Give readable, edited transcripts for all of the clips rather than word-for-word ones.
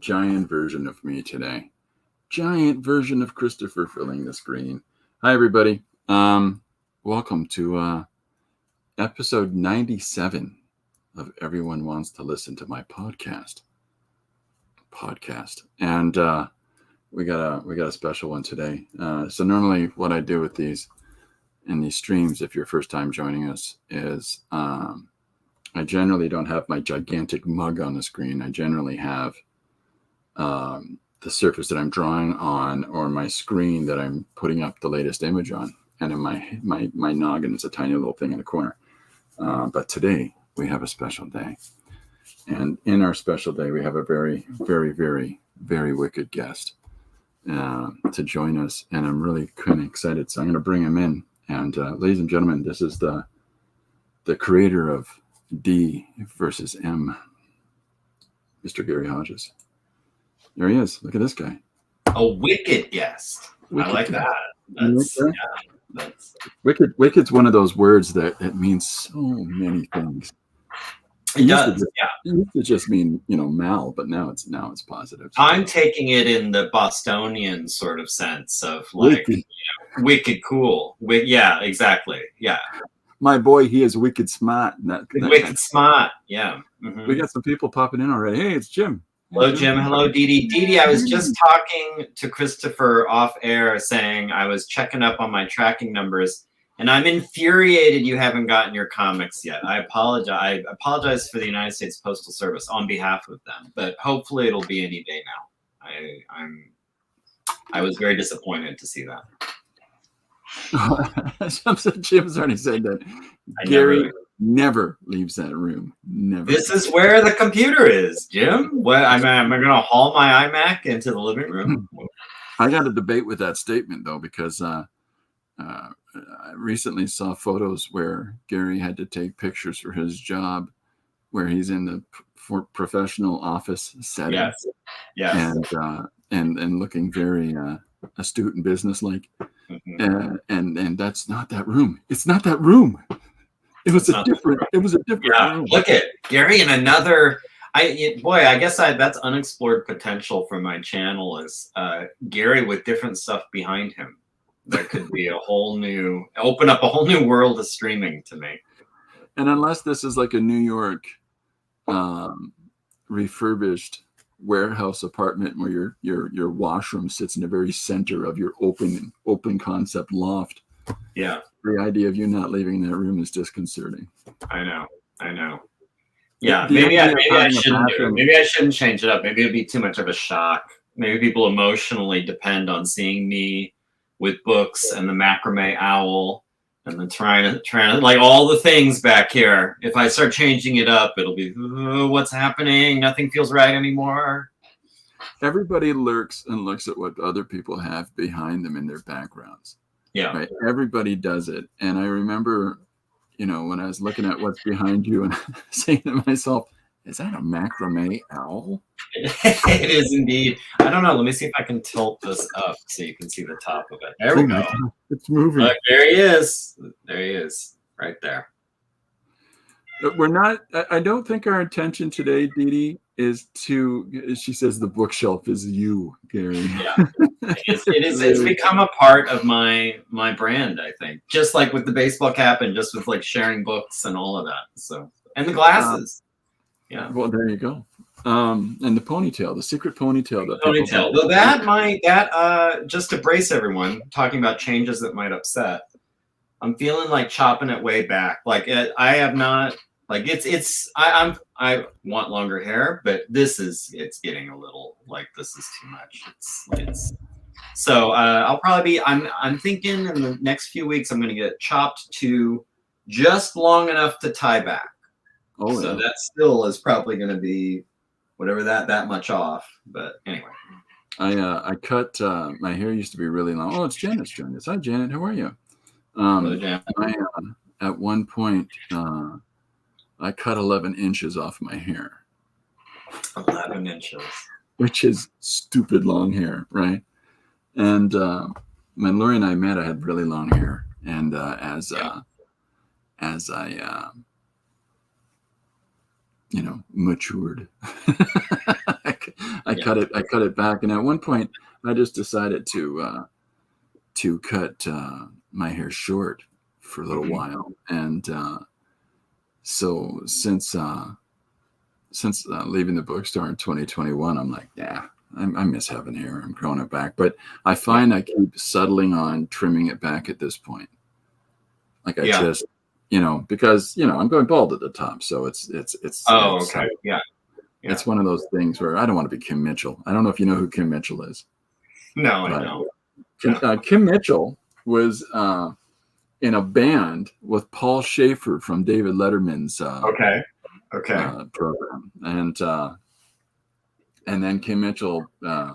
giant version of me today. Giant version of Christopher filling the screen. Hi, everybody. Welcome to episode 97 of Everyone Wants to Listen to My podcast. And we got a special one today. So normally what I do with these streams, if you're first time joining us, is I generally don't have my gigantic mug on the screen. I generally have the surface that I'm drawing on, or my screen that I'm putting up the latest image on, and in my noggin is a tiny little thing in the corner. But today we have a special day, and in our special day we have a very, very, very, very wicked guest to join us, and I'm really kind of excited. So I'm going to bring him in, and ladies and gentlemen, this is the creator of DVsM, Mr. Gary Hodges. There he is. Look at this guy. A wicked guest. I like that. That's wicked. Wicked's one of those words that it means so many things. It does. It used to just mean, mal, but now it's positive. I'm taking it in the Bostonian sort of sense of like wicked cool. Yeah, exactly. Yeah. My boy, he is wicked smart. Wicked smart. Yeah. Mm-hmm. We got some people popping in already. Hey, it's Jim. Hello, Jim. Hello, Dee Dee. I was just talking to Christopher off air saying I was checking up on my tracking numbers, and I'm infuriated you haven't gotten your comics yet. I apologize. I apologize for the United States Postal Service on behalf of them, but hopefully it'll be any day now. I was very disappointed to see that. Jim's already said that. Gary never leaves that room. Never. This is where the computer is, Jim. What am I going to haul my iMac into the living room? I got a debate with that statement though, because I recently saw photos where Gary had to take pictures for his job, where he's in the professional office setting. Yes. And looking very astute and businesslike. Mm-hmm. And that's not that room. It's not that room. It was a different room. Look at Gary in another. I guess that's unexplored potential for my channel is Gary with different stuff behind him. That could be open up a whole new world of streaming to me. And unless this is like a New York refurbished warehouse apartment where your washroom sits in the very center of your open concept loft. Yeah. The idea of you not leaving that room is disconcerting. I know. Yeah, maybe I shouldn't do it. Maybe I shouldn't change it up. Maybe it'd be too much of a shock. Maybe people emotionally depend on seeing me with books and the macrame owl and then trying to like all the things back here. If I start changing it up, it'll be what's happening? Nothing feels right anymore. Everybody lurks and looks at what other people have behind them in their backgrounds. Yeah. Right. Everybody does it. And I remember, when I was looking at what's behind you and saying to myself, is that a macrame owl? It is indeed. I don't know. Let me see if I can tilt this up so you can see the top of it. There we go. It's moving. Look, there he is. There he is. Right there. We're not, I don't think our intention today, Dee Dee, is she says the bookshelf is you, Gary. Yeah. It is. It's become a part of my brand, I think. Just like with the baseball cap and just with like sharing books and all of that. So, and the glasses. Yeah. Well, there you go. And the ponytail, the secret ponytail. Well, just to brace everyone, talking about changes that might upset. I'm feeling like chopping it way back. Like I have not. Like I want longer hair, but it's getting a little like this is too much. So I'll probably be. I'm thinking in the next few weeks I'm going to get chopped to just long enough to tie back. Oh, so that still is probably going to be whatever that much off. But anyway, I cut my hair used to be really long. Oh, it's Janet's joined us. Hi, Janet. How are you? Hello, Janet. At one point. I cut 11 inches off my hair. 11 inches. Which is stupid long hair, right? And when Lori and I met, I had really long hair. And as I matured, I I cut it back, and at one point I just decided to cut my hair short for a little while, and so since leaving the bookstore in 2021, I'm like, yeah, I miss having hair. I'm growing it back, but I find I keep settling on trimming it back at this point. Like I just, because I'm going bald at the top, so it's okay, yeah. It's one of those things where I don't want to be Kim Mitchell. I don't know if you know who Kim Mitchell is. No, I don't. Kim Mitchell was in a band with Paul Schaefer from David Letterman's program, and then Kim Mitchell, I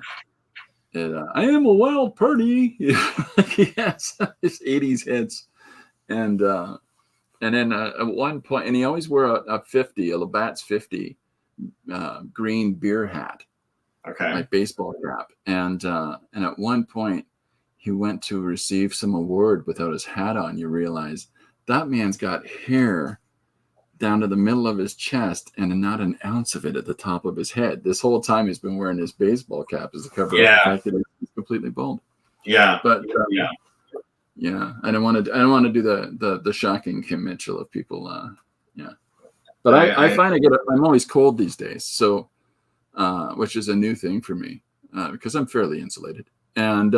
am a wild party. He has his 80s hits, and then at one point, and he always wore a Labatt's 50 green beer hat, like baseball cap, and at one point he went to receive some award without his hat on. You realize that man's got hair down to the middle of his chest and not an ounce of it at the top of his head. This whole time he's been wearing his baseball cap as a cover of the fact that he's completely bald. Yeah, but I don't want to do the shocking Kim Mitchell of people. But I find I'm always cold these days, so which is a new thing for me because I'm fairly insulated, and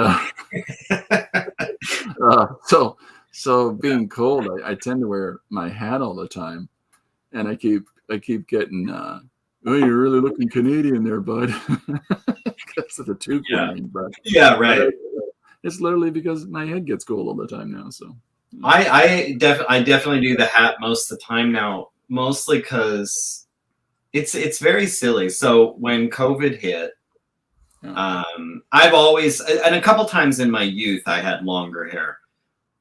so being cold, I tend to wear my hat all the time, and I keep getting oh, you're really looking Canadian there, bud. Because of the tooth wearing, but right. It's literally because my head gets cold all the time now. So I definitely do the hat most of the time now, mostly because it's very silly. So when COVID hit, I've always, and a couple times in my youth, I had longer hair,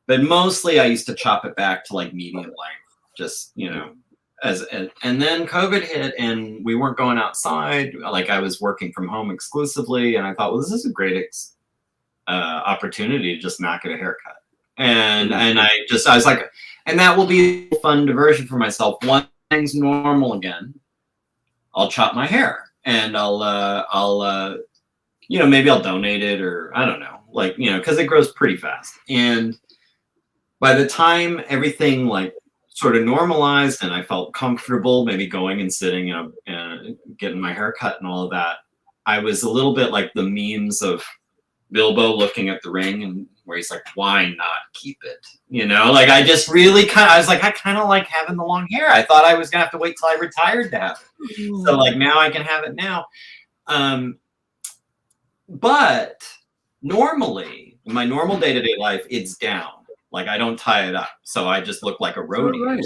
but mostly I used to chop it back to like medium length, just, and then COVID hit and we weren't going outside. Like I was working from home exclusively. And I thought, well, this is a great opportunity to just not get a haircut. And I was like, and that will be a fun diversion for myself. Once things normal again, I'll chop my hair and I'll maybe I'll donate it, or I don't know, like, because it grows pretty fast. And by the time everything like sort of normalized and I felt comfortable maybe going and sitting and getting my hair cut and all of that, I was a little bit like the memes of Bilbo looking at the ring and where he's like, why not keep it? Like I just really I was like, I kind of like having the long hair. I thought I was gonna have to wait till I retired to have it. So like now I can have it now. But normally in my normal day-to-day life, it's down. Like I don't tie it up. So I just look like a roadie. Right.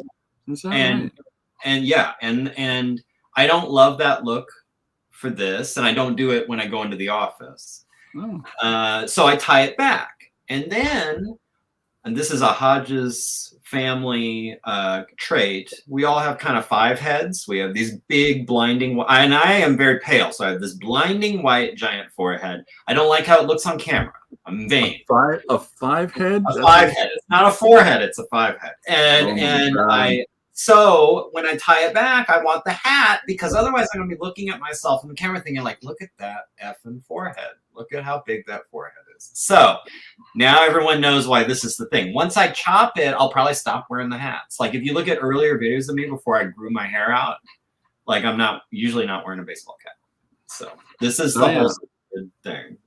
And I don't love that look for this. And I don't do it when I go into the office. So I tie it back, and this is a Hodges family trait. We all have kind of 5 heads. We have these big blinding, and I am very pale, so I have this blinding white giant forehead. I don't like how it looks on camera. I'm vain. A 5 head? A 5 head. It's not a 4 head. It's a 5 head. So when I tie it back, I want the hat, because otherwise I'm going to be looking at myself in the camera thinking like, look at that effing forehead. Look at how big that forehead is. So now everyone knows why this is the thing. Once I chop it, I'll probably stop wearing the hats. Like if you look at earlier videos of me before I grew my hair out, like I'm usually not wearing a baseball cap. So this is the whole thing.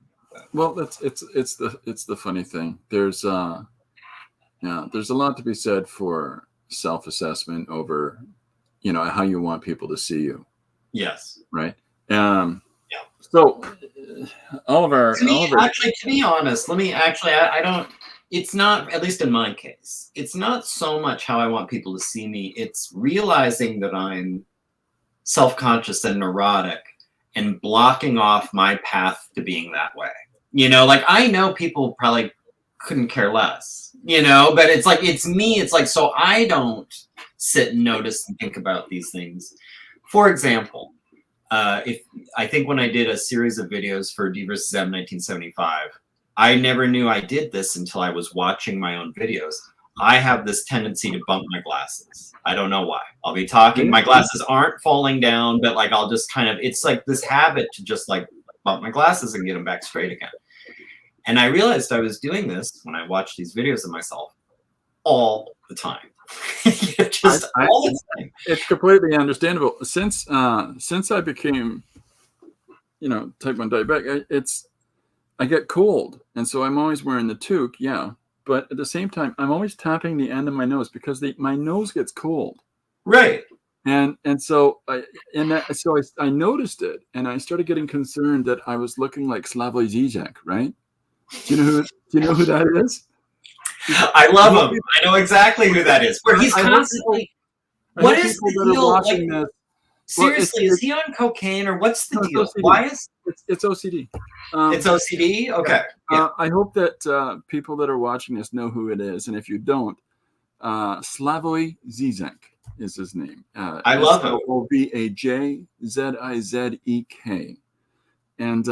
Well, it's the funny thing. There's a lot to be said for self-assessment over, how you want people to see you. Yes. Right. So to be honest, I don't, it's not, at least in my case, it's not so much how I want people to see me. It's realizing that I'm self-conscious and neurotic and blocking off my path to being that way. Like I know people probably couldn't care less, but it's like, it's me. It's like, so I don't sit and notice and think about these things. For example, if I think when I did a series of videos for DVsM 1975, I never knew I did this until I was watching my own videos. I have this tendency to bump my glasses. I don't know why. I'll be talking, my glasses aren't falling down, but like I'll just kind of, it's like this habit to just like bump my glasses and get them back straight again. And I realized I was doing this when I watched these videos of myself all the time. Just all the time. It's completely understandable. Since I became, type 1 diabetic, I get cold, and so I'm always wearing the toque. Yeah, but at the same time, I'm always tapping the end of my nose because my nose gets cold. Right. And so I noticed it, and I started getting concerned that I was looking like Slavoj Žižek, right? Do you know who that is? I love him. I know exactly who that is. Where he's constantly. What is the deal? Like, seriously, is he on cocaine or what's the deal? Why is it's OCD? It's OCD. Okay. I hope that people that are watching this know who it is, and if you don't, Slavoj Žižek is his name. I love him. Slavojzizek, and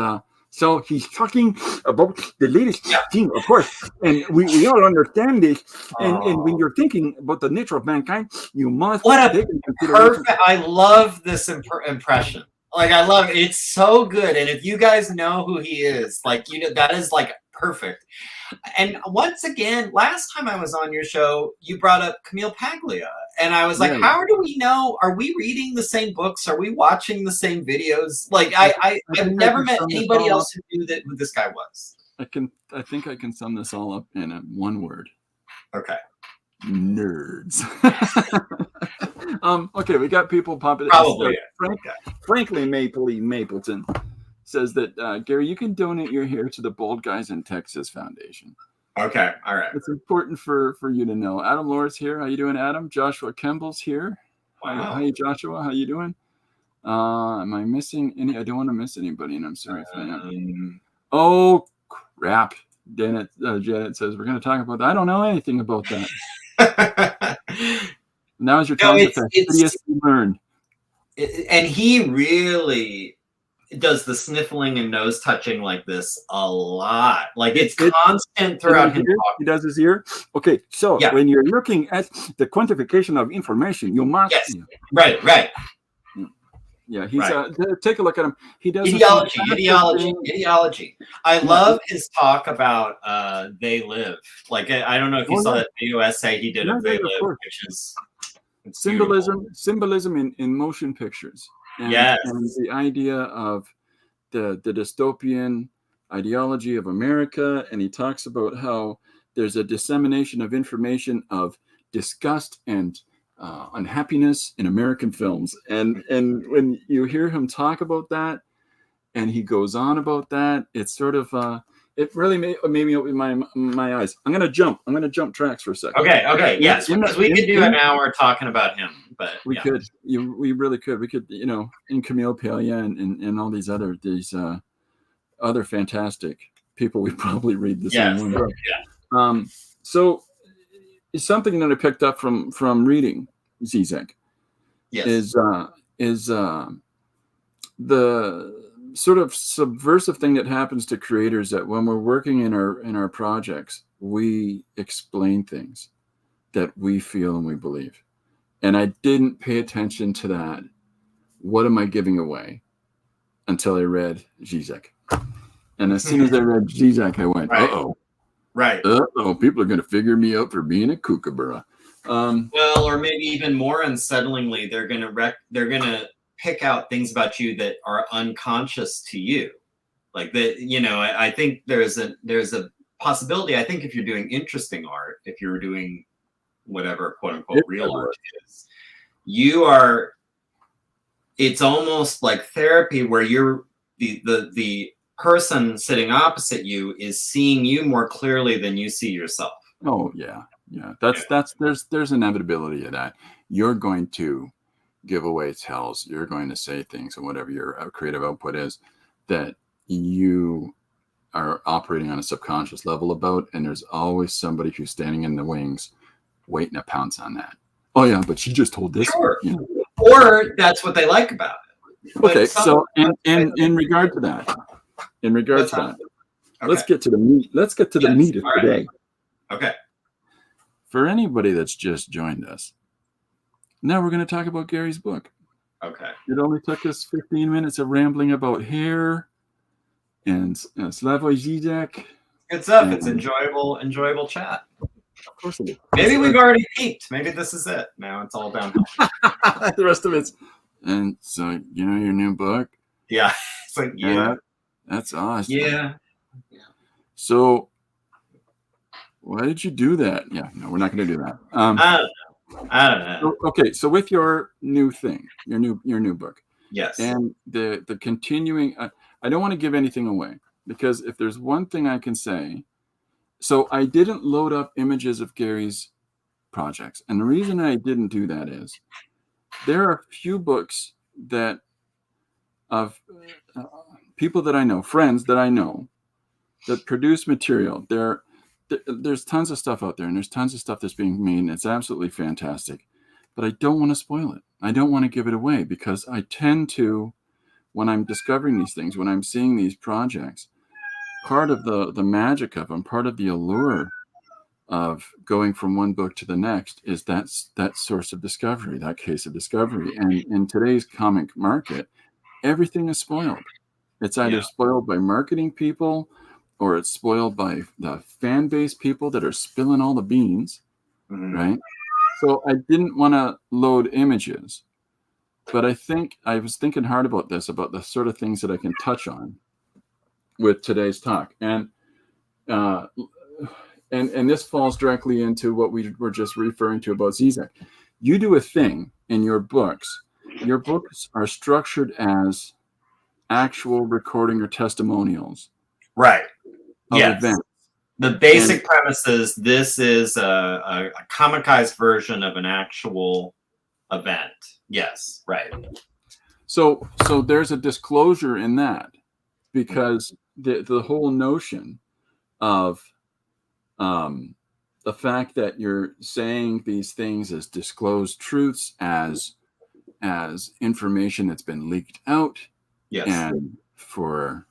so he's talking about the latest thing, of course, and we all understand this. And when you're thinking about the nature of mankind, you must. What a perfect! I love this impression. Like I love it. It's so good. And if you guys know who he is, like that is like perfect. And once again, last time I was on your show, you brought up Camille Paglia. And I was like, how do we know? Are we reading the same books? Are we watching the same videos? Like I've never met anybody else who knew who this guy was. I think I can sum this all up in one word. Okay. Nerds. Okay, we got people popping. Probably. Frankly, Mapleton says that Gary, you can donate your hair to the Bald Guys in Texas Foundation. Okay, all right. It's important for you to know. Adam Lore's here. How you doing, Adam? Joshua Kemball's here. Wow. Hi, Joshua. How you doing? Am I missing any? I don't want to miss anybody, and I'm sorry if I am. Oh crap! Janet says we're going to talk about that. I don't know anything about that. Now's your time to learn. And he really does the sniffling and nose touching like this a lot. Like it's constant throughout his talk. He does his ear. Okay, so when you're looking at the quantification of information, you must. Yes. Right. Yeah, he's take a look at him. He does ideology. I love his talk about They Live. Like I don't know if you saw that video essay he did of They Live, which is symbolism in motion pictures. And the idea of the dystopian ideology of America, and he talks about how there's a dissemination of information of disgust and unhappiness in American films, and when you hear him talk about that, and he goes on about that, it's sort of it really made me open my eyes. I'm gonna jump tracks for a second. Okay, yes, because we could do an hour talking about him, but we could. We really could. We could, in Camille Paglia and all these other fantastic people. We probably read the same one. Yeah. So it's something that I picked up from reading Žižek. Is the sort of subversive thing that happens to creators, that when we're working in our projects, we explain things that we feel and we believe. And I didn't pay attention to that. What am I giving away? Until I read Žižek. And as soon as I read Žižek, I went, uh-oh. Right. Uh-oh, people are going to figure me out for being a kookaburra. Well, or maybe even more unsettlingly, they're going to pick out things about you that are unconscious to you. Like that, I think there's a possibility. I think if you're doing interesting art, if you're doing whatever quote unquote real art is, it's almost like therapy where you're the person sitting opposite you is seeing you more clearly than you see yourself. Oh yeah. There's inevitability of that. You're going to give away tells. You're going to say things, and whatever your creative output is, that you are operating on a subconscious level about, and there's always somebody who's standing in the wings waiting to pounce on that. Oh yeah, but she just told this. Sure. Or that's what they like about it. Okay, so in regard to that, okay. Let's get to the meat. Let's get to the meat of today. Okay. for anybody that's just joined us, now we're going to talk about Gary's book. Okay. It only took us 15 minutes of rambling about hair and Slavoj Žižek. Good stuff. It's enjoyable chat. Of course it is. Maybe we've already peaked. Maybe this is it. Now it's all downhill. The rest of it's, and so, you know, your new book? Yeah. It's like, yeah. That's awesome. Yeah. So why did you do that? Yeah, no, we're not going to do that. I don't know. Okay, so with your new thing, your new book. Yes. And the continuing, I don't want to give anything away, because if there's one thing I can say, so I didn't load up images of Gary's projects. And the reason I didn't do that is there are a few books that of people that I know, friends that I know, that produce material. There's tons of stuff out there, and there's tons of stuff that's being made, and it's absolutely fantastic. But I don't want to spoil it. I don't want to give it away, because I tend to, when I'm discovering these things, when I'm seeing these projects, part of the magic of them, part of the allure of going from one book to the next is that source of discovery, that case of discovery. And in today's comic market, everything is spoiled. It's either spoiled by marketing people, or it's spoiled by the fan base people that are spilling all the beans, right? So I didn't want to load images, but I was thinking hard about this, about the sort of things that I can touch on with today's talk. And this falls directly into what we were just referring to about Zizek. You do a thing in your books. Your books are structured as actual recording or testimonials. Right. Yes. Events. The basic premise is this is a comicized version of an actual event. Yes. Right. So there's a disclosure in that, because the whole notion of the fact that you're saying these things as disclosed truths, as information that's been leaked out, and for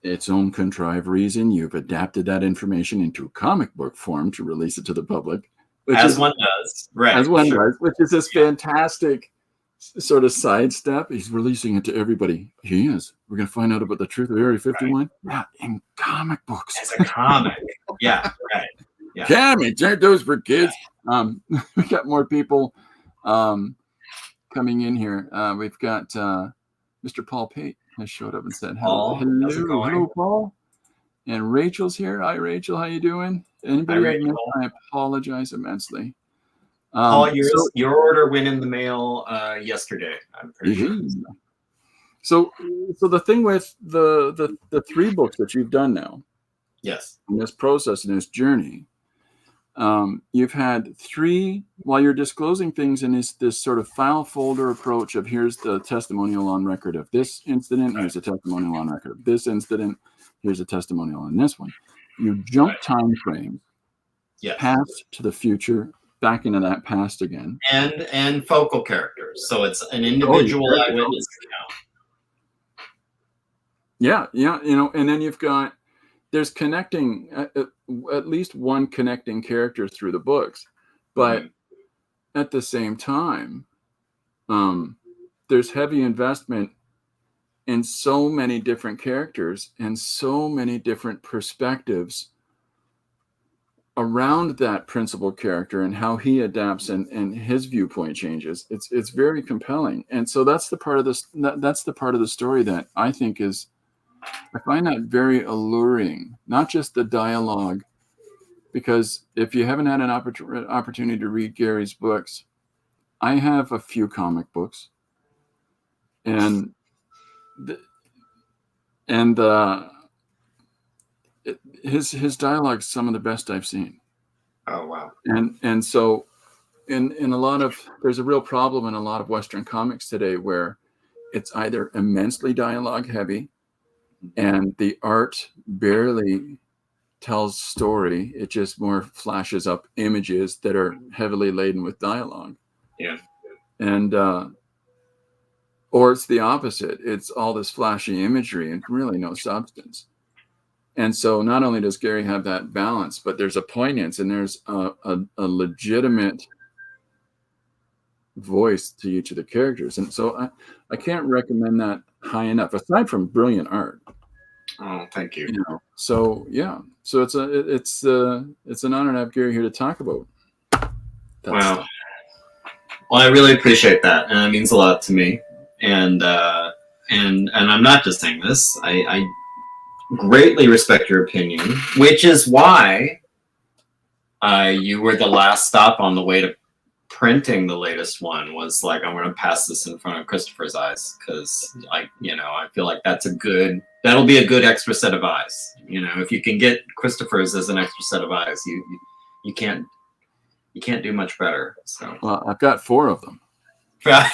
its own contrived reason, you've adapted that information into comic book form to release it to the public. As one does, right? As one does, which is this fantastic sort of sidestep. He's releasing it to everybody. He is. We're going to find out about the truth of Area 51. Yeah, in comic books. As a comic. Yeah, right. Yeah. Comics, aren't those for kids? We got more people coming in here. We've got Mr. Paul Pate has showed up and said hello. Hello, Paul. And Rachel's here. Hi, Rachel. How you doing? Anybody? I apologize immensely. Paul, your order went in the mail yesterday, I'm pretty sure. So the thing with the 3 books that you've done now, yes, in this process, in this journey, you've had 3, while you're disclosing things in this sort of file folder approach of, here's the testimonial on record of this incident, here's a testimonial on record of this incident, here's a testimonial on this one. You jump time frames, past to the future, back into that past again, and focal characters, so it's an individual eyewitness account. Yeah, and then there's connecting at least one connecting character through the books, but at the same time, there's heavy investment in so many different characters and so many different perspectives around that principal character and how he adapts and his viewpoint changes. It's very compelling. And so that's the part of the story that I think is, I find that very alluring, not just the dialogue, because if you haven't had an opportunity to read Gary's books, I have a few comic books, and his dialogue is some of the best I've seen. Oh, wow. And so in a lot of, there's a real problem in a lot of Western comics today where it's either immensely dialogue heavy and the art barely tells story. It just more flashes up images that are heavily laden with dialogue. Yeah. And, or it's the opposite. It's all this flashy imagery and really no substance. And so not only does Gary have that balance, but there's a poignance and there's a legitimate voice to each of the characters. And so I can't recommend that high enough, aside from brilliant art. Oh, thank you. You know, so yeah, so it's an honor to have Gary here to talk about that Wow. stuff. Well, I really appreciate that, and it means a lot to me. And I'm not just saying this. I greatly respect your opinion, which is why you were the last stop on the way to printing the latest one. Was like, I'm going to pass this in front of Christopher's eyes, because I feel like that'll be a good extra set of eyes. You know, if you can get Christopher's as an extra set of eyes, you can't do much better. So, Well, I've got 4 of them.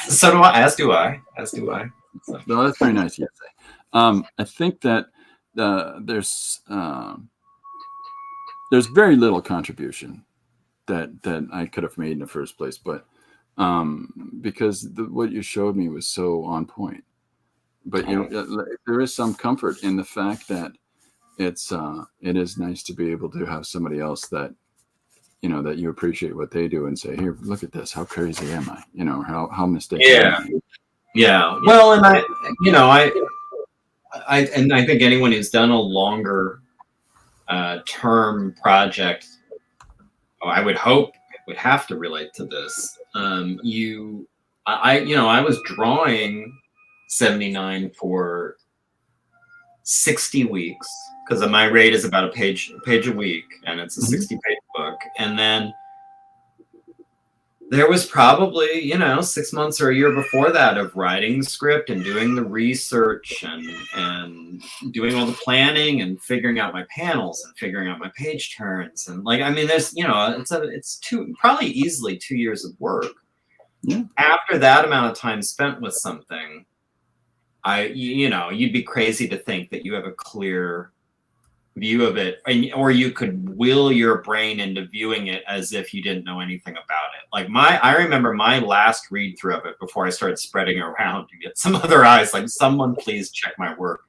so do I. As do I. So. No, that's very nice. Yes, I think that there's very little contribution that I could have made in the first place, but because what you showed me was so on point. But you know, there is some comfort in the fact that it is nice to be able to have somebody else that, you know, that you appreciate what they do and say, here, look at this. How crazy am I? You know, how mistaken. Yeah. Yeah. Well, and I think anyone who's done a longer term project, I would hope, would have to relate to this. I was drawing 79 for 60 weeks, because my rate is about a page a week, and it's a 60-page book. And then there was probably, 6 months or a year before that of writing the script and doing the research and doing all the planning and figuring out my panels and figuring out my page turns. And there's, it's probably easily 2 years of work. Yeah. After that amount of time spent with something, you'd be crazy to think that you have a clear view of it, or you could will your brain into viewing it as if you didn't know anything about it. Like I remember my last read through of it before I started spreading around to get some other eyes, like, someone please check my work.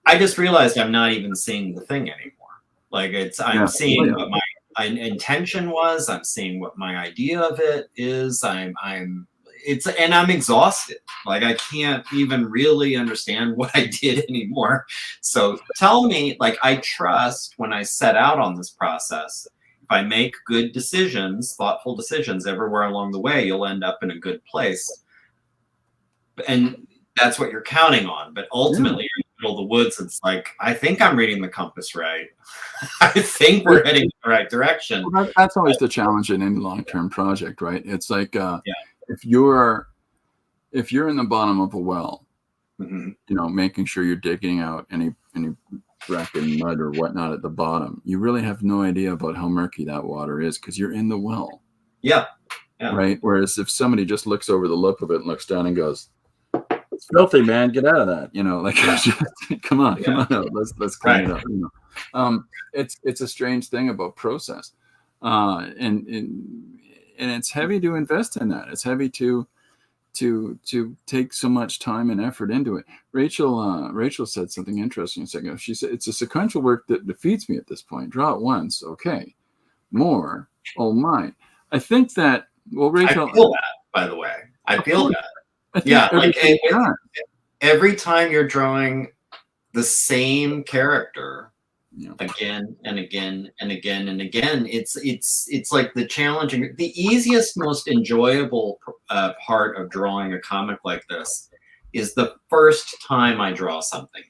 I just realized I'm not even seeing the thing anymore. Like I'm seeing what my intention was. I'm seeing what my idea of it is. And I'm exhausted. Like, I can't even really understand what I did anymore. So tell me, like, I trust when I set out on this process, if I make good decisions, thoughtful decisions everywhere along the way, you'll end up in a good place. And that's what you're counting on. But ultimately, you're in the middle of the woods. It's like, I think I'm reading the compass right. I think we're heading in the right direction. Well, that's always the challenge in any long-term project, right? It's like, if you're in the bottom of a well, making sure you're digging out any wreck and mud or whatnot at the bottom, you really have no idea about how murky that water is because you're in the well. Yeah. Right. Whereas if somebody just looks over the lip of it and looks down and goes, "It's filthy, man. Get out of that." Come on out. Let's clean it up. It's a strange thing about process, and it's heavy to invest in that. It's heavy to take so much time and effort into it. Rachel said something interesting a second ago. She said, it's a sequential work that defeats me at this point. Draw it once. Okay. More. Oh my. I think that, well, Rachel. I feel that, by the way. I feel that. Yeah. Like every time you're drawing the same character, again and again and again and again, it's like the challenging, the easiest, most enjoyable part of drawing a comic like this is the first time I draw something.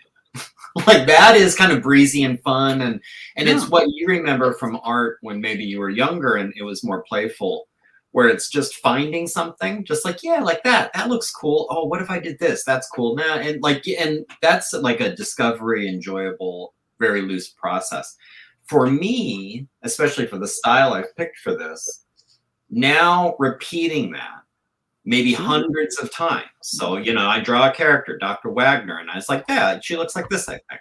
Like, that is kind of breezy and fun, and it's what you remember from art when maybe you were younger and it was more playful, where it's just finding something, just like, like that looks cool. Oh, what if I did this? That's cool. Now, and that's like a discovery, enjoyable, very loose process. For me, especially for the style I've picked for this, now repeating that maybe hundreds of times. So, I draw a character, Dr. Wagner, and I was like, yeah, she looks like this, I think.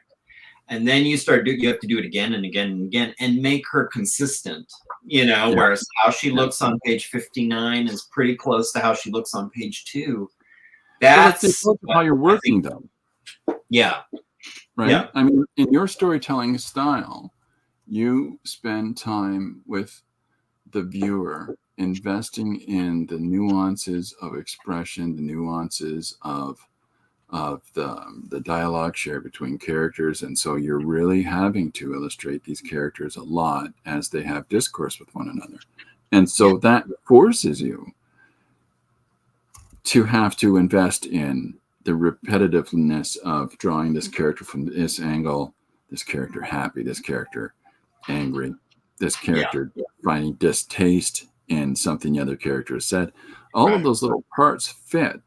And then you have to do it again and again and again and make her consistent, whereas how she looks on page 59 is pretty close to how she looks on page 2. That's how you're working, though. Yeah. right? Yeah. I mean, in your storytelling style, you spend time with the viewer, investing in the nuances of expression, the nuances of the dialogue shared between characters. And so you're really having to illustrate these characters a lot as they have discourse with one another. And so that forces you to have to invest in the repetitiveness of drawing this character from this angle, this character happy, this character angry, this character finding distaste in something the other character has said. All of those little parts fit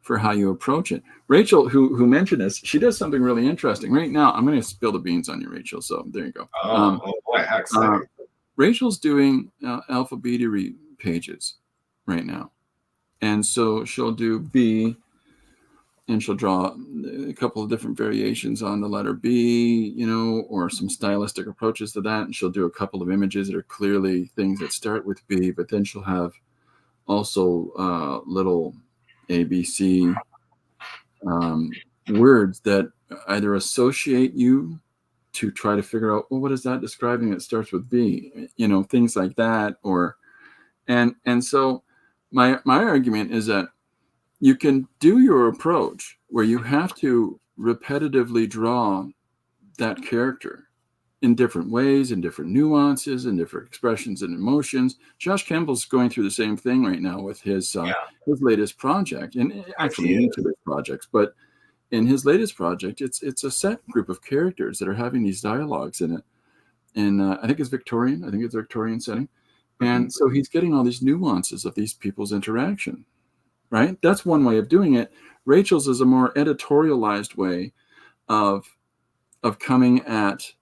for how you approach it. Rachel, who mentioned this, she does something really interesting. Right now, I'm going to spill the beans on you, Rachel. So there you go. Oh boy, how exciting. Rachel's doing alphabetary pages right now. And so she'll do B, and she'll draw a couple of different variations on the letter B, or some stylistic approaches to that. And she'll do a couple of images that are clearly things that start with B, but then she'll have also little ABC words that either associate you to try to figure out, well, what is that describing that starts with B? Things like that. And so my argument is that you can do your approach where you have to repetitively draw that character in different ways, in different nuances, in different expressions and emotions. Josh Campbell's going through the same thing right now with his latest project, and actually in each of his projects. But in his latest project, it's a set group of characters that are having these dialogues in it. And I think it's Victorian. I think it's a Victorian setting. And so he's getting all these nuances of these people's interaction, right? That's one way of doing it. Rachel's is a more editorialized way of coming at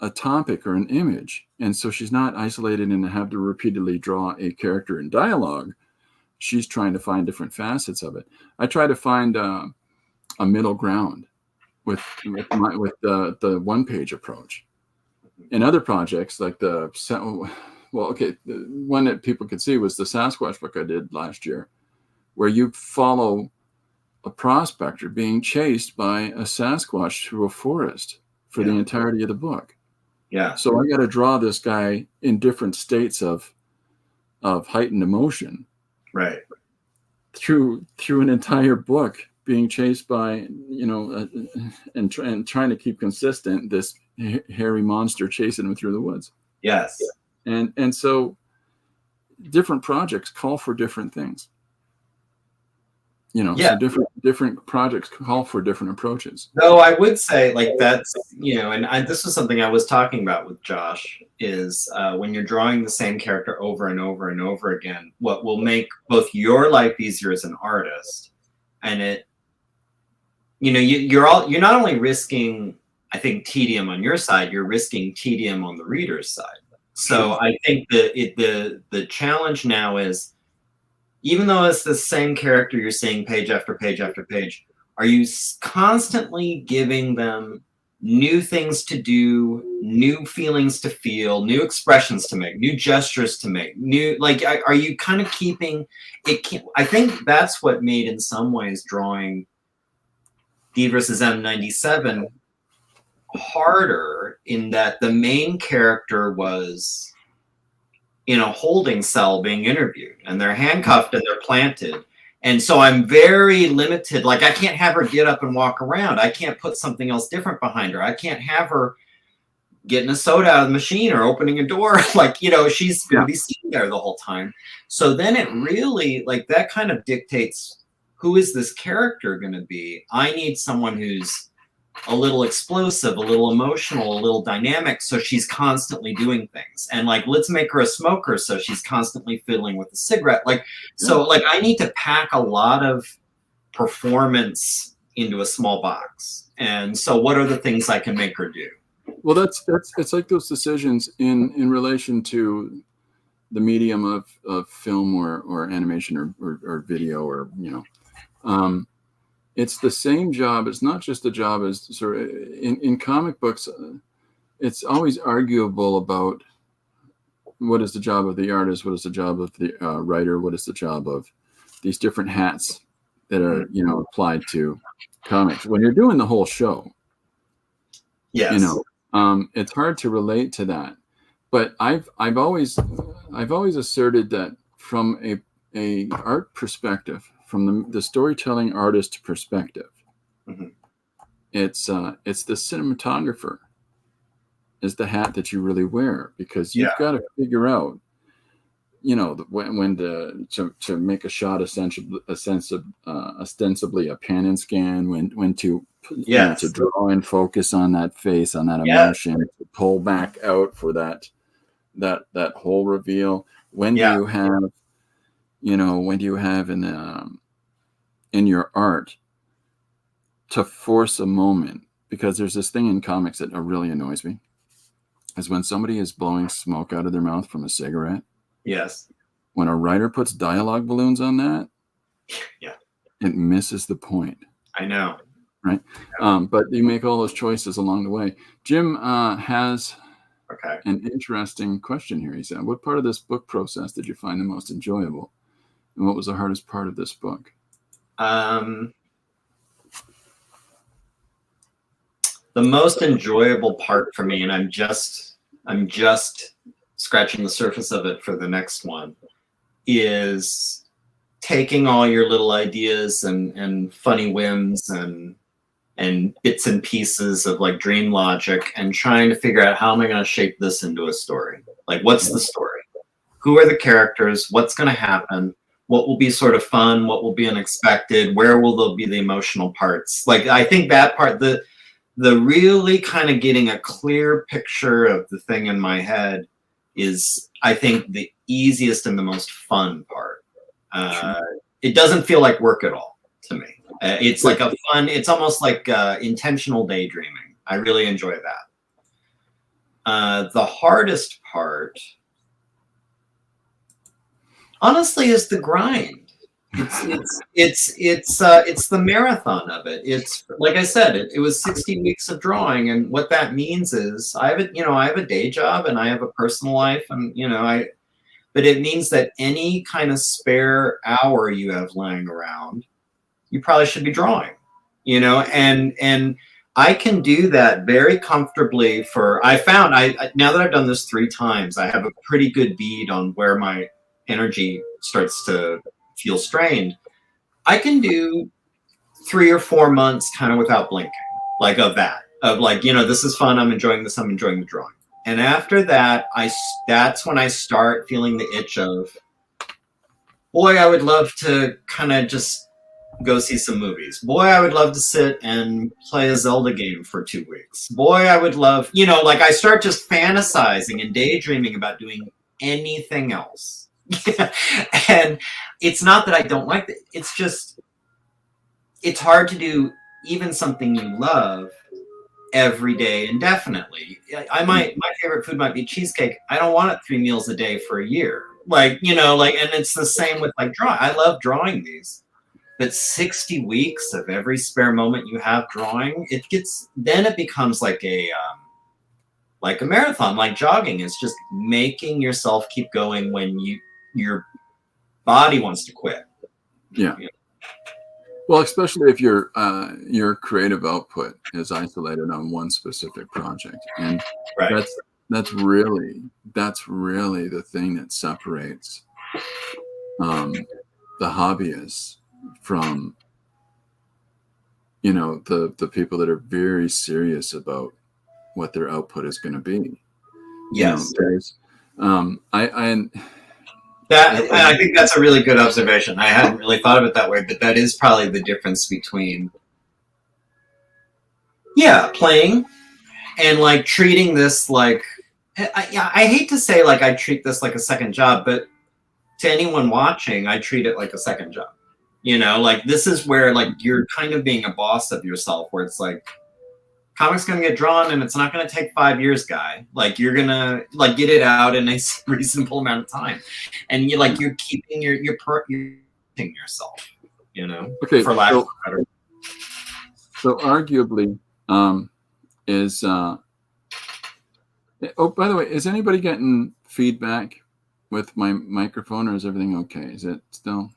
a topic or an image. And so she's not isolated and have to repeatedly draw a character in dialogue. She's trying to find different facets of it. I try to find a middle ground with the one-page approach. In other projects, like the one that people could see was the Sasquatch book I did last year, where you follow a prospector being chased by a Sasquatch through a forest for the entirety of the book. Yeah. So I got to draw this guy in different states of heightened emotion, right, through an entire book, being chased by and trying to keep consistent this hairy monster chasing him through the woods. Yes. And so different projects call for different things. So different projects call for different approaches. Though I would say, like, that's, and this was something I was talking about with Josh, is when you're drawing the same character over and over and over again, what will make both your life easier as an artist, and you're not only risking, I think, tedium on your side, you're risking tedium on the reader's side. So I think the challenge now is, even though it's the same character you're seeing page after page after page, are you constantly giving them new things to do, new feelings to feel, new expressions to make, new gestures to make, are you kind of keeping it? I think that's what made, in some ways, drawing DVsM 97 harder, in that the main character was in a holding cell being interviewed, and they're handcuffed and they're planted. And so I'm very limited. Like, I can't have her get up and walk around. I can't put something else different behind her. I can't have her getting a soda out of the machine or opening a door. She's going to be sitting there the whole time. So then it really, that kind of dictates, who is this character going to be? I need someone who's a little explosive, a little emotional, a little dynamic, so she's constantly doing things. And let's make her a smoker, so she's constantly fiddling with a cigarette. I need to pack a lot of performance into a small box. And so what are the things I can make her do? Well, it's like those decisions in relation to the medium of film or animation or video, or it's the same job. It's not just a job as sort of in comic books. It's always arguable about what is the job of the artist, what is the job of the writer, what is the job of these different hats that are applied to comics. When you're doing the whole show, You Yes. know, it's hard to relate to that, but I've always asserted that from a art perspective, from the storytelling artist perspective, Hmm. it's the cinematographer is the hat that you really wear, because Yeah. you've got to figure out, you know, when to make a shot ostensibly a pan and scan, when to, you know, to Yes. draw and focus on that face, on that Yes. emotion, to pull back out for that whole reveal. When do Yeah. you have, you know, in your art to force a moment? Because there's this thing in comics that really annoys me, is when somebody is blowing smoke out of their mouth from a cigarette. Yes. When a writer puts dialogue balloons on that, Yeah. it misses the point, I know. right? But you make all those choices along the way. Jim has Okay. an interesting question here. He said, what part of this book process did you find the most enjoyable? And what was the hardest part of this book? The most enjoyable part for me, and I'm just scratching the surface of it for the next one, is taking all your little ideas and funny whims and bits and pieces of like dream logic and trying to figure out how am I going to shape this into a story? Like, what's the story? Who are the characters? What's going to happen? What will be sort of fun? What will be unexpected? Where will there be the emotional parts? Like, I think that part, the really kind of getting a clear picture of the thing in my head is, I think, the easiest and the most fun part. It doesn't feel like work at all to me. It's like a fun, it's almost like intentional daydreaming. I really enjoy that. The hardest part, honestly, is the grind. It's the marathon of it. It's like I said, it was 60 weeks of drawing, and what that means is I have a day job and I have a personal life, and but it means that any kind of spare hour you have lying around, you probably should be drawing, and I can do that very comfortably I found now that I've done this 3 times, I have a pretty good bead on where my energy starts to feel strained. I can do 3 or 4 months kind of without blinking, like of like, this is fun. I'm enjoying this. I'm enjoying the drawing. And after that, that's when I start feeling the itch of, boy, I would love to kind of just go see some movies. Boy, I would love to sit and play a Zelda game for 2 weeks. Boy, I would love, like I start just fantasizing and daydreaming about doing anything else. And it's not that I don't like it. It's just, it's hard to do even something you love every day indefinitely. My favorite food might be cheesecake. I don't want it 3 meals a day for a year. And it's the same with like drawing. I love drawing these, but 60 weeks of every spare moment you have drawing, then it becomes like a marathon, like jogging. It's just making yourself keep going when your body wants to quit. Yeah. Well, especially if your creative output is isolated on one specific project, and right. that's really the thing that separates the hobbyists from the people that are very serious about what their output is going to be. Yes. I think that's a really good observation. I hadn't really thought of it that way, but that is probably the difference between, playing and like treating this like, I hate to say like I treat this like a second job, but to anyone watching, I treat it like a second job. Like this is where like you're kind of being a boss of yourself, where it's like, comics gonna get drawn and it's not gonna take 5 years, guy. Like you're gonna like get it out in a reasonable amount of time, and you're keeping you're protecting yourself, okay, for lack of better. So arguably, is oh, by the way, is anybody getting feedback with my microphone, or is everything okay? Is it still?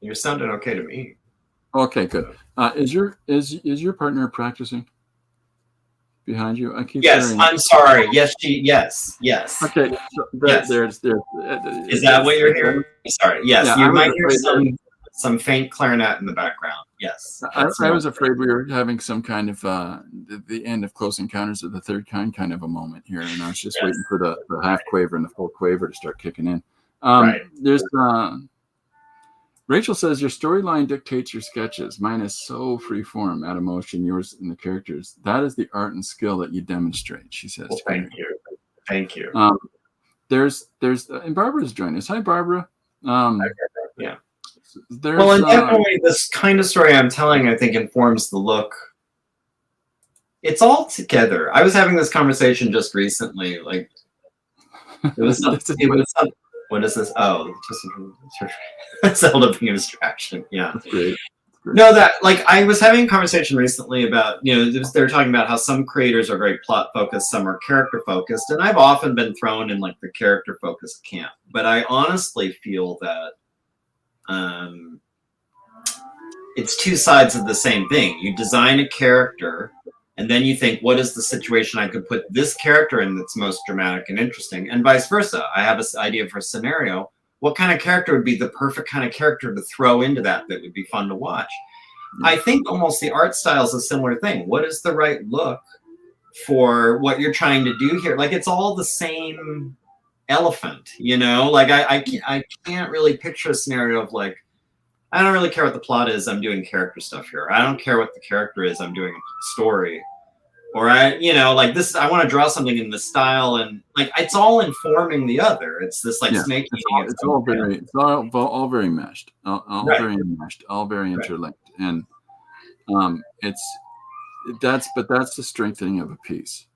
You're sounding okay to me. Okay, good. Is your partner practicing? behind you? I keep Yes, hearing. I'm sorry. Yes, yes. Okay, so Yes. there's Is that what you're hearing? Sorry. Yes, yeah, you I was might hear afraid some faint clarinet in the background. Yes. I was afraid we were having some kind of the end of Close Encounters of the Third Kind of a moment here, and I was just waiting for the half quaver and the full quaver to start kicking in. Right. There's Rachel says your storyline dictates your sketches. Mine is so free form, out of motion. Yours and the characters. That is the art and skill that you demonstrate. She says. Well, thank you. Thank you. There's and Barbara's joining us. Hi, Barbara. Yeah. There's, well, and definitely this kind of story I'm telling, I think, informs the look. It's all together. I was having this conversation just recently. Like, it was what is this? Oh, just Zelda being a distraction. Yeah. That's great. No, that like I was having a conversation recently about, they're talking about how some creators are very plot focused, some are character focused, and I've often been thrown in like the character focused camp. But I honestly feel that it's two sides of the same thing. You design a character, and then you think, what is the situation I could put this character in that's most dramatic and interesting, and vice versa. I have an idea for a scenario. What kind of character would be the perfect kind of character to throw into that would be fun to watch? I think almost the art style is a similar thing. What is the right look for what you're trying to do here? Like, it's all the same elephant, Like, I can't really picture a scenario of like, I don't really care what the plot is. I'm doing character stuff here. I don't care what the character is. I'm doing a story. Or like this, I want to draw something in this style, and like it's all informing the other. It's this like snake eating. It's all very meshed, all right. very enmeshed, all very interlinked, and that's the strengthening of a piece,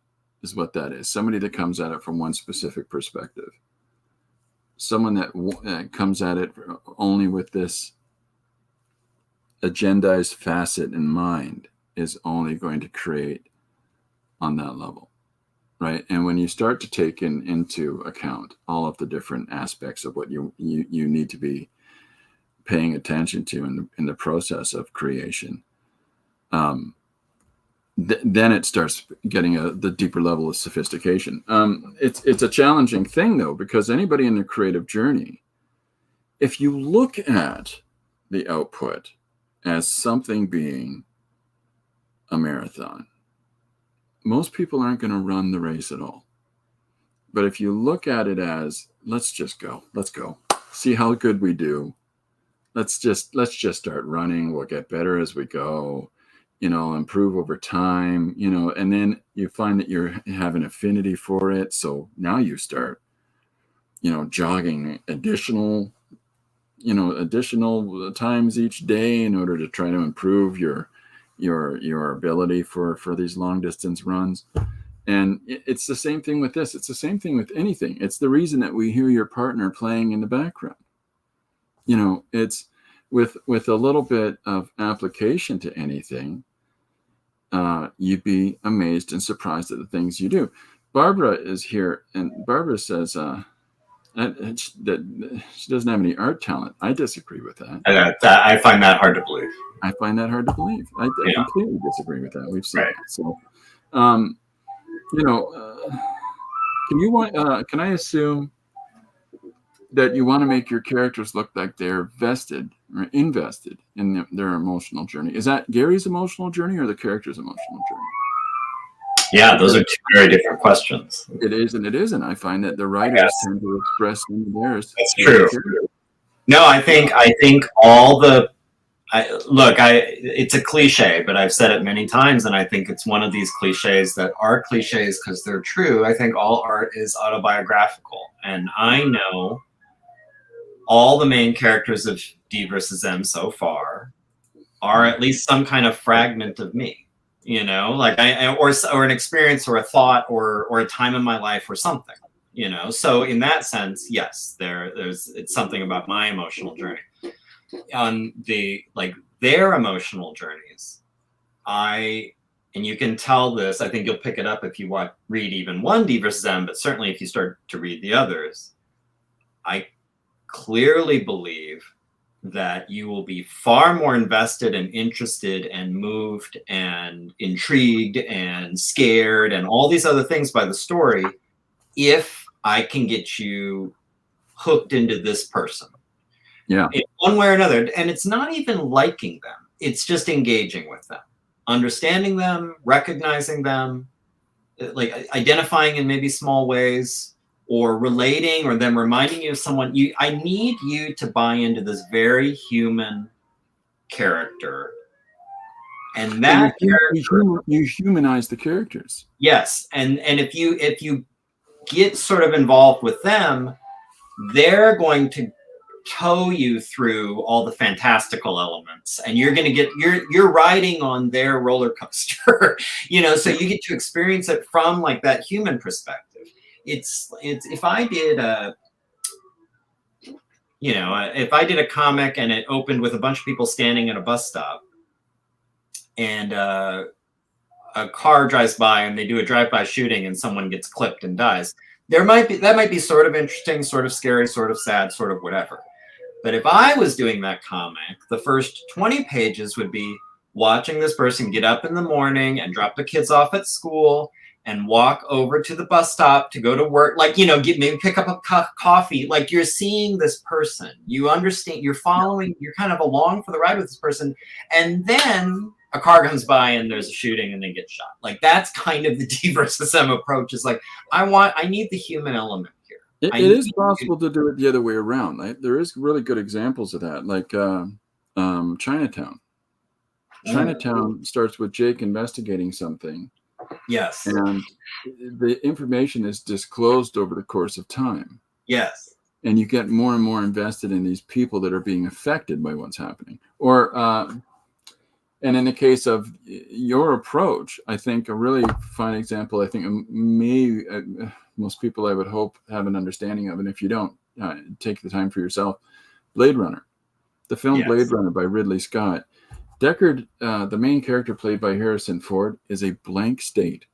is what that is. Somebody that comes at it from one specific perspective. Someone that comes at it only with this agendized facet in mind is only going to create on that level, right? And when you start to take into account all of the different aspects of what you need to be paying attention to in the process of creation, then it starts getting the deeper level of sophistication. It's a challenging thing though, because anybody in their creative journey, if you look at the output as something being a marathon, most people aren't going to run the race at all. But if you look at it as, let's go, see how good we do. Let's just start running. We'll get better as we go, improve over time, and then you find that you have an affinity for it. So now you start, jogging additional times each day in order to try to improve your ability for these long distance runs. And it's the same thing with this. It's the same thing with anything. It's the reason that we hear your partner playing in the background. It's with a little bit of application to anything, you'd be amazed and surprised at the things you do. Barbara is here, and Barbara says that she doesn't have any art talent. I disagree with that. I find that hard to believe. I find that hard to believe. I completely disagree with that. We've seen right. that. So, can I assume that you want to make your characters look like they're vested or invested in their emotional journey? Is that Gary's emotional journey or the character's emotional journey? Yeah, those are two very different questions. It is and it isn't. I find that the writers tend to express in theirs. That's true. No, I think all the it's a cliche, but I've said it many times, and I think it's one of these cliches that are cliches because they're true. I think all art is autobiographical, and I know all the main characters of DVsM so far are at least some kind of fragment of me, like or an experience or a thought or a time in my life or something, So in that sense, yes, it's something about my emotional journey. On their emotional journeys, and you can tell this, I think you'll pick it up if you read even one DVsM, but certainly if you start to read the others, I clearly believe that you will be far more invested and interested and moved and intrigued and scared and all these other things by the story if I can get you hooked into this person. Yeah. In one way or another. And it's not even liking them. It's just engaging with them, understanding them, recognizing them, like identifying in maybe small ways, or relating, or them reminding you of someone. I need you to buy into this very human character. And that you humanize the characters. Yes. And if you get sort of involved with them, they're going to tow you through all the fantastical elements, and you're going to get you're riding on their roller coaster. So you get to experience it from like that human perspective. It's if I did if I did a comic and it opened with a bunch of people standing at a bus stop, and a car drives by and they do a drive-by shooting and someone gets clipped and dies, that might be sort of interesting, sort of scary, sort of sad, sort of whatever. But if I was doing that comic, the first 20 pages would be watching this person get up in the morning and drop the kids off at school and walk over to the bus stop to go to work, like, maybe pick up a coffee. Like, you're seeing this person, you understand, you're following, you're kind of along for the ride with this person. And then a car comes by and there's a shooting and they get shot. Like, that's kind of the DVsM approach, is like, I need the human element. It is possible to do it the other way around. There is really good examples of that, like Chinatown. Chinatown starts with Jake investigating something. Yes. And the information is disclosed over the course of time. Yes. And you get more and more invested in these people that are being affected by what's happening. And in the case of your approach, I think a really fine example, I think maybe most people, I would hope, have an understanding of, and if you don't, take the time for yourself. Blade Runner, the film. Yes. Blade Runner by Ridley Scott. Deckard, the main character played by Harrison Ford, is a blank state.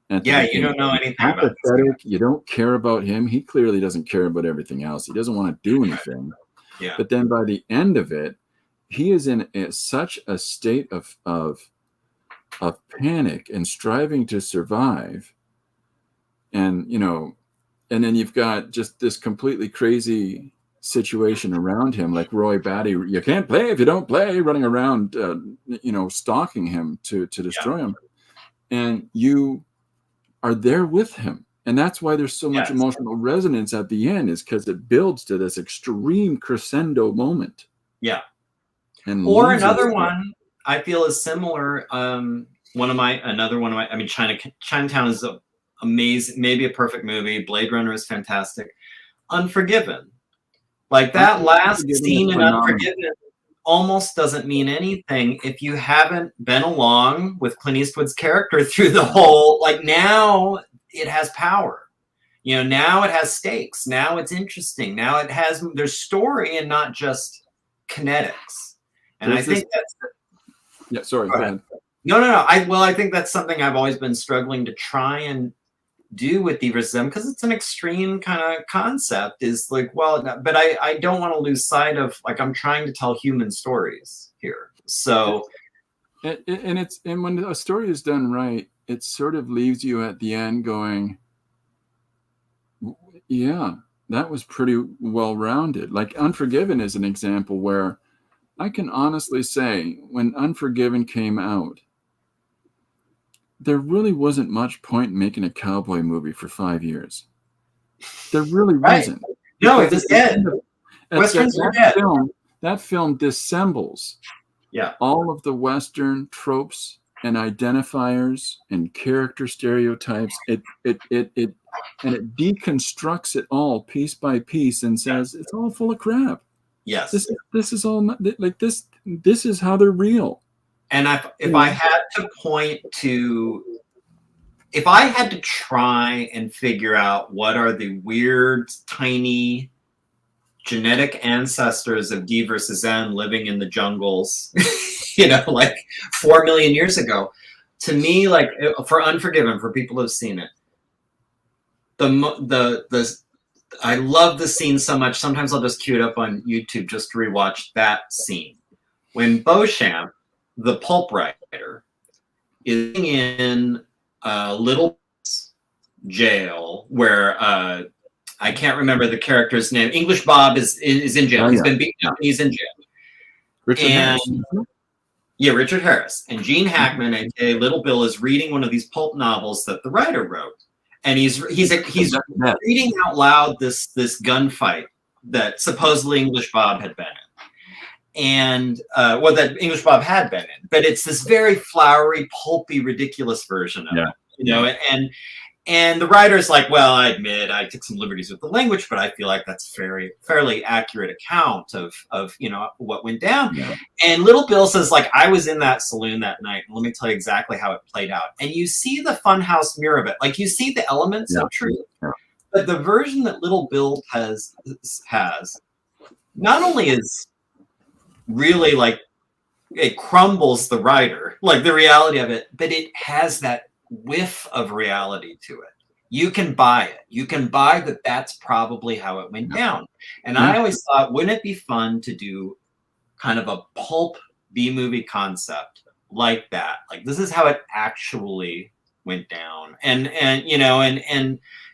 Yeah, you don't know anything about it. You don't care about him. He clearly doesn't care about everything else. He doesn't want to do anything. Yeah. But then by the end of it, he is in such a state of panic and striving to survive. And, and then you've got just this completely crazy situation around him, like Roy Batty. You can't play if you don't play, running around, stalking him to destroy him. And you are there with him. And that's why there's so much emotional resonance at the end, is because it builds to this extreme crescendo moment. Yeah. And or another one I feel is similar. Chinatown is amazing, maybe a perfect movie. Blade Runner is fantastic. Unforgiven, like that last scene in Unforgiven, almost doesn't mean anything if you haven't been along with Clint Eastwood's character through the whole. Like, now it has power. Now it has stakes. Now it's interesting. Now there's story and not just kinetics. And I think that's. Yeah, sorry. Go ahead. No. I think that's something I've always been struggling to try and do with DVsM, because it's an extreme kind of concept. Is like, but I don't want to lose sight of, like, I'm trying to tell human stories here. So, and when a story is done right, it sort of leaves you at the end going, yeah, that was pretty well rounded. Like Unforgiven is an example where I can honestly say, when Unforgiven came out, there really wasn't much point in making a cowboy movie for 5 years. There really wasn't. No, it was dead. Westerns were dead. That film dissembles all of the Western tropes and identifiers and character stereotypes. It deconstructs it all piece by piece and says it's all full of crap. Yes, this is all like this. This is how they're real. And if I had to point to, if I had to try and figure out what are the weird, tiny genetic ancestors of DVsM living in the jungles, like 4 million years ago, to me, like, for Unforgiven, for people who've seen it, the love the scene so much. Sometimes I'll just cue it up on YouTube just to rewatch that scene when Beauchamp, the pulp writer, is in a little jail where I can't remember the character's name. English Bob is in jail. He's been beaten up. He's in jail. Richard Harris. Yeah, Richard Harris. And Gene Hackman, aka Little Bill, is reading one of these pulp novels that the writer wrote. And he's reading out loud this gunfight that supposedly English Bob had been in. And that English Bob had been in. But it's this very flowery, pulpy, ridiculous version of it. And the writer's like, well, I admit I took some liberties with the language, but I feel like that's fairly accurate account of what went down. Yeah. And Little Bill says, like, I was in that saloon that night, and let me tell you exactly how it played out. And you see the funhouse mirror of it. Like, you see the elements of truth. Yeah. But the version that Little Bill has not only is really, like, it crumbles the writer, like the reality of it, but it has that whiff of reality to it. You can buy it. You can buy that that's probably how it went down. And I always thought, wouldn't it be fun to do kind of a pulp B-movie concept like that? Like, this is how it actually went down. And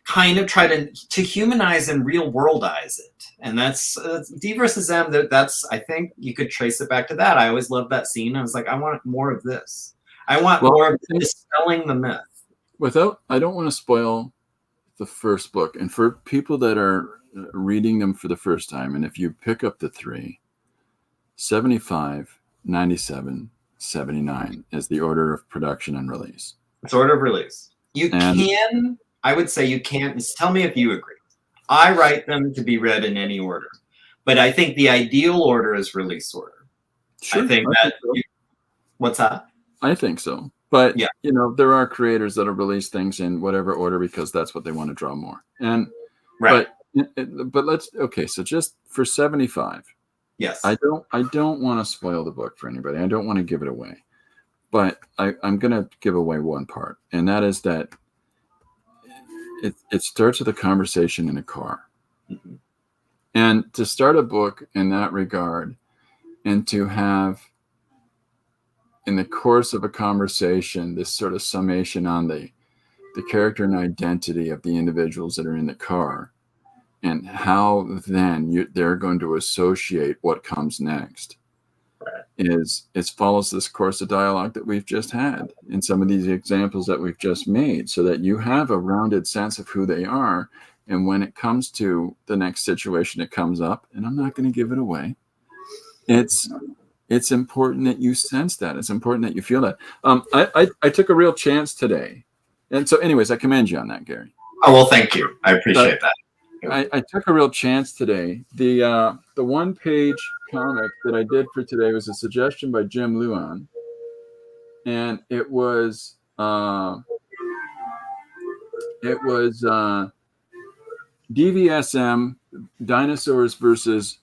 kind of try to humanize and real worldize it. And that's DVsM. That's, I think you could trace it back to that. I always loved that scene. I was like, I want more of this. I want more of dispelling the myth. I don't want to spoil the first book. And for people that are reading them for the first time, and if you pick up the 3, 75, 97, 79 is the order of production and release. It's order of release. I would say you can't. Tell me if you agree. I write them to be read in any order. But I think the ideal order is release order. Sure, I think that. What's that? I think so. But, there are creators that have released things in whatever order because that's what they want to draw more. And right. But so just for 75. Yes. I don't want to spoil the book for anybody. I don't want to give it away. But I'm going to give away one part. And that is that it starts with a conversation in a car. Mm-hmm. And to start a book in that regard and to have in the course of a conversation, this sort of summation on the character and identity of the individuals that are in the car and how then they're going to associate what comes next it follows this course of dialogue that we've just had in some of these examples that we've just made so that you have a rounded sense of who they are. And when it comes to the next situation that comes up, and I'm not going to give it away, it's important that you sense that. It's important that you feel that. I took a real chance today. And so anyways, I commend you on that, Gary. Oh, well, thank you. I appreciate that. I took a real chance today. The one-page comic that I did for today was a suggestion by Jim Luan. And it was DVsM, dinosaurs versus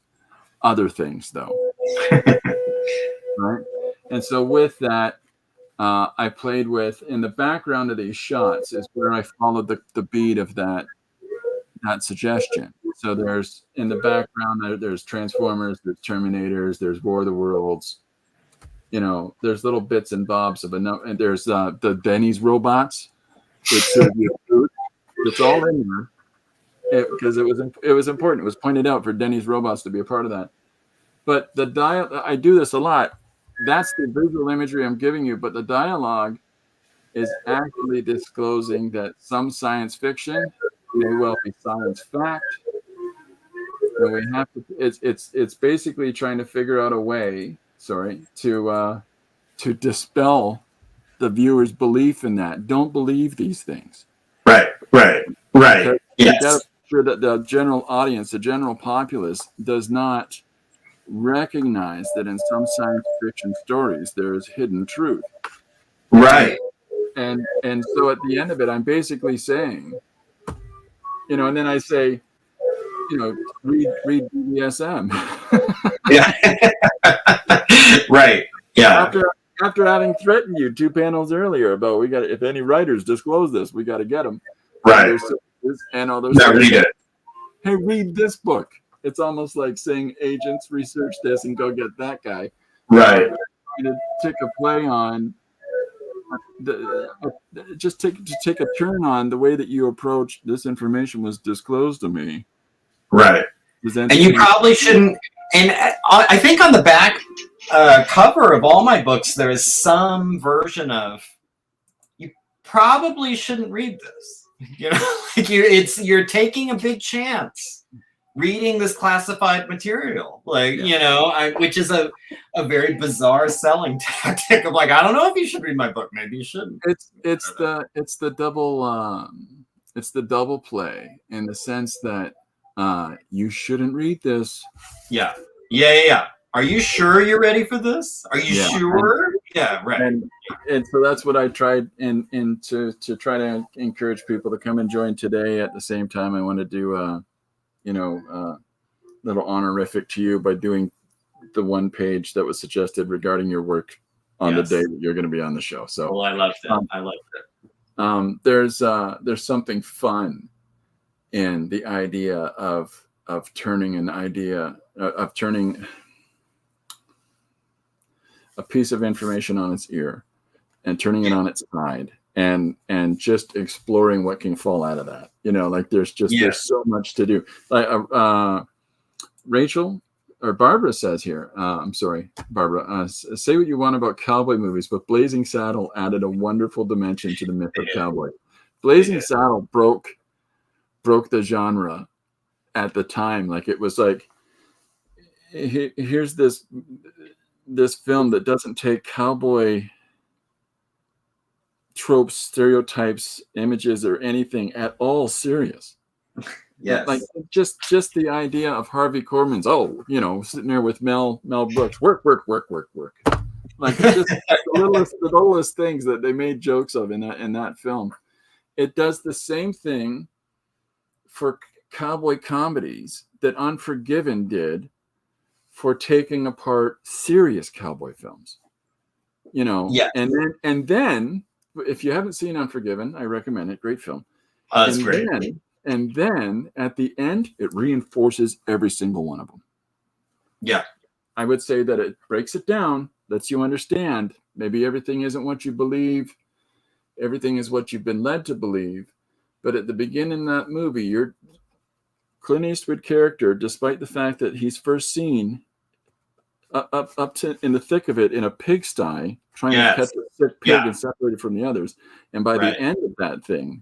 other things, though. Right? And so with that, I played with, in the background of these shots is where I followed the beat of that suggestion. So there's, in the background, there's Transformers, there's Terminators, there's War of the Worlds. There's little bits and bobs of and there's the Denny's robots that serve you food. It's all in there because it was important. It was pointed out for Denny's robots to be a part of that. But I do this a lot. That's the visual imagery I'm giving you, but the dialogue is actually disclosing that some science fiction may well be science fact. And we have to. It's basically trying to figure out a way, to dispel the viewer's belief in that. Don't believe these things. Right. Yes. You got to make sure that the general audience, the general populace, does not recognize that in some science fiction stories there is hidden truth. Right. And so at the end of it, I'm basically saying, and then I say, read DVsM. Yeah. Right. Yeah. After having threatened you 2 panels earlier about if any writers disclose this, we got to get them. Right. And others. Read it. hey, read this book. It's almost like saying, agents, research this and go get that guy. Right. To take a play on just take a turn on the way that you approach this information was disclosed to me. Right. And you probably shouldn't. And I think on the back cover of all my books, there is some version of, you probably shouldn't read this. You know, like you're taking a big chance reading this classified material, like, you know, which is a very bizarre selling tactic of like, I don't know if you should read my book, maybe you shouldn't. It's the double play in the sense that you shouldn't read this. Yeah. Are you sure you're ready for this? Are you sure? Right. And so that's what I tried, and to try to encourage people to come and join today. At the same time, I want to do little honorific to you by doing the one page that was suggested regarding your work on the day that you're going to be on the show. So, well, I loved it. There's something fun in the idea of turning a piece of information on its ear and turning it on its side and just exploring what can fall out of that. You know, like there's so much to do. Like Rachel or Barbara says here, I'm sorry, Barbara, say what you want about cowboy movies, but Blazing Saddle added a wonderful dimension to the myth of cowboy. Blazing Saddle broke the genre at the time. Like it was like, here's this film that doesn't take cowboy tropes, stereotypes, images, or anything at all serious. Yes. Like just the idea of Harvey Korman's, sitting there with Mel Brooks, work. Like just the littlest things that they made jokes of in that film. It does the same thing for cowboy comedies that Unforgiven did for taking apart serious cowboy films. You know, and then if you haven't seen Unforgiven, I recommend it. Great film. It's great. And then at the end, it reinforces every single one of them. Yeah. I would say that it breaks it down, lets you understand maybe everything isn't what you believe. Everything is what you've been led to believe. But at the beginning of that movie, your Clint Eastwood character, despite the fact that he's first seen up to in the thick of it in a pigsty, trying to catch a sick pig and separate it from the others. And by the end of that thing,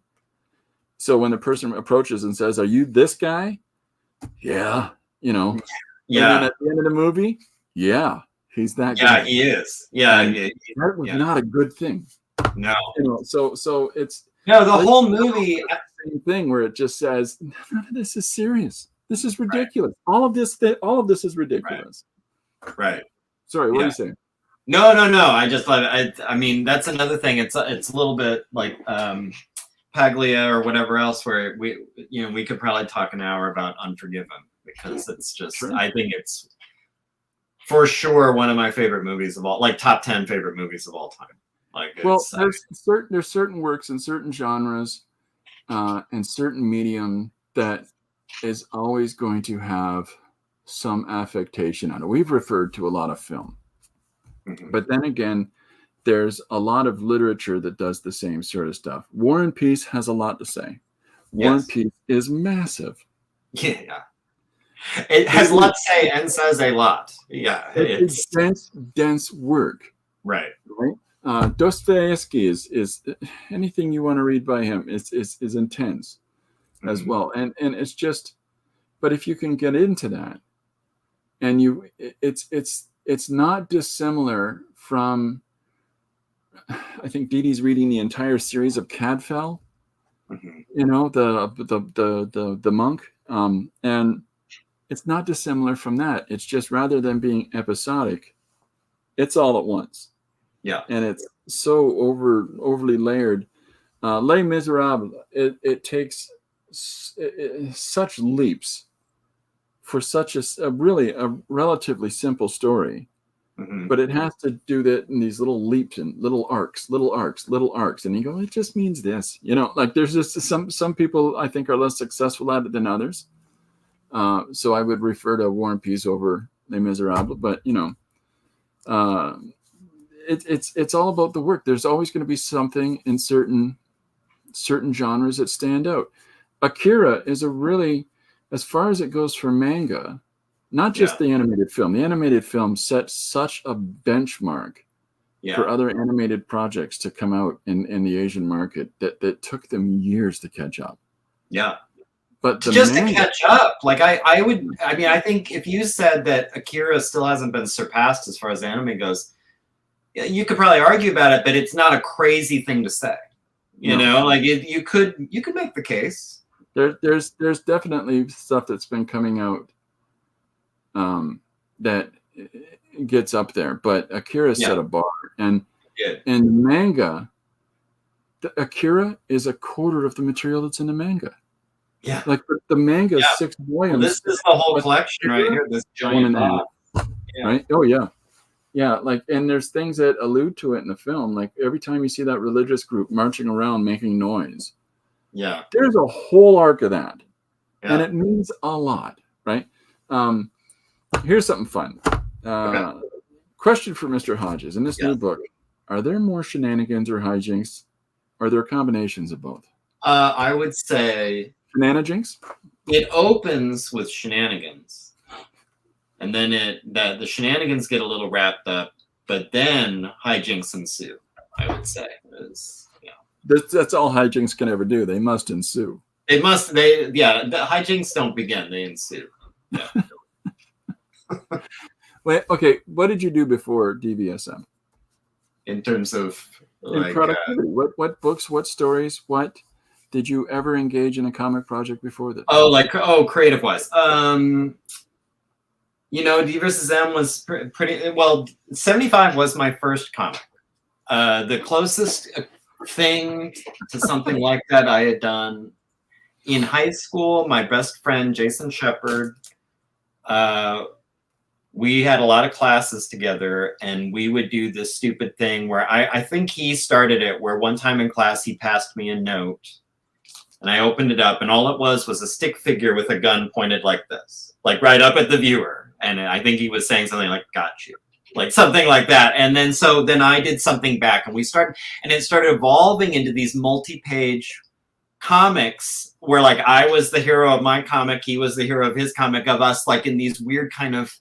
so when the person approaches and says, "Are you this guy?" Yeah, you know. Yeah. And then at the end of the movie, he's that Yeah, guy. he is. Yeah. That was not a good thing. No. You know, so it's the whole movie. Same thing where it just says, none of this is serious. This is ridiculous. Right. All of this is ridiculous. Right. Sorry, what are you saying? No. I just thought I mean that's another thing. It's a little bit like Paglia or whatever else where we could probably talk an hour about Unforgiven because it's just I think it's for sure one of my favorite movies of all, like top 10 favorite movies of all time. Like, there's certain works in certain genres and certain medium that is always going to have some affectation on it. We've referred to a lot of film, but then again, there's a lot of literature that does the same sort of stuff. War and Peace has a lot to say. War and Peace is massive. Yeah. It has a lot to say and says a lot. Yeah. It's dense work. Right. Dostoevsky is anything you want to read by him is intense as well. And it's just, but if you can get into that and it's not dissimilar from, I think Dee Dee's reading the entire series of Cadfael, you know, the monk. And it's not dissimilar from that. It's just rather than being episodic, it's all at once. Yeah. And it's so overly layered. Les Miserables, it takes such leaps for such a relatively simple story. But it has to do that in these little leaps and little arcs. And you go, it just means this. You know, like there's just some people I think are less successful at it than others. So I would refer to War and Peace over Les Miserables, but uh, it's all about the work. There's always going to be something in certain genres that stand out. Akira is a really, as far as it goes for manga, not just the animated film. The animated film set such a benchmark for other animated projects to come out in the Asian market that took them years to catch up. Yeah. But just to catch up, like I think if you said that Akira still hasn't been surpassed as far as anime goes, you could probably argue about it, but it's not a crazy thing to say. You know, like you could make the case. There's definitely stuff that's been coming out that gets up there, but Akira set a bar, and in manga, Akira is a quarter of the material that's in the manga. Yeah, like the manga is 6 volumes. Well, this is the whole collection right here. This giant box. Right? Oh yeah. Like, and there's things that allude to it in the film. Like every time you see that religious group marching around making noise, there's a whole arc of that, and it means a lot, right? Here's something fun. Question for Mr. Hodges. In this new book, are there more shenanigans or hijinks? Are there combinations of both? I would say shenanigans. It opens with shenanigans, and then the shenanigans get a little wrapped up, but then hijinks ensue. I would say that's all hijinks can ever do. They must ensue. The hijinks don't begin; they ensue. Yeah. Wait, okay. What did you do before DVsM? In terms of like productivity, what books, what stories, what did you ever engage in a comic project before this? Creative wise. DVsM was pretty well. 75 was my first comic. The closest thing to something like that I had done in high school. My best friend Jason Shepard. We had a lot of classes together, and we would do this stupid thing where I think he started it, where one time in class he passed me a note, and I opened it up, and all it was a stick figure with a gun pointed like this, like right up at the viewer. And I think he was saying something like, "Got you," like something like that. And then then I did something back, and it started evolving into these multi-page comics where like I was the hero of my comic, he was the hero of his comic, of us like in these weird kind of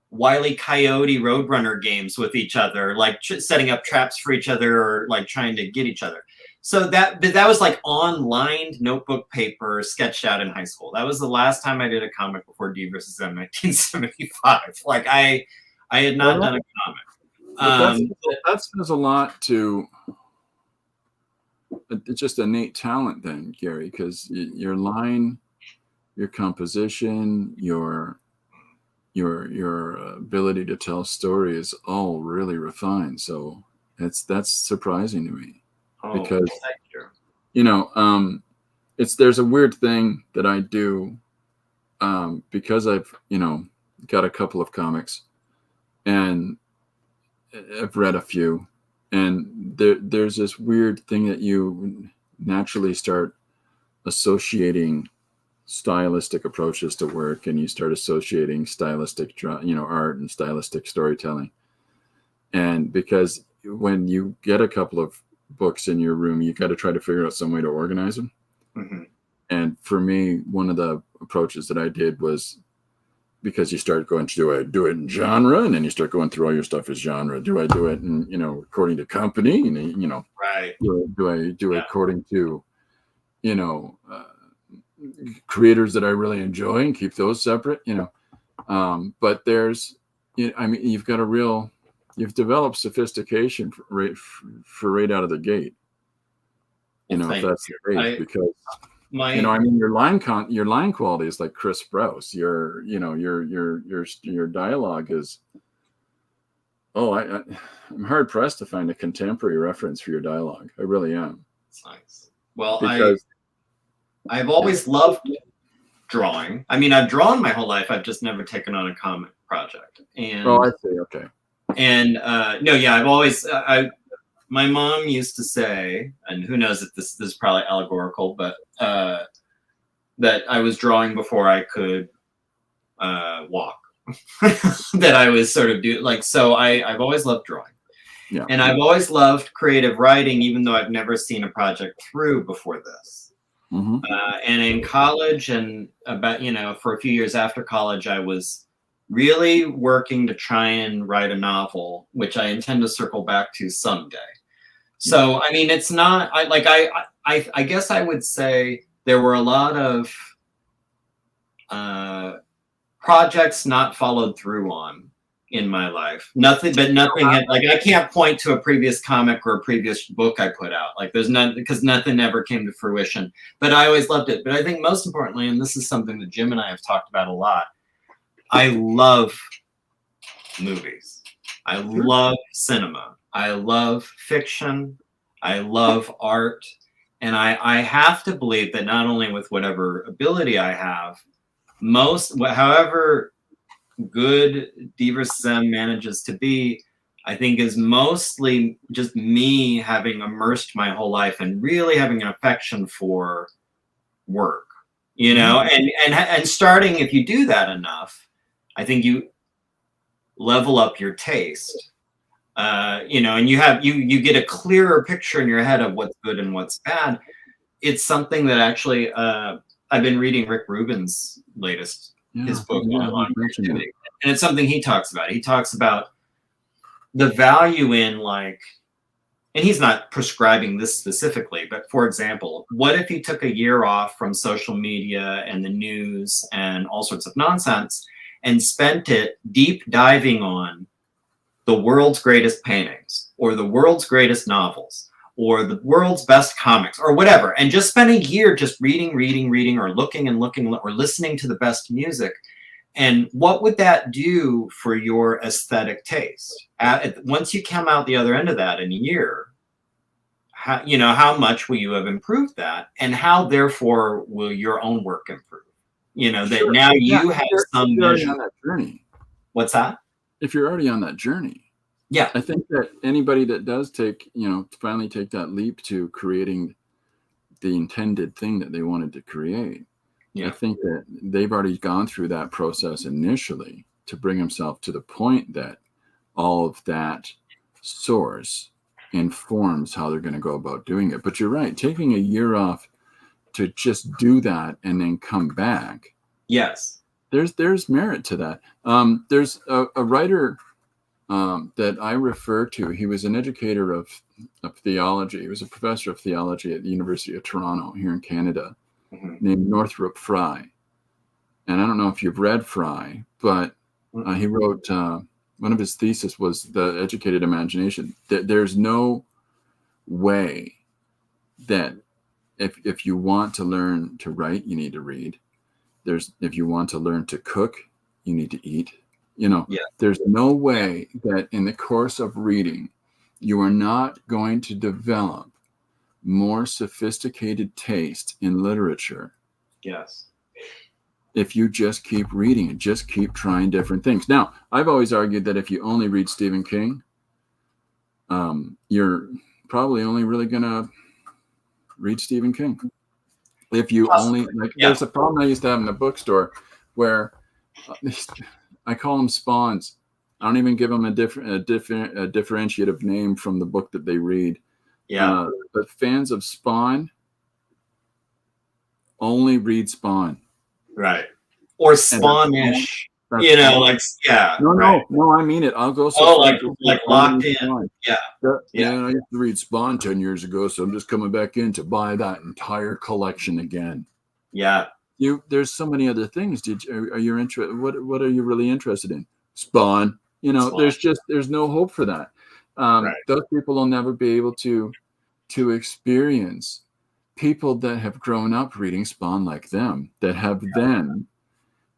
Wile E. Coyote Roadrunner games with each other, like setting up traps for each other or like trying to get each other. So that was like on-lined notebook paper sketched out in high school. That was the last time I did a comic before DVsM 1975. Like I had not done a comic. That says a lot to just innate talent then, Gary, because your line, your composition, your ability to tell story is all really refined. So that's surprising to me, because there's a weird thing that I do, because I've got a couple of comics and I've read a few, and there's this weird thing that you naturally start associating stylistic approaches to work, and you start associating stylistic art and stylistic storytelling. And because when you get a couple of books in your room, you got to try to figure out some way to organize them. Mm-hmm. And for me, one of the approaches that I did was, because you start going, do I do it in genre? And then you start going through all your stuff as genre. Do I do it in, according to company? And, right. Do I do it according to, creators that I really enjoy, and keep those separate, but there's, you've developed sophistication for right out of the gate, if that's the case, because your line quality is like Chris Sprouse. Your dialogue is, I'm hard pressed to find a contemporary reference for your dialogue. I really am. That's nice. Well, because I've always loved drawing. I mean, I've drawn my whole life. I've just never taken on a comic project. And I see. Okay. And I've always my mom used to say, and who knows if this is probably allegorical, but that I was drawing before I could walk. That I was sort of so I've always loved drawing. Yeah. And I've always loved creative writing, even though I've never seen a project through before this. Mm-hmm. And in college and for a few years after college, I was really working to try and write a novel, which I intend to circle back to someday. So, I mean, it's not, I guess I would say there were a lot of projects not followed through on in my life. Nothing had, I can't point to a previous comic or a previous book I put out. There's none, because nothing ever came to fruition, but I always loved it. But I think most importantly, and this is something that Jim and I have talked about a lot, I love movies. I love cinema. I love fiction. I love art. And I have to believe that not only with whatever ability I have, however good DVsM manages to be, I think is mostly just me having immersed my whole life and really having an affection for work, and starting, if you do that enough, I think you level up your taste, and you get a clearer picture in your head of what's good and what's bad. It's something that actually I've been reading Rick Rubin's latest his book on creativity, and it's something he talks about. He talks about the value in and he's not prescribing this specifically, but for example, what if he took a year off from social media and the news and all sorts of nonsense and spent it deep diving on the world's greatest paintings or the world's greatest novels or the world's best comics or whatever, and just spend a year just reading, or looking or listening to the best music? And what would that do for your aesthetic taste? Once you come out the other end of that in a year, how much will you have improved that, and how therefore will your own work improve? That now you have some measure on that journey. What's that? If you're already on that journey. Yeah. I think that anybody that does finally take that leap to creating the intended thing that they wanted to create, I think that they've already gone through that process initially to bring himself to the point that all of that source informs how they're going to go about doing it. But you're right, taking a year off to just do that and then come back. Yes. There's merit to that. There's a writer that I refer to. He was an educator of theology. He was a professor of theology at the University of Toronto here in Canada, named Northrop Frye. And I don't know if you've read Frye, but he wrote, one of his theses was The Educated Imagination. There's no way that if you want to learn to write, you need to read. If you want to learn to cook, you need to eat. There's no way that in the course of reading, you are not going to develop more sophisticated taste in literature. Yes. If you just keep reading and just keep trying different things. Now, I've always argued that if you only read Stephen King, you're probably only really going to read Stephen King. If you only, there's a problem I used to have in the bookstore where I call them spawns. I don't even give them a differentiative name from the book that they read. Yeah. But fans of Spawn only read Spawn. Right. Or Spawnish. No, right. No, I mean it. I'll go like locked in. Spawn. Yeah. I used to read Spawn 10 years ago, so I'm just coming back in to buy that entire collection again. Yeah. There's so many other things. Are you interested? What are you really interested in? Spawn. Spawn. There's no hope for that. Right. Those people will never be able to experience people that have grown up reading Spawn like them, that have then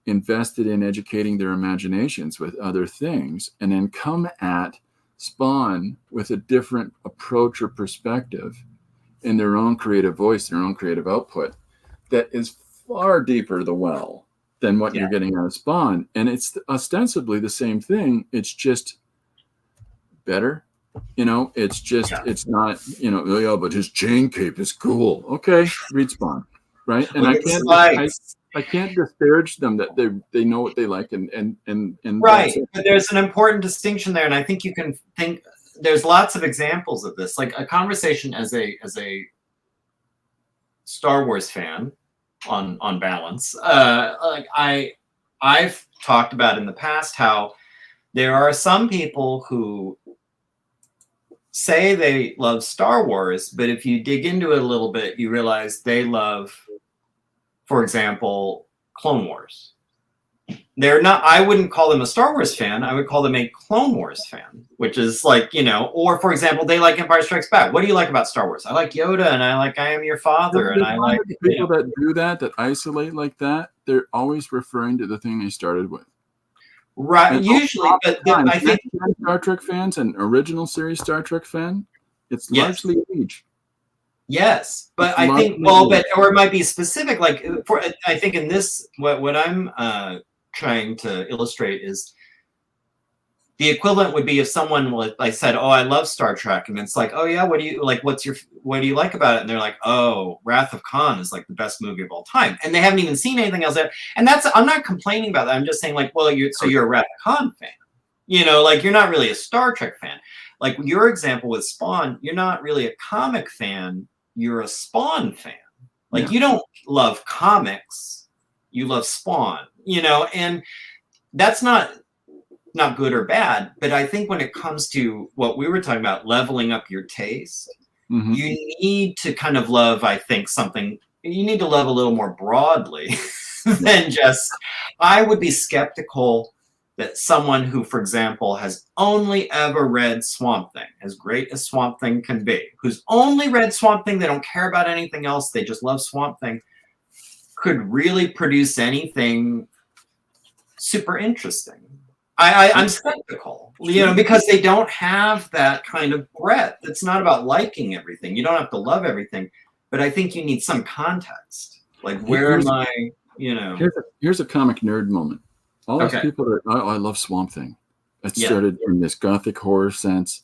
invested in educating their imaginations with other things, and then come at Spawn with a different approach or perspective in their own creative voice, their own creative output, that is far deeper the well than what you're getting out of Spawn. And it's ostensibly the same thing. It's just better. It's just, it's not, but his chain cape is cool. Okay, read Spawn. right? And Look at the spikes. I can't disparage them that they know what they like and Right, but there's an important distinction there, and I think you can think there's lots of examples of this. Like a conversation as a Star Wars fan, on balance, like I've talked about in the past how there are some people who say they love Star Wars, but if you dig into it a little bit, you realize they love, for example, Clone Wars. They're not, I wouldn't call them a Star Wars fan. I would call them a Clone Wars fan, which is like, you know, or for example, they like Empire Strikes Back. What do you like about Star Wars? I like Yoda, and I like I Am Your Father, and I like people that do that isolate like that. They're always referring to the thing they started with. Right, and usually, but I think Star Trek fans and original series Star Trek fan, it's largely age. Yes, but I think, well, but or it might be specific. Like for, I think in this, what I'm trying to illustrate is the equivalent would be if someone like said, "Oh, I love Star Trek," and it's like, "Oh yeah, what do you like? What do you like about it?" And they're like, "Oh, Wrath of Khan is like the best movie of all time," and they haven't even seen anything else. And that's, I'm not complaining about that. I'm just saying, like, well, you're a Wrath of Khan fan, you know, like you're not really a Star Trek fan. Like your example with Spawn, you're not really a comic fan. You're a Spawn fan. Like you don't love comics, you love Spawn, you know, and that's not good or bad, but I think when it comes to what we were talking about, leveling up your taste, you need to kind of love, I think, something, you need to love a little more broadly than just, I would be skeptical that someone who, for example, has only ever read Swamp Thing, as great as Swamp Thing can be, who's only read Swamp Thing, they don't care about anything else, they just love Swamp Thing, could really produce anything super interesting. I'm skeptical, you know, because they don't have that kind of breadth. It's not about liking everything. You don't have to love everything, but I think you need some context. Like, where am I, you know? Here's a comic nerd moment. All those people that, oh, I love Swamp Thing. It started in this gothic horror sense,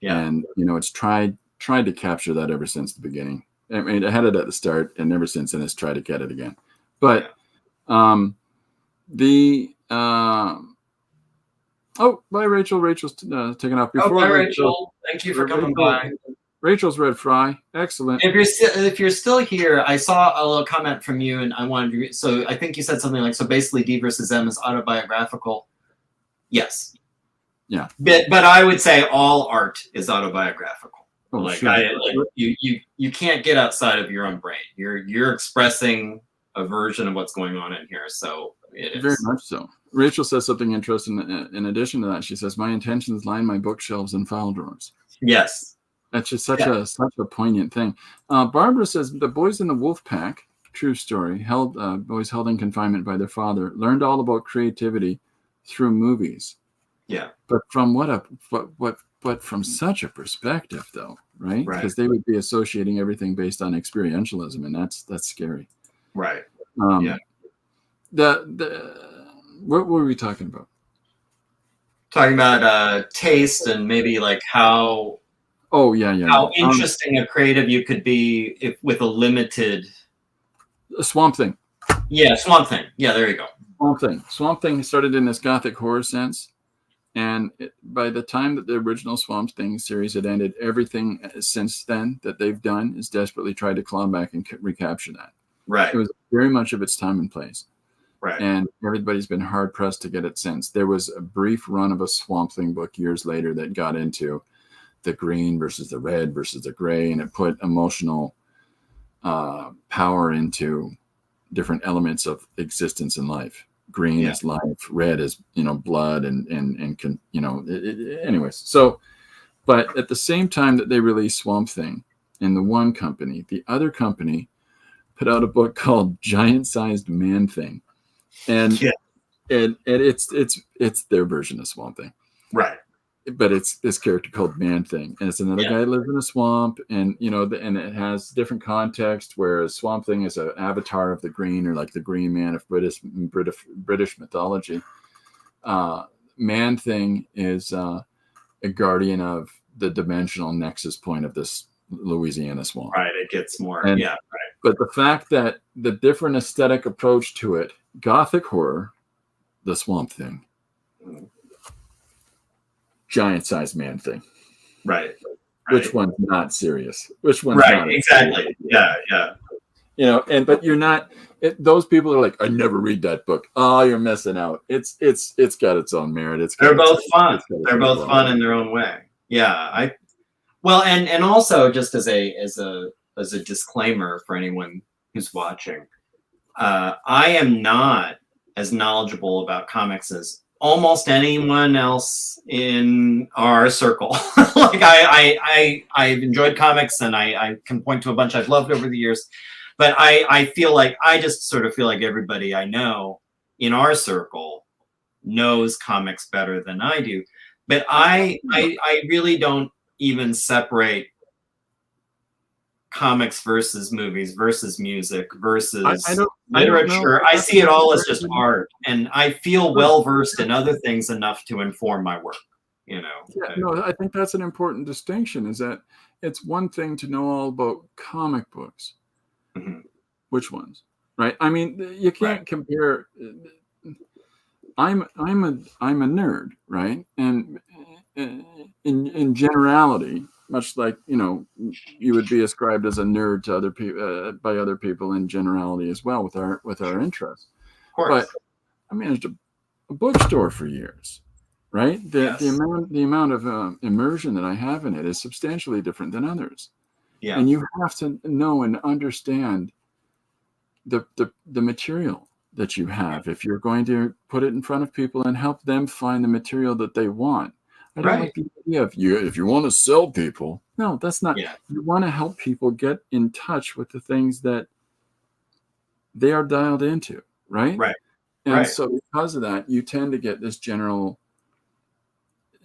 and you know, it's tried to capture that ever since the beginning. I mean, it had it at the start, and ever since then, it's tried to get it again. But oh, bye, Rachel. Rachel's taking off. Before bye, Rachel. Thank you for coming by. Rachel's Red Fry. Excellent. If you're still here, I saw a little comment from you, and I wanted to. So I think you said something like, "So basically, DVsM is autobiographical." Yes. Yeah. But I would say all art is autobiographical. Oh, like sure. You can't get outside of your own brain. You're expressing a version of what's going on in here. So it is. Very much so. Rachel says something interesting. In addition to that, she says, "My intentions line my bookshelves and file drawers." Yes, that's just such a poignant thing. Barbara says, "The boys in the wolf pack, true story, boys held in confinement by their father, learned all about creativity through movies." Yeah, but from but from such a perspective, though, right? Because they would be associating everything based on experientialism, and that's scary. Right. What were we talking about? Talking about taste and maybe like how. Oh yeah. How interesting a creative you could be with a limited. Swamp Thing. Yeah, Swamp Thing. Yeah, there you go. Swamp Thing. Swamp Thing started in this gothic horror sense, and by the time that the original Swamp Thing series had ended, everything since then that they've done is desperately tried to claw back and recapture that. Right. It was very much of its time and place. Right. And everybody's been hard pressed to get it since. There was a brief run of a Swamp Thing book years later that got into the green versus the red versus the gray, and it put emotional power into different elements of existence in life. Green is life, red is, you know, blood, and you know, anyways. So, but at the same time that they released Swamp Thing in the one company, the other company put out a book called Giant Sized Man Thing. And it's their version of Swamp Thing, right? But it's this character called Man Thing, and it's another guy that lives in a swamp, and you know, and it has different context. Whereas Swamp Thing is an avatar of the Green, or like the Green Man of British mythology. Man Thing is a guardian of the dimensional nexus point of this Louisiana swamp. Right. It gets more. Right. But the fact that the different aesthetic approach to it, gothic horror, the Swamp Thing, giant sized man thing. Right. Which one's not serious? Which one's right? not Exactly. Yeah. Yeah. You know, but you're not. Those people are like, I never read that book. Oh, you're missing out. It's got its own merit. They're both fun. They're both fun in their own way. Yeah. Well, and also just as a disclaimer for anyone who's watching, I am not as knowledgeable about comics as almost anyone else in our circle. Like I've enjoyed comics, and I can point to a bunch I've loved over the years, but I feel like I just sort of feel like everybody I know in our circle knows comics better than I do. But I really don't even separate comics versus movies versus music versus literature. I see it all as just art, and I feel well versed in other things enough to inform my work. You know. Yeah, no, I think that's an important distinction. Is that it's one thing to know all about comic books. Mm-hmm. Which ones, right? I mean, you can't compare. I'm a nerd, right? And in generality, much like, you know, you would be ascribed as a nerd to other people by other people in generality as well with our interests. Of course. But I managed a bookstore for years, right? The amount of immersion that I have in it is substantially different than others. Yeah. And you have to know and understand the material that you have if you're going to put it in front of people and help them find the material that they want. I don't like the idea of if you want to sell people. No, that's not. Yeah. You want to help people get in touch with the things that they are dialed into, right? Right. And so because of that, you tend to get this general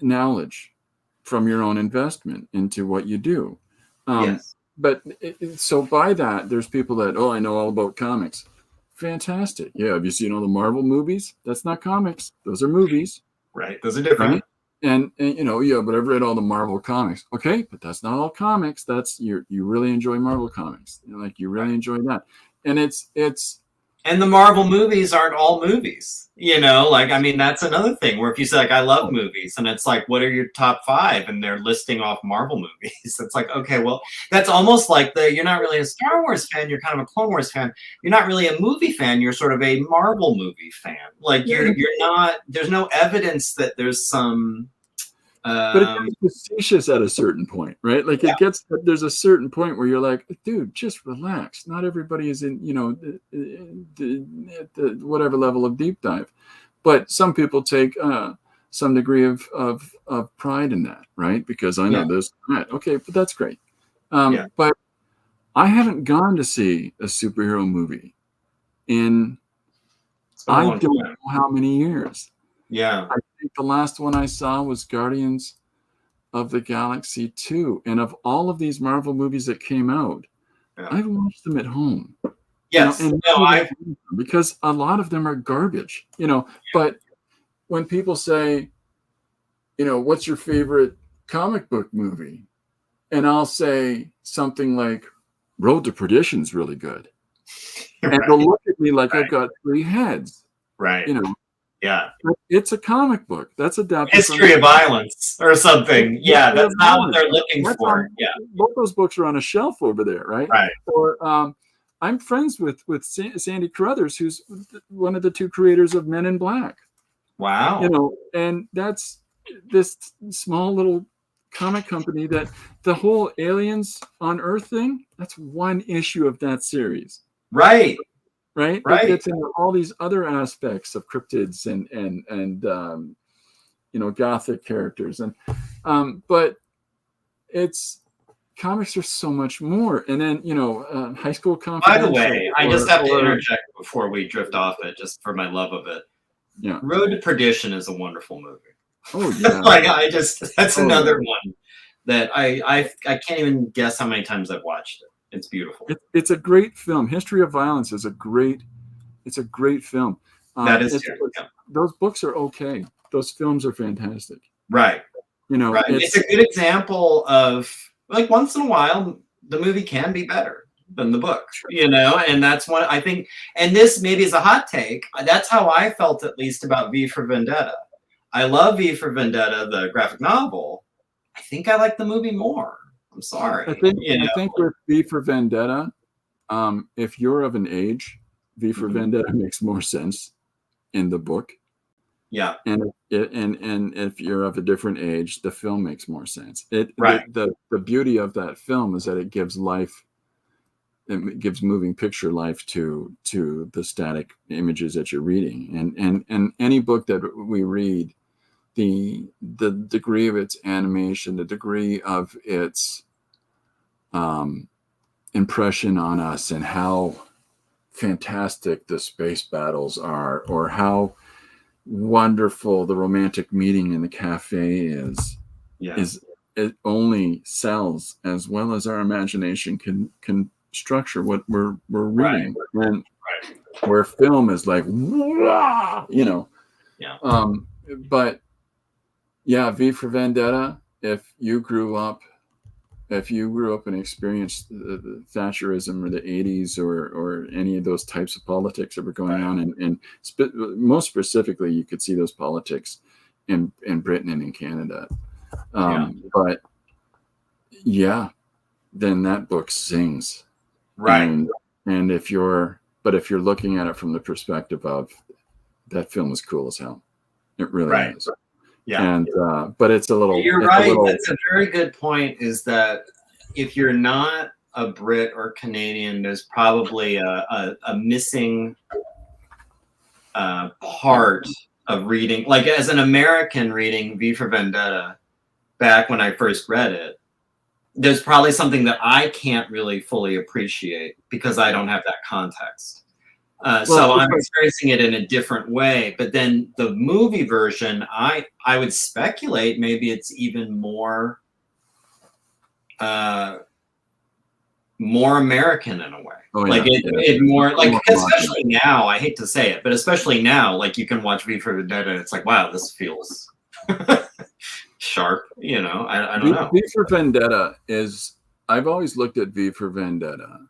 knowledge from your own investment into what you do. Yes. But so by that, there's people that, I know all about comics. Fantastic. Yeah. Have you seen all the Marvel movies? That's not comics. Those are movies. Right. Those are different. Right? And you know, yeah, but I've read all the Marvel comics. Okay, but that's not all comics. That's you really enjoy Marvel comics. You know, like you really enjoy that. And it's and the Marvel movies aren't all movies, you know, like, I mean, that's another thing where if you say like, I love movies, and it's like, what are your top 5? And they're listing off Marvel movies. It's like, okay, well, that's almost like you're not really a Star Wars fan. You're kind of a Clone Wars fan. You're not really a movie fan. You're sort of a Marvel movie fan. Like you're not, there's no evidence that there's some, but it gets facetious at a certain point, right? Like there's a certain point where you're like, dude, just relax. Not everybody is in, you know, the whatever level of deep dive, but some people take some degree of pride in that, right? Because I know this, right? Okay, but that's great. But I haven't gone to see a superhero movie in I don't know how many years. Yeah. I think the last one I saw was Guardians of the Galaxy 2. And of all of these Marvel movies that came out, I've watched them at home. Yes. You know, because a lot of them are garbage, you know. But when people say, you know, what's your favorite comic book movie? And I'll say something like Road to Perdition is really good. And they'll look at me like I've got 3 heads. Right. You know. Yeah. It's a comic book. That's adapted. History of Violence or something. Yeah, that's not what they're looking for. Both those books are on a shelf over there, right? Right. Or I'm friends with Sandy Carruthers, who's one of the 2 creators of Men in Black. Wow. You know, and that's this small little comic company that the whole Aliens on Earth thing, that's 1 issue of that series. Right. Right. It gets into all these other aspects of cryptids and you know, gothic characters, and but comics are so much more. And then, you know, High School Confidential. By the way, I just have to interject before we drift off it, just for my love of it. Yeah. Road to Perdition is a wonderful movie. Oh yeah. Like that's another one that I can't even guess how many times I've watched it. It's beautiful. It's a great film. History of Violence is a great film. That is those books are okay. Those films are fantastic. Right. You know, it's a good example of, like, once in a while the movie can be better. than the book, you know, and that's what I think. And this maybe is a hot take. That's how I felt, at least, about V for Vendetta. I love V for Vendetta, the graphic novel. I think I like the movie more. I'm sorry. I think with V for Vendetta, if you're of an age, V for Vendetta makes more sense in the book. Yeah. And if you're of a different age, the film makes more sense. Right. The beauty of that film is that it gives life. It gives moving picture life to the static images that you're reading. And any book that we read, the degree of its animation, the degree of its impression on us, and how fantastic the space battles are, or how wonderful the romantic meeting in the cafe is it only sells as well as our imagination can structure what we're reading. Right. And where film is like, you know. Yeah. But yeah, V for Vendetta, if you grew up and experienced the Thatcherism or the 80s or any of those types of politics that were going on, and most specifically, you could see those politics in Britain and in Canada. But yeah, then that book sings. Right. And if you're looking at it from the perspective of that film is cool as hell, it really is. Yeah. And but it's a little. You're right. That's a very good point. Is that if you're not a Brit or Canadian, there's probably a missing part of reading. Like as an American reading V for Vendetta, back when I first read it, there's probably something that I can't really fully appreciate because I don't have that context. So I'm experiencing it in a different way. But then the movie version, I would speculate maybe it's even more American in a way. It more like, especially now, I hate to say it, but especially now, like you can watch V for Vendetta and it's like, wow, this feels sharp, you know. I don't know. V for Vendetta is, I've always looked at V for Vendetta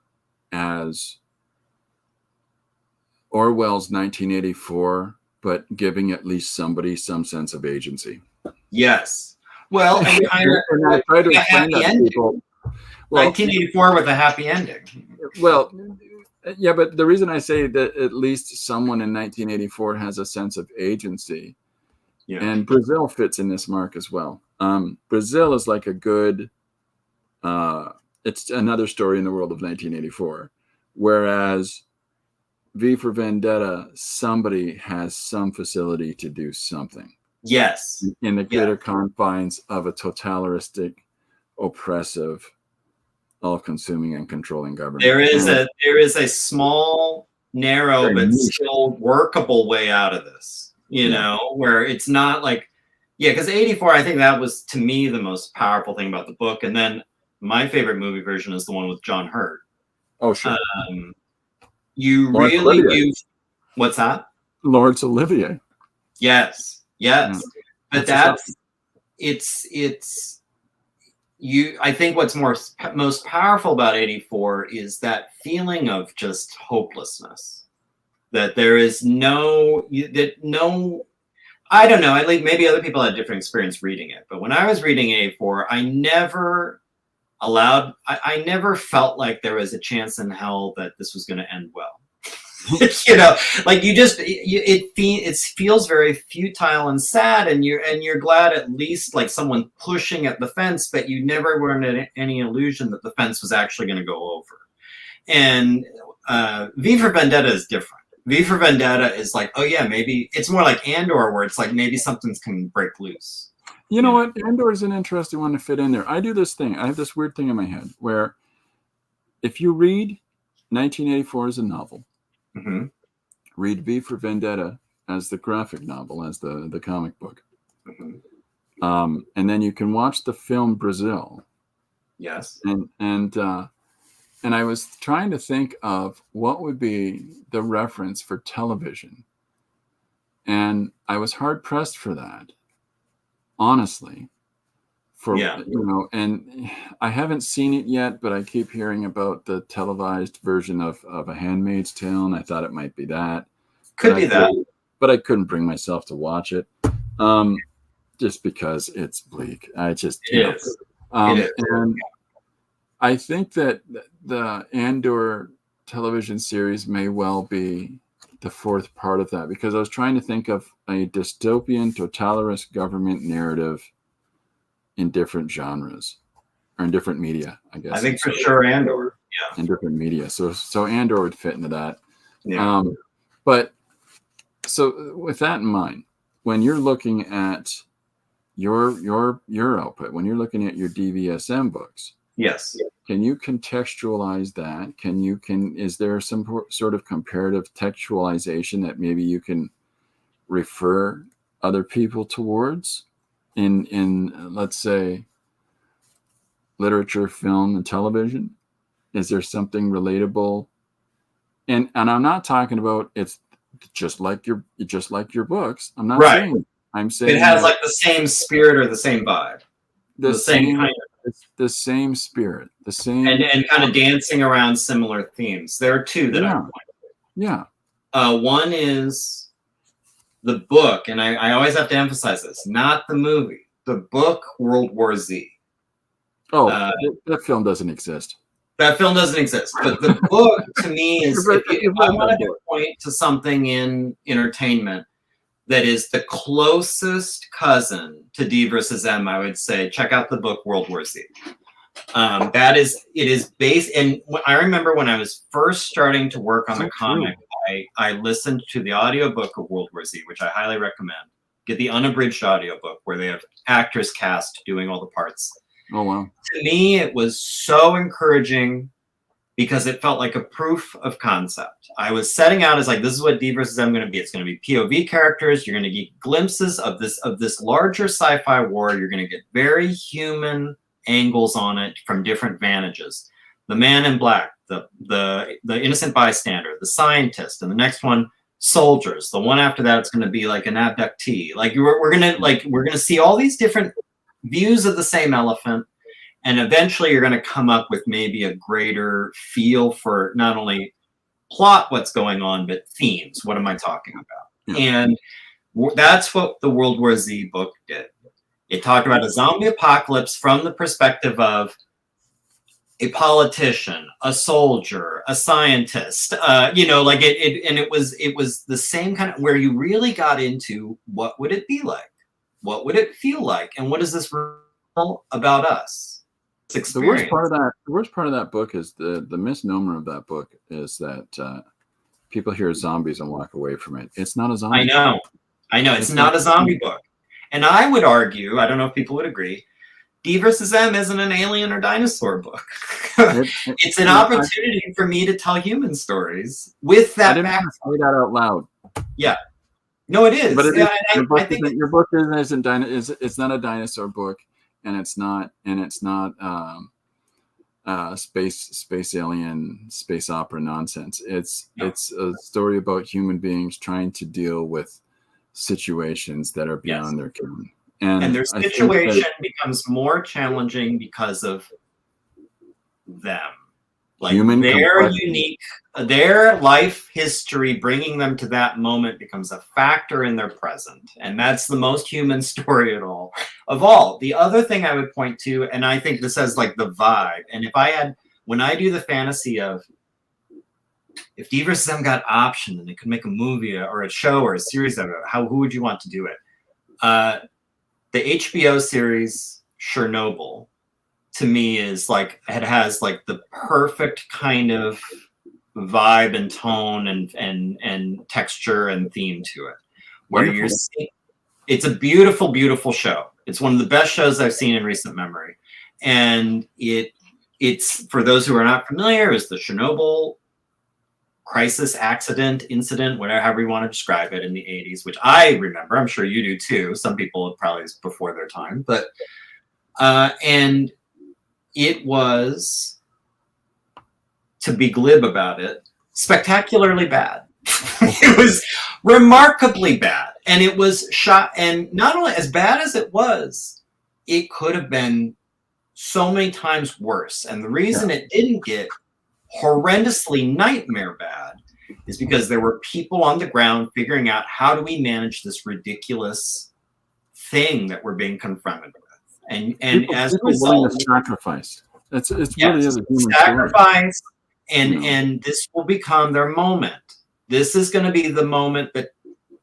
as Orwell's 1984, but giving at least somebody some sense of agency. Yes. Well, and I try to explain that to people. 1984 with a happy ending. Well, yeah, but the reason I say that at least someone in 1984 has a sense of agency, and Brazil fits in this mark as well. Brazil is like a good, it's another story in the world of 1984, whereas V for Vendetta, somebody has some facility to do something. Yes. In the greater confines of a totalitarian, oppressive, all-consuming and controlling government. There is a small, narrow, but still workable way out of this, you know, where it's not like, because 84, I think that was, to me, the most powerful thing about the book. And then my favorite movie version is the one with John Hurt. Oh, sure. What's that? Laurence Olivier. Yes. But I think what's most powerful about 84 is that feeling of just hopelessness, that there is I don't know, maybe other people had a different experience reading it, but when I was reading 84, I never felt like there was a chance in hell that this was going to end well. You know, like it feels very futile and sad, and you're glad at least like someone pushing at the fence, but you never were under any illusion that the fence was actually going to go over. And V for Vendetta is different. V for Vendetta is like, oh yeah, maybe it's more like Andor, where it's like maybe something can break loose. You know what? Andor is an interesting one to fit in there. I do this thing. I have this weird thing in my head where if you read 1984 as a novel, read V for Vendetta as the graphic novel, as the comic book, and then you can watch the film Brazil. Yes. And I was trying to think of what would be the reference for television, and I was hard pressed for that, honestly, for, Yeah. you know, and I haven't seen it yet, but I keep hearing about the televised version of A Handmaid's Tale, and I thought it might be that. Could be that. But I couldn't bring myself to watch it, just because it's bleak. I just, It is. It is. And I think that the Andor television series may well be the fourth part of that, because I was trying to think of a dystopian totalitarian government narrative in different genres or in different media, I guess. I think for sure Andor. Yeah. In different media. So Andor would fit into that. Yeah. But so with that in mind, when you're looking at your output, when you're looking at your DVsM books, yes. Can you contextualize that? Is there some sort of comparative textualization that maybe you can refer other people towards in let's say literature, film, and television? Is there something relatable? And I'm not talking about it's just like your books. I'm not saying. I'm saying it has like the same spirit or the same vibe. The same kind of. It's the same spirit, the same, and kind of dancing around similar themes. There are two that I point to. Yeah. One is the book, and I always have to emphasize this, not the movie. The book, World War Z. Oh, wow. To me, it was so encouraging because it felt like a proof of concept. I was setting out as like, this is what DVsM going to be. It's going to be POV characters. You're going to get glimpses of this larger sci-fi war. You're going to get very human angles on it from different vantages. The man in black, the innocent bystander, the scientist, and the next one, soldiers. The one after that, it's going to be like an abductee. Like we're gonna see all these different views of the same elephant, and eventually you're going to come up with maybe a greater feel for not only plot, what's going on, but themes. What am I talking about? Yeah. And that's what the World War Z book did. It talked about a zombie apocalypse from the perspective of a politician, a soldier, a scientist. It was the same kind of where you really got into what would it be like, what would it feel like, and what is this about us? The worst part of that book is the misnomer of that book is that people hear zombies and walk away from it. It's not a zombie. I know. It's not a zombie book. And I would argue, I don't know if people would agree, DVsM isn't an alien or dinosaur book. It's an opportunity for me to tell human stories with that backstory. I didn't say that out loud. Yeah. No, it is. But your book it's not a dinosaur book, and it's not space alien, space opera nonsense. It's a story about human beings trying to deal with situations that are beyond their ken. And their situation becomes more challenging because of them. Like their unique, their life history, bringing them to that moment becomes a factor in their present. And that's the most human story of all. The other thing I would point to, and I think this has like the vibe, and when I do the fantasy of, if DVsM got optioned and they could make a movie or a show or a series of it, who would you want to do it? The HBO series Chernobyl, to me, is like, it has like the perfect kind of vibe and tone and texture and theme to it. Where you're seeing, it's a beautiful, beautiful show. It's one of the best shows I've seen in recent memory. And it's for those who are not familiar, it was the Chernobyl crisis, accident, incident, however you want to describe it, in the 80s, which I remember. I'm sure you do too. Some people probably before their time, but and it was, to be glib about it, spectacularly bad. It was remarkably bad, and it was shot. And not only as bad as it was, it could have been so many times worse. And the reason it didn't get horrendously nightmare bad is because there were people on the ground figuring out, how do we manage this ridiculous thing that we're being confronted with? And as a result, sacrifice. It's yes, really is a human sacrifice, story. And this will become their moment. This is going to be the moment that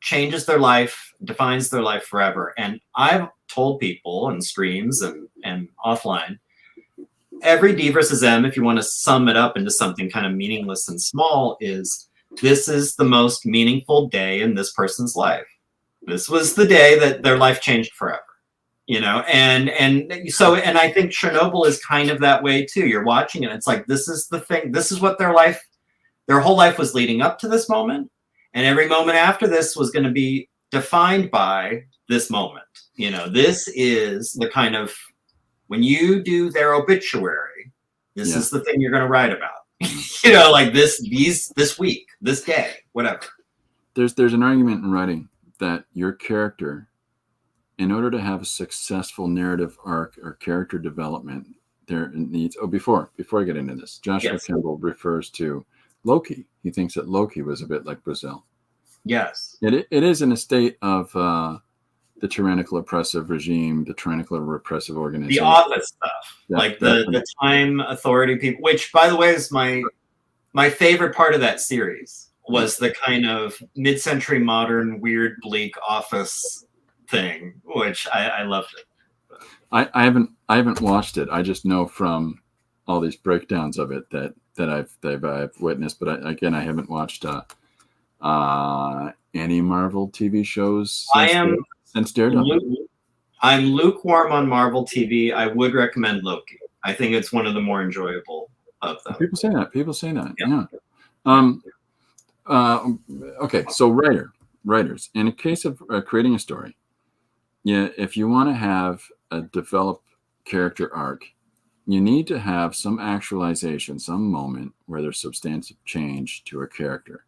changes their life, defines their life forever. And I've told people in streams and offline, every DVsM, if you want to sum it up into something kind of meaningless and small, is this is the most meaningful day in this person's life. This was the day that their life changed forever. You know, and I think Chernobyl is kind of that way too. You're watching it, it's like, this is the thing, this is what their whole life was leading up to this moment, and every moment after this was going to be defined by this moment. You know, this is the kind of, when you do their obituary, this is the thing you're going to write about. You know, like this week, this day, whatever. There's an argument in writing that your character, in order to have a successful narrative arc or character development, there needs, before I get into this, Joshua Campbell refers to Loki. He thinks that Loki was a bit like Brazil. Yes. It is in a state of the tyrannical oppressive regime, the tyrannical repressive organization. The office stuff, like the time authority people, which, by the way, is my favorite part of that series, was the kind of mid-century modern, weird, bleak office thing, which I loved it. I haven't watched it. I just know from all these breakdowns of it that I've witnessed, but I haven't watched any Marvel TV shows since Daredevil. I'm lukewarm on Marvel TV. I would recommend Loki. I think it's one of the more enjoyable of them. People say that. Yeah. Okay, so writers, in a case of creating a story, if you want to have a developed character arc, you need to have some actualization, some moment where there's substantive change to a character.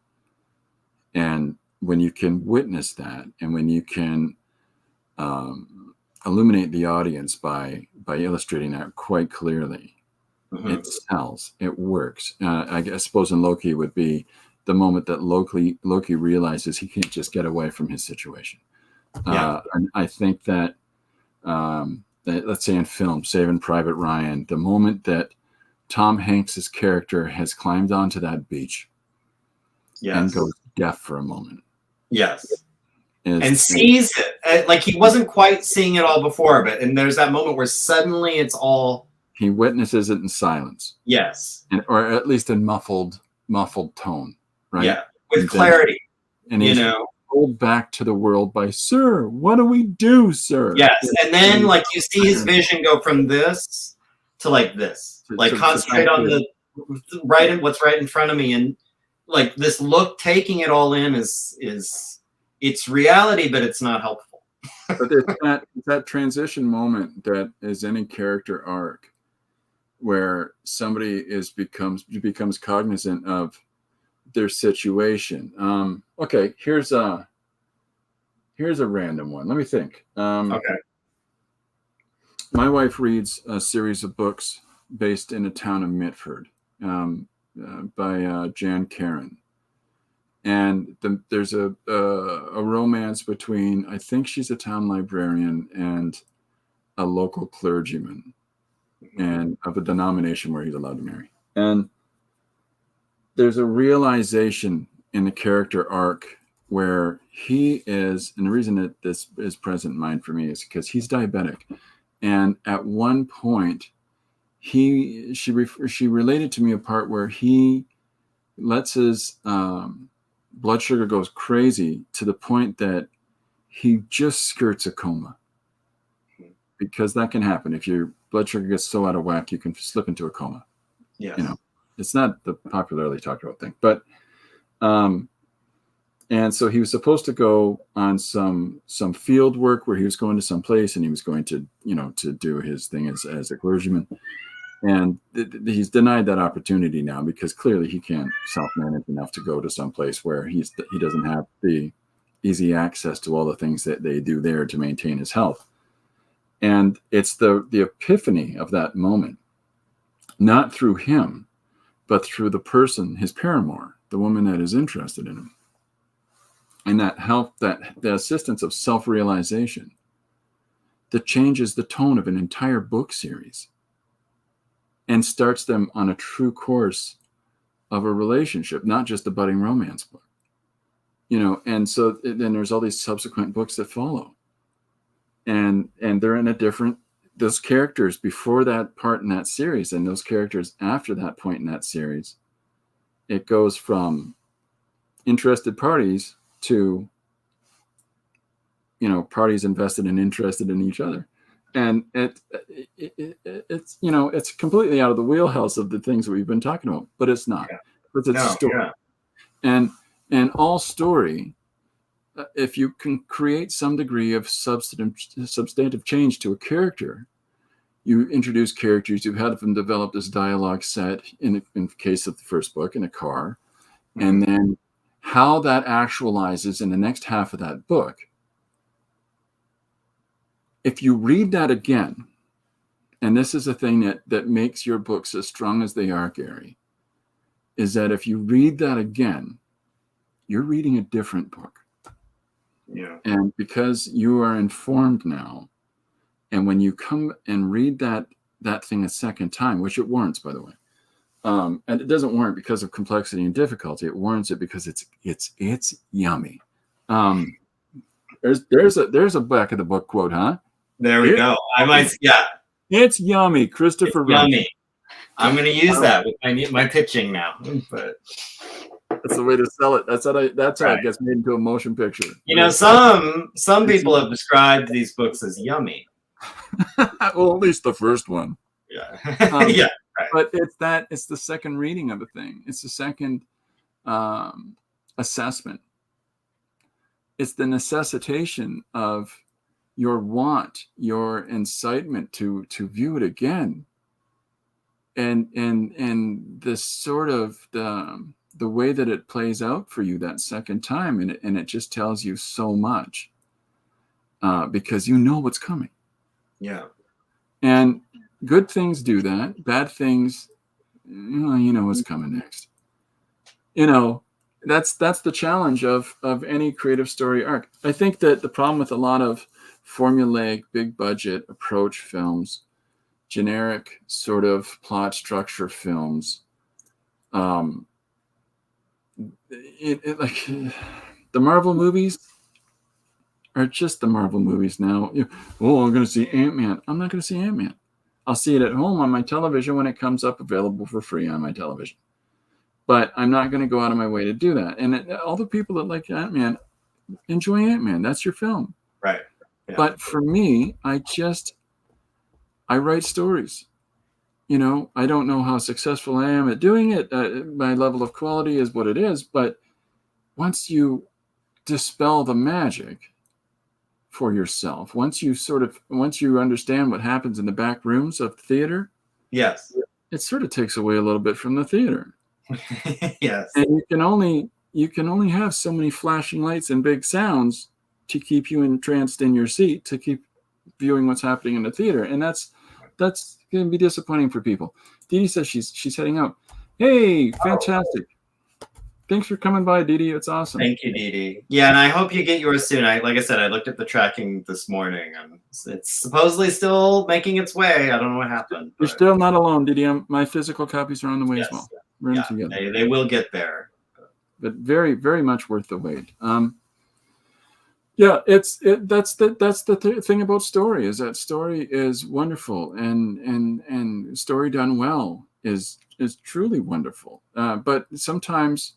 And when you can witness that, and when you can illuminate the audience by illustrating that quite clearly, it sells, it works. I suppose in Loki would be the moment that Loki realizes he can't just get away from his situation. And I think that, let's say in film, Saving Private Ryan, the moment that Tom Hanks's character has climbed onto that beach and goes deaf for a moment. Yes. And sees it. Like he wasn't quite seeing it all before, but and there's that moment where suddenly it's all. He witnesses it in silence. Yes. Or at least in muffled tone, right? Yeah, with clarity. And he's pulled back to the world by, "Sir, what do we do, sir?" Yes, and then like you see his vision go from this to like this. Like concentrate on the what's right in front of me, and like this look, taking it all in is it's reality, but it's not helpful. But it's that transition moment that is any character arc where somebody becomes cognizant of their situation. Okay, here's a random one. Let me think. Okay. My wife reads a series of books based in the town of Mitford by Jan Karen. And there's a romance between, I think she's a town librarian and a local clergyman, and of a denomination where he's allowed to marry. And there's a realization in the character arc where he is, and the reason that this is present in mind for me is because he's diabetic. And at one point, she related to me a part where he lets his blood sugar goes crazy to the point that he just skirts a coma, because that can happen. If your blood sugar gets so out of whack, you can slip into a coma. Yeah. You know, it's not the popularly talked about thing, but, and so he was supposed to go on some field work where he was going to some place and he was going to, to do his thing as a clergyman. And he's denied that opportunity now because clearly he can't self-manage enough to go to some place where he doesn't have the easy access to all the things that they do there to maintain his health. And it's the epiphany of that moment, not through him, but through the person, his paramour, the woman that is interested in him. And that help, that the assistance of self-realization that changes the tone of an entire book series and starts them on a true course of a relationship, not just a budding romance book. And so then there's all these subsequent books that follow. And they're in a different, those characters before that part in that series and those characters after that point in that series, it goes from interested parties to, parties invested and interested in each other. And it's, it's completely out of the wheelhouse of the things that we've been talking about, but it's not. Yeah. But it's a story. Yeah. And all story, if you can create some degree of substantive change to a character, you introduce characters, you've had them develop this dialogue set in the case of the first book in a car, and then how that actualizes in the next half of that book. If you read that again, and this is a thing that makes your books as strong as they are, Gary, is that if you read that again, you're reading a different book. Yeah. And because you are informed now, and when you come and read that thing a second time, which it warrants, by the way, and it doesn't warrant because of complexity and difficulty. It warrants it because it's yummy. There's a back of the book quote, huh? There we go. I might, yeah. It's yummy, Christopher. It's yummy. I'm going to use that with my pitching now. But that's the way to sell it. That's how it gets made into a motion picture. Some people have described these books as yummy. Well, at least the first one. Yeah. Yeah. Right. But it's the second reading of a thing. It's the second assessment. It's the necessitation of your want, your incitement to view it again. And this sort of the way that it plays out for you that second time, and it just tells you so much because you know what's coming. Yeah. And good things do that. Bad things, you know what's coming next. That's the challenge of any creative story arc. I think that the problem with a lot of formulaic, big budget approach films, generic sort of plot structure films, like the Marvel movies are just the Marvel movies now. Oh, I'm going to see Ant-Man. I'm not going to see Ant-Man. I'll see it at home on my television when it comes up available for free on my television. But I'm not going to go out of my way to do that. And all the people that like Ant-Man, enjoy Ant-Man. That's your film. Right. Yeah. But for me, I write stories. I don't know how successful I am at doing it. My level of quality is what it is. But once you dispel the magic for yourself, once you understand what happens in the back rooms of the theater, yes, it sort of takes away a little bit from the theater. Yes. And you can only have so many flashing lights and big sounds to keep you entranced in your seat, to keep viewing what's happening in the theater. And that's going to be disappointing for people. Dee Dee says she's heading out. Hey, fantastic. Thanks for coming by, Dee Dee. It's awesome. Thank you, Dee Dee. Yeah, and I hope you get yours soon. Like I said, I looked at the tracking this morning, and it's supposedly still making its way. I don't know what happened. You're still not alone, Dee Dee. My physical copies are on the way as well. We're in together. They will get there. But very, very much worth the wait. Yeah, that's the thing about story, is that story is wonderful, and story done well is truly wonderful. But sometimes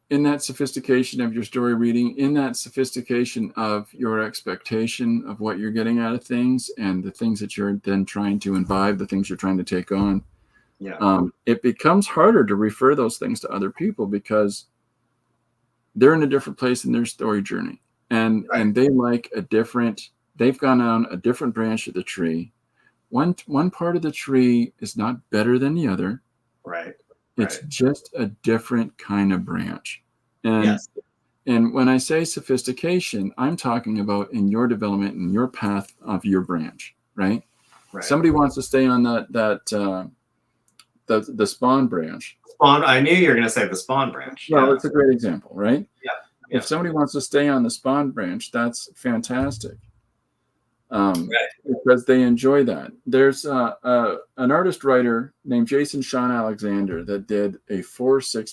in that sophistication of your story reading, in that sophistication of your expectation of what you're getting out of things and the things that you're then trying to imbibe, the things you're trying to take on, it becomes harder to refer those things to other people because they're in a different place in their story journey. And they like they've gone on a different branch of the tree. One part of the tree is not better than the other. Right. It's just a different kind of branch. And And when I say sophistication, I'm talking about in your development, in your path of your branch, right? Right. Somebody wants to stay on the spawn branch. Spawn. I knew you were going to say the spawn branch. Well, Yeah. it's a great example, right? Yeah. If somebody wants to stay on the spawn branch, that's fantastic. Because they enjoy that. There's an artist writer named Jason Sean Alexander that did a 4 or 6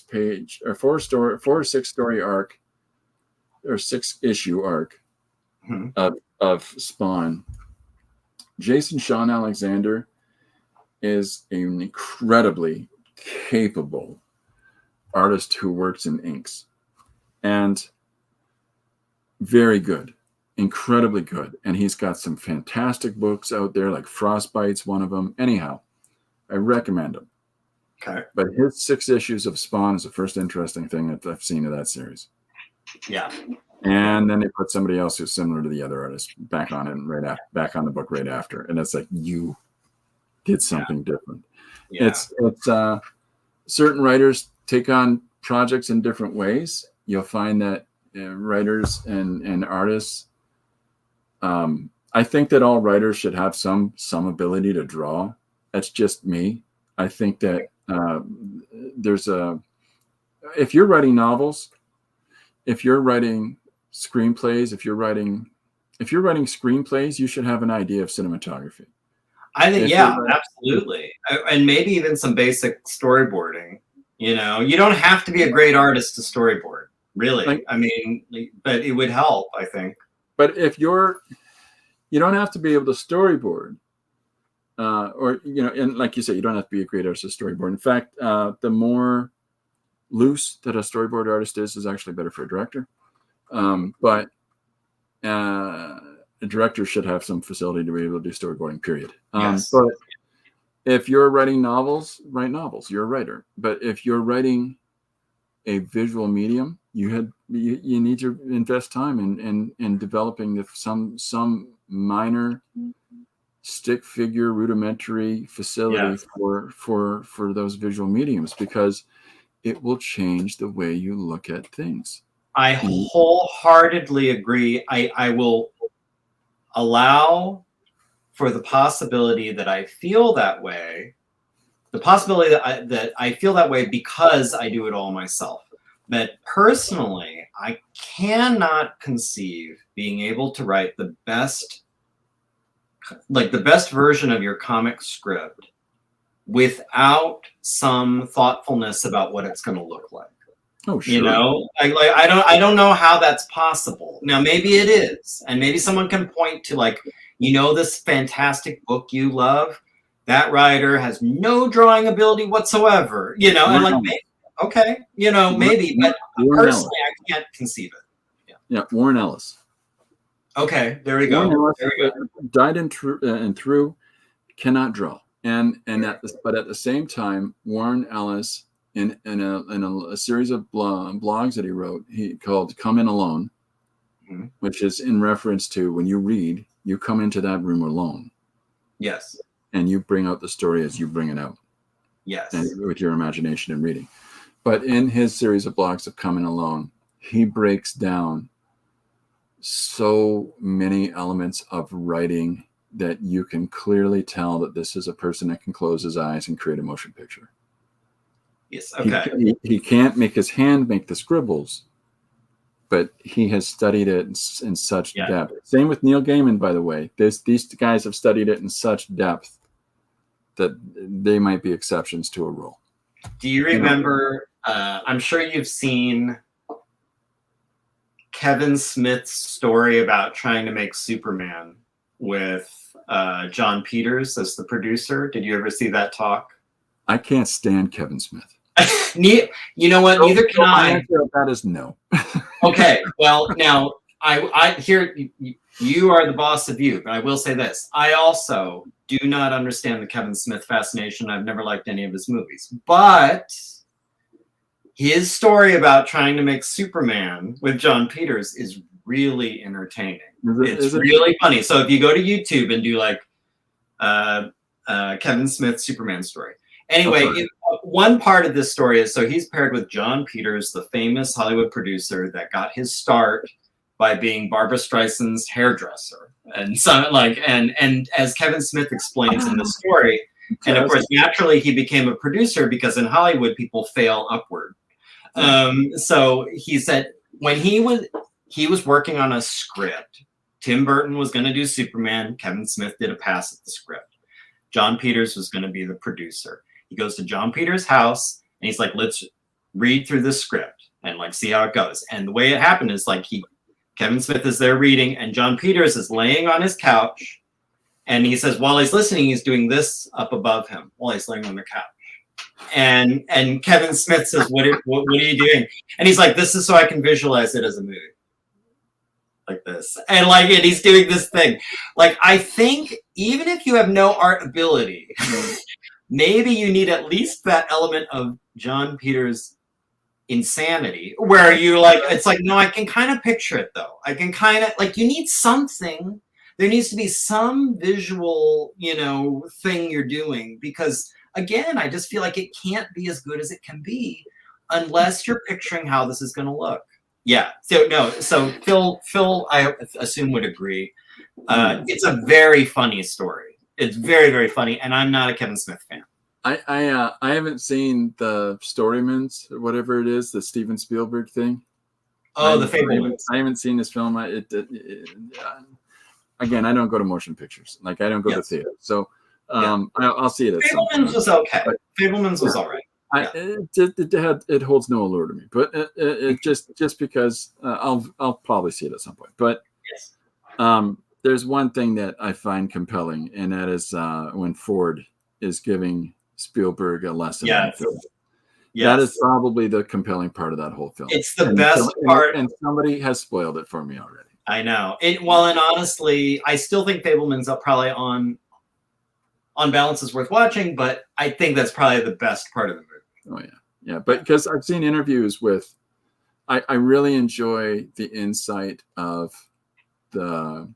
story arc or 6 issue arc of Spawn. Jason Sean Alexander is an incredibly capable artist who works in inks, and very good, incredibly good. And he's got some fantastic books out there, like Frostbite's one of them. Anyhow, I recommend him. Okay. But his 6 issues of Spawn is the first interesting thing that I've seen of that series. Yeah. And then they put somebody else who's similar to the other artist back on it back on the book right after, and it's like you did something different. Yeah. It's certain writers take on projects in different ways. You'll find that writers and artists. I think that all writers should have some ability to draw. That's just me. I think that if you're writing novels, if you're writing screenplays, if you're writing screenplays, you should have an idea of cinematography. I think, absolutely. And maybe even some basic storyboarding. You know, you don't have to be a great artist to storyboard, really. I mean, but it would help, I think. But if you don't have to be able to storyboard, or, you know, and like you said, you don't have to be a great artist to storyboard. In fact, the more loose that a storyboard artist is actually better for a director. But a director should have some facility to be able to do storyboarding, period. Yes. But if you're writing novels, write novels. You're a writer. But if you're writing a visual medium, you need to invest time in developing some minor stick figure rudimentary facility for those visual mediums, because it will change the way you look at things. I wholeheartedly agree. I will allow for the possibility that I feel that way, the possibility that I feel that way because I do it all myself. But personally, I cannot conceive being able to write the best version of your comic script without some thoughtfulness about what it's going to look like. Oh, sure. You know, I don't know how that's possible. Now, maybe it is, and maybe someone can point to, like, you know, this fantastic book you love, that writer has no drawing ability whatsoever. You know, and like, maybe, okay, you know, maybe, but personally, I can't conceive it. Yeah, Warren Ellis. Okay, there we go. Warren Ellis died and through, cannot draw, but at the same time, Warren Ellis, in a series of blogs that he wrote, he called "Come In Alone," which is in reference to when you read, you come into that room alone. Yes. And you bring out the story as you bring it out. Yes. And with your imagination and reading. But in his series of blogs of "Come In Alone," he breaks down so many elements of writing that you can clearly tell that this is a person that can close his eyes and create a motion picture. Yes. Okay. He can't make his hand make the scribbles, but he has studied it in such depth. Same with Neil Gaiman, by the way. These guys have studied it in such depth that they might be exceptions to a rule. Do you remember? I'm sure you've seen Kevin Smith's story about trying to make Superman with John Peters as the producer. Did you ever see that talk? I can't stand Kevin Smith. You know what? Neither can I. That is no. Okay. Well, now I hear you are the boss of you, but I will say this: I also do not understand the Kevin Smith fascination. I've never liked any of his movies, but his story about trying to make Superman with John Peters is really entertaining. It's really funny. So if you go to YouTube and do like Kevin Smith Superman story, Anyway, Okay. one part of this story is so he's paired with John Peters, the famous Hollywood producer that got his start by being Barbara Streisand's hairdresser, and so and as Kevin Smith explains in the story, and of course naturally he became a producer because in Hollywood people fail upward. So he said when he was working on a script, Tim Burton was going to do Superman. Kevin Smith did a pass at the script. John Peters was going to be the producer. He goes to John Peters' house and he's like, let's read through the script and like see how it goes. And the way it happened is like Kevin Smith is there reading and John Peters is laying on his couch. And he says, while he's listening, he's doing this up above him while he's laying on the couch. And Kevin Smith says, what are you doing? And he's like, this is so I can visualize it as a movie. Like this. And he's doing this thing. Like, I think even if you have no art ability, maybe you need at least that element of John Peters' insanity where you like, it's like, no, I can kind of picture it though. I can kind of like, you need something. There needs to be some visual, thing you're doing because again, I just feel like it can't be as good as it can be unless you're picturing how this is going to look. Yeah. So Phil, I assume would agree. It's a very funny story. It's very, very funny. And I'm not a Kevin Smith fan. I haven't seen the Storymans or whatever it is, the Steven Spielberg thing. Oh, the Fablemans. I haven't seen this film. Again, I don't go to motion pictures. Like I don't go to theater. So I'll see it. Fablemans was okay. Fablemans was all right. It holds no allure to me, but it just because I'll probably see it at some point. But there's one thing that I find compelling, and that is when Ford is giving Spielberg a lesson on film. Yes. That is probably the compelling part of that whole film. It's the best part, and somebody has spoiled it for me already. I know. And honestly, I still think Fableman's up probably on balance is worth watching, but I think that's probably the best part of the movie. Oh yeah. But because I've seen interviews with, I really enjoy the insight of the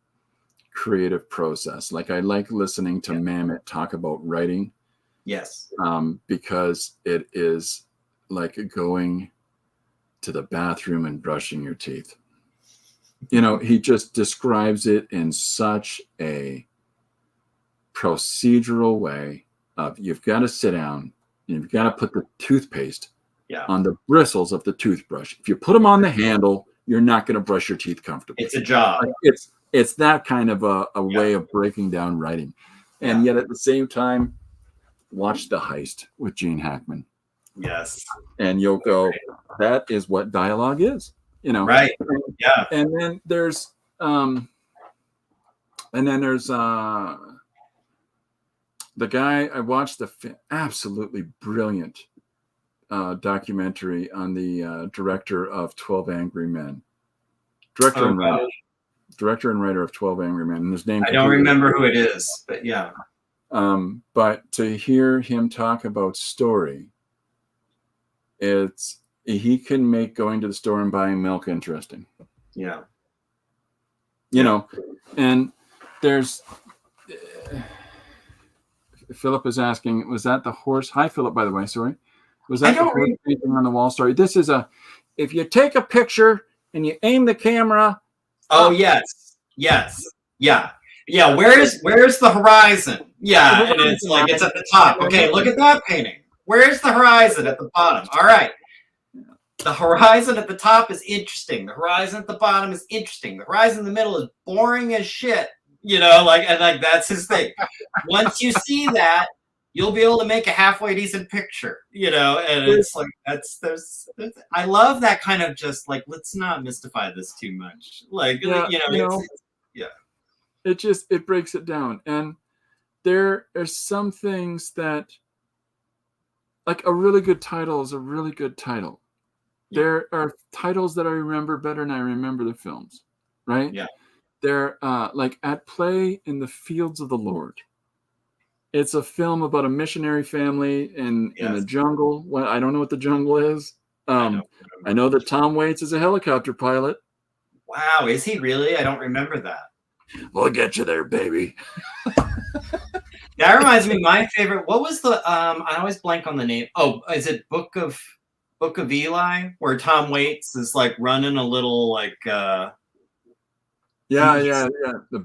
creative process. Like I like listening to Mamet talk about writing. Yes. Because it is like going to the bathroom and brushing your teeth. He just describes it in such a procedural way of you've got to sit down. You've got to put the toothpaste on the bristles of the toothbrush. If you put them on the handle, you're not going to brush your teeth comfortably. It's a job. It's that kind of a way of breaking down writing. And yet at the same time, watch The Heist with Gene Hackman. Yes. And you'll go, that is what dialogue is. Right. Yeah. And then there's the guy, I watched the absolutely brilliant documentary on the director of 12 Angry Men. Director and writer of 12 Angry Men. And his name, I don't remember who it is, but yeah. But to hear him talk about story, he can make going to the store and buying milk interesting. Yeah. And there's... Philip is asking, was that the horse? Hi, Philip, by the way. Sorry. Was that the horse painting on the wall story? This is if you take a picture and you aim the camera. Oh, yes. Yeah. Where's the horizon? Yeah. And it's like, it's at the top. Okay. Look at that painting. Where's the horizon at the bottom? All right. The horizon at the top is interesting. The horizon at the bottom is interesting. The horizon in the middle is boring as shit. That's his thing. Once you see that, you'll be able to make a halfway decent picture, and it's like, I love that kind of just like, let's not mystify this too much. It breaks it down. And there are some things that, like a really good title is a really good title. Yeah. There are titles that I remember better than I remember the films, right? Yeah. They're like At Play in the Fields of the Lord. It's a film about a missionary family in a jungle. Well, I don't know what the jungle is. I know that Tom Waits is a helicopter pilot. Wow, is he really? I don't remember that. We'll get you there, baby. That reminds me, my favorite. What was the? I always blank on the name. Oh, is it Book of Eli, where Tom Waits is like running a little like Yeah, yeah, yeah. he's The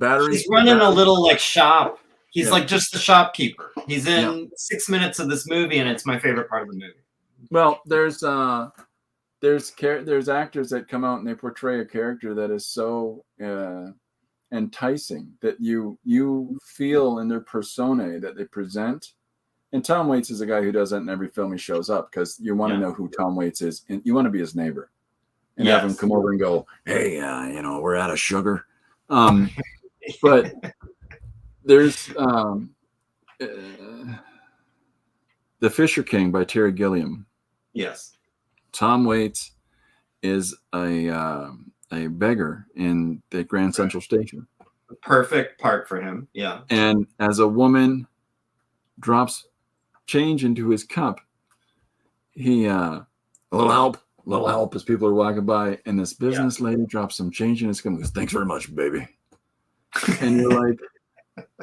running a battery. little like shop. He's Yeah, like just the shopkeeper. He's yeah. in 6 minutes of this movie, and it's my favorite part of the movie. Well, there's actors that come out and they portray a character that is so enticing that you feel in their persona that they present. And Tom Waits is a guy who does that in every film he shows up, because you want to Yeah. know who Tom Waits is, and you want to be his neighbor and have him Yes. come over and go, "Hey, we're out of sugar." But there's The Fisher King by Terry Gilliam. Yes. Tom Waits is a beggar in the Grand Central Station. Perfect part for him. Yeah. And as a woman drops change into his cup, he a little help as people are walking by, and this business lady drops some change in his cup and goes, "Thanks very much, baby." And you're like,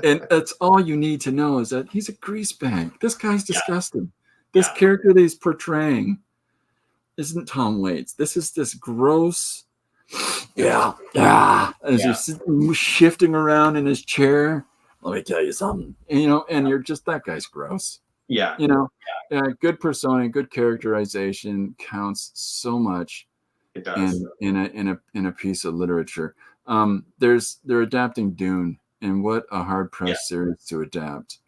and that's all you need to know, is that he's a greasebag. This guy's disgusting. This character that he's portraying isn't Tom Waits. This is this gross, as he's shifting around in his chair. Let me tell you something, and you're just, that guy's gross. Yeah. Good persona, good characterization counts so much. It does. In a piece of literature. They're adapting Dune, and what a hard pressed series to adapt.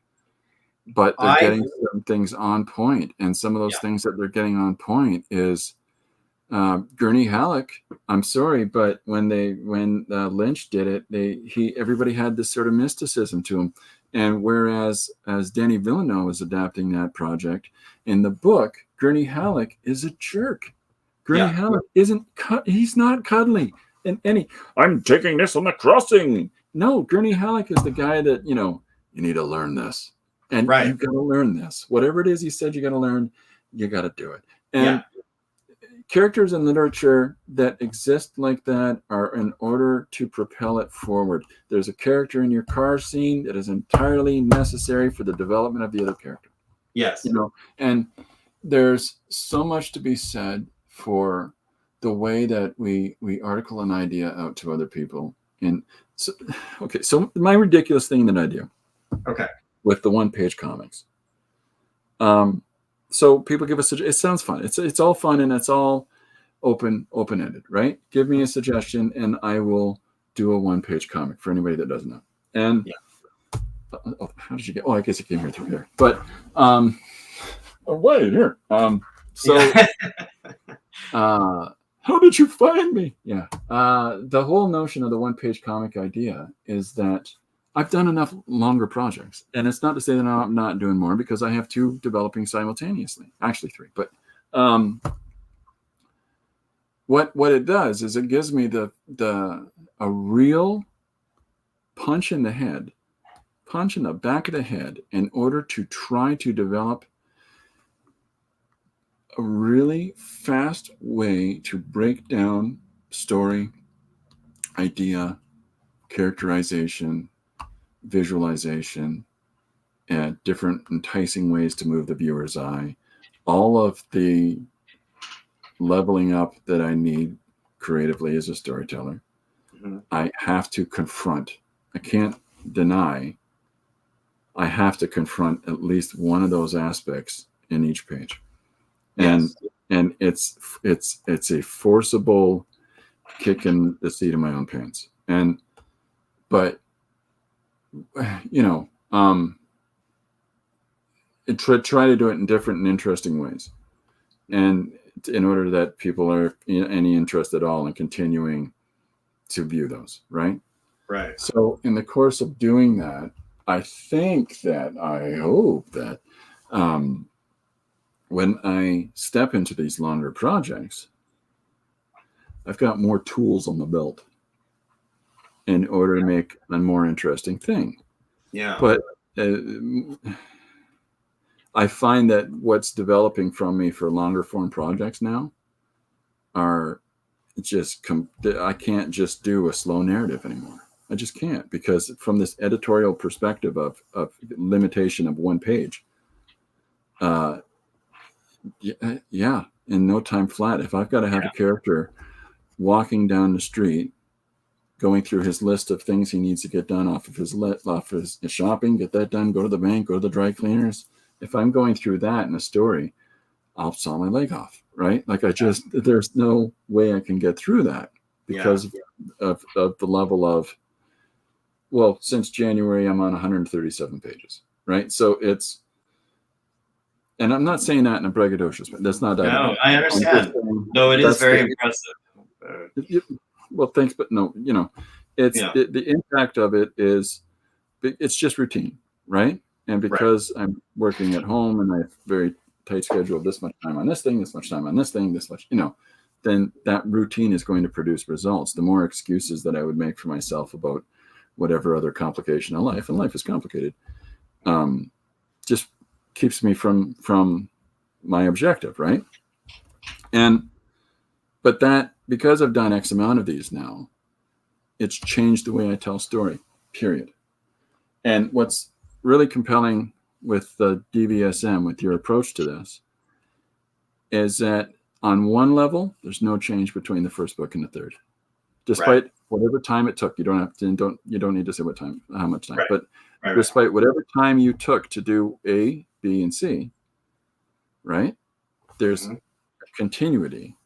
But they're getting some things on point, and some of those things that they're getting on point is Gurney Halleck. I'm sorry, but when Lynch did it, everybody had this sort of mysticism to him, and whereas as Denis Villeneuve was adapting that project in the book, Gurney Halleck is a jerk. Gurney Halleck he's not cuddly. And I'm taking this on the crossing. No, Gurney Halleck is the guy that, you need to learn this. And you got to learn this. Whatever it is he said you got to learn, you got to do it. And characters in literature that exist like that are in order to propel it forward. There's a character in your car scene that is entirely necessary for the development of the other character. Yes. And there's so much to be said for the way that we article an idea out to other people. And so my ridiculous thing that I do with the one-page comics. So people give us, it sounds fun. It's all fun, and it's all open-ended, right? Give me a suggestion and I will do a one-page comic for anybody that doesn't know. And how did you get? Oh, I guess you came here through here. But wait here. How did you find me? Yeah. The whole notion of the one-page comic idea is that I've done enough longer projects, and it's not to say that I'm not doing more, because I have 2 developing simultaneously, actually 3. But what it does is it gives me a real punch in the back of the head, in order to try to develop a really fast way to break down story, idea, characterization, visualization, and different enticing ways to move the viewer's eye. All of the leveling up that I need creatively as a storyteller, I have to confront. I can't deny. I have to confront at least one of those aspects in each page. And it's a forcible kick in the seat of my own pants. But try to do it in different and interesting ways, and in order that people are any interest at all in continuing to view those, right? So in the course of doing that, I hope that when I step into these longer projects, I've got more tools on the belt in order to make a more interesting thing. But I find that what's developing from me for longer form projects now are just I can't just do a slow narrative anymore. I just can't, because from this editorial perspective of limitation of one page, yeah, in no time flat, if I've got to have a character walking down the street, going through his list of things he needs to get done off of his shopping, get that done, go to the bank, go to the dry cleaners. If I'm going through that in a story, I'll saw my leg off, right? Like there's no way I can get through that because of the level of, well, since January, I'm on 137 pages, right? So it's, and I'm not saying that in a braggadocious way. That's not that. No, I understand. Though it is very impressive. Well, thanks, but no, it's the impact of it is, it's just routine, right? And because I'm working at home and I have very tight schedule, this much time on this thing, this much time on this thing, this much, then that routine is going to produce results. The more excuses that I would make for myself about whatever other complication in life, and life is complicated, just keeps me from my objective, right? But that, because I've done X amount of these now, it's changed the way I tell story, period. And what's really compelling with the DVsM, with your approach to this, is that on one level, there's no change between the first book and the third, despite whatever time it took. You don't need to say how much time, but despite whatever time you took to do A, B, and C, right? There's a continuity.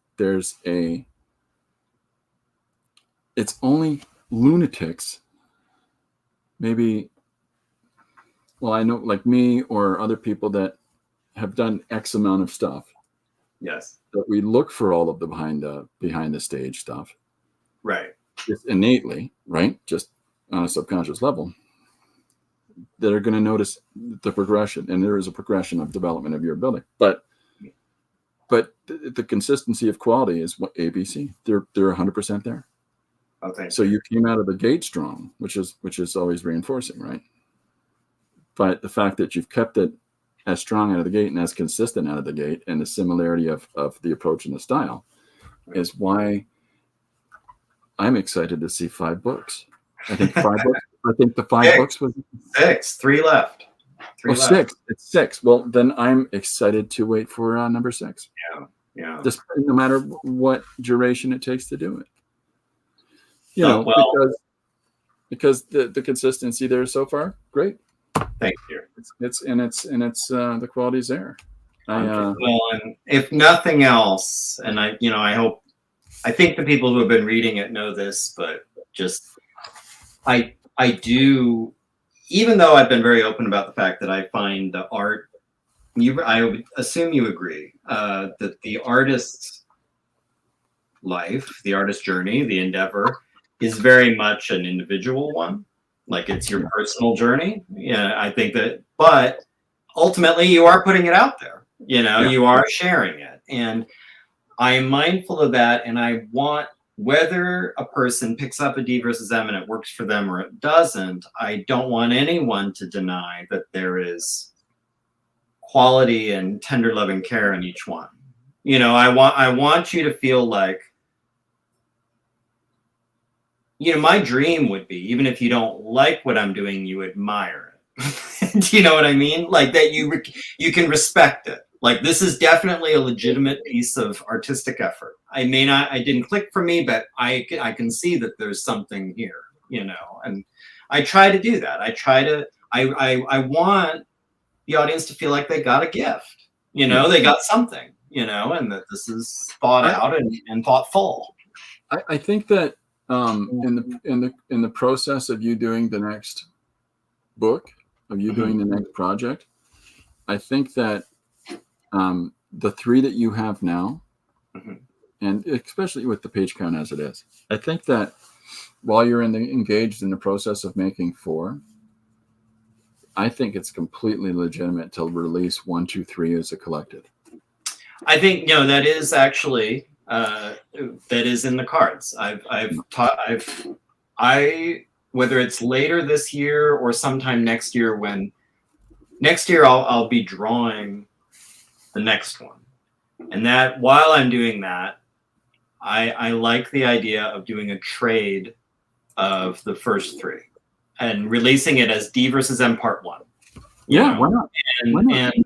It's only lunatics, maybe, well, I know, like me or other people that have done X amount of stuff. Yes. That we look for all of the behind the stage stuff. Right. Just innately, right? Just on a subconscious level, that are going to notice the progression, and there is a progression of development of your ability. But the consistency of quality is what ABC. They're 100% there. Okay. So you came out of the gate strong, which is always reinforcing, right? But the fact that you've kept it as strong out of the gate and as consistent out of the gate, and the similarity of the approach and the style, is why I'm excited to see 5 books. I think 5 books. I think the 5 books was 6. 3 left. 6. It's 6. Well, then I'm excited to wait for number 6. Yeah. Just no matter what duration it takes to do it. Because the consistency there so far, great. Thank you. It's the quality's there. Well, and if nothing else, and I think the people who have been reading it know this, but just I do, even though I've been very open about the fact that I find the art, I would assume you agree, that the artist's life, the artist's journey, the endeavor, is very much an individual one. Like, it's your personal journey. Yeah, I think that, but ultimately you are putting it out there. You are sharing it. And I am mindful of that. And I want, whether a person picks up a DVsM and it works for them or it doesn't, I don't want anyone to deny that there is quality and tender loving care in each one. I want you to feel like, my dream would be, even if you don't like what I'm doing, you admire it. Do you know what I mean? Like, that you can respect it. Like, this is definitely a legitimate piece of artistic effort. I didn't click for me, but I can see that there's something here, and I try to do that. I want the audience to feel like they got a gift, they got something, and that this is thought out and thoughtful. I think that in the process of you doing the next book, of you doing the next project, I think that the 3 that you have now, and especially with the page count as it is, I think that while you're engaged in the process of making 4, I think it's completely legitimate to release 1, 2, 3 as a collective. I think that is actually that is in the cards. Whether it's later this year or sometime next year, I'll be drawing the next one, and that while I'm doing that, I like the idea of doing a trade of the first three and releasing it as DVsM Part 1. Yeah, why not? And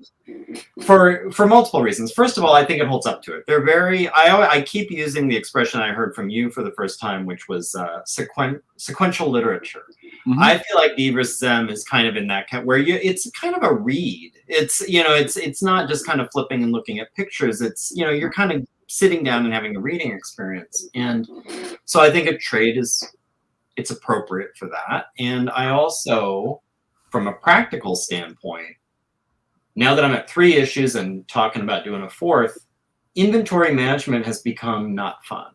for multiple reasons. First of all, I think it holds up to it. They're very. I keep using the expression I heard from you for the first time, which was sequential literature. Mm-hmm. I feel like DVsM is kind of in that where it's kind of a read. It's it's not just kind of flipping and looking at pictures. It's you're kind of sitting down and having a reading experience. And so I think a trade it's appropriate for that. And I also, from a practical standpoint, now that I'm at 3 issues and talking about doing a 4th, inventory management has become not fun.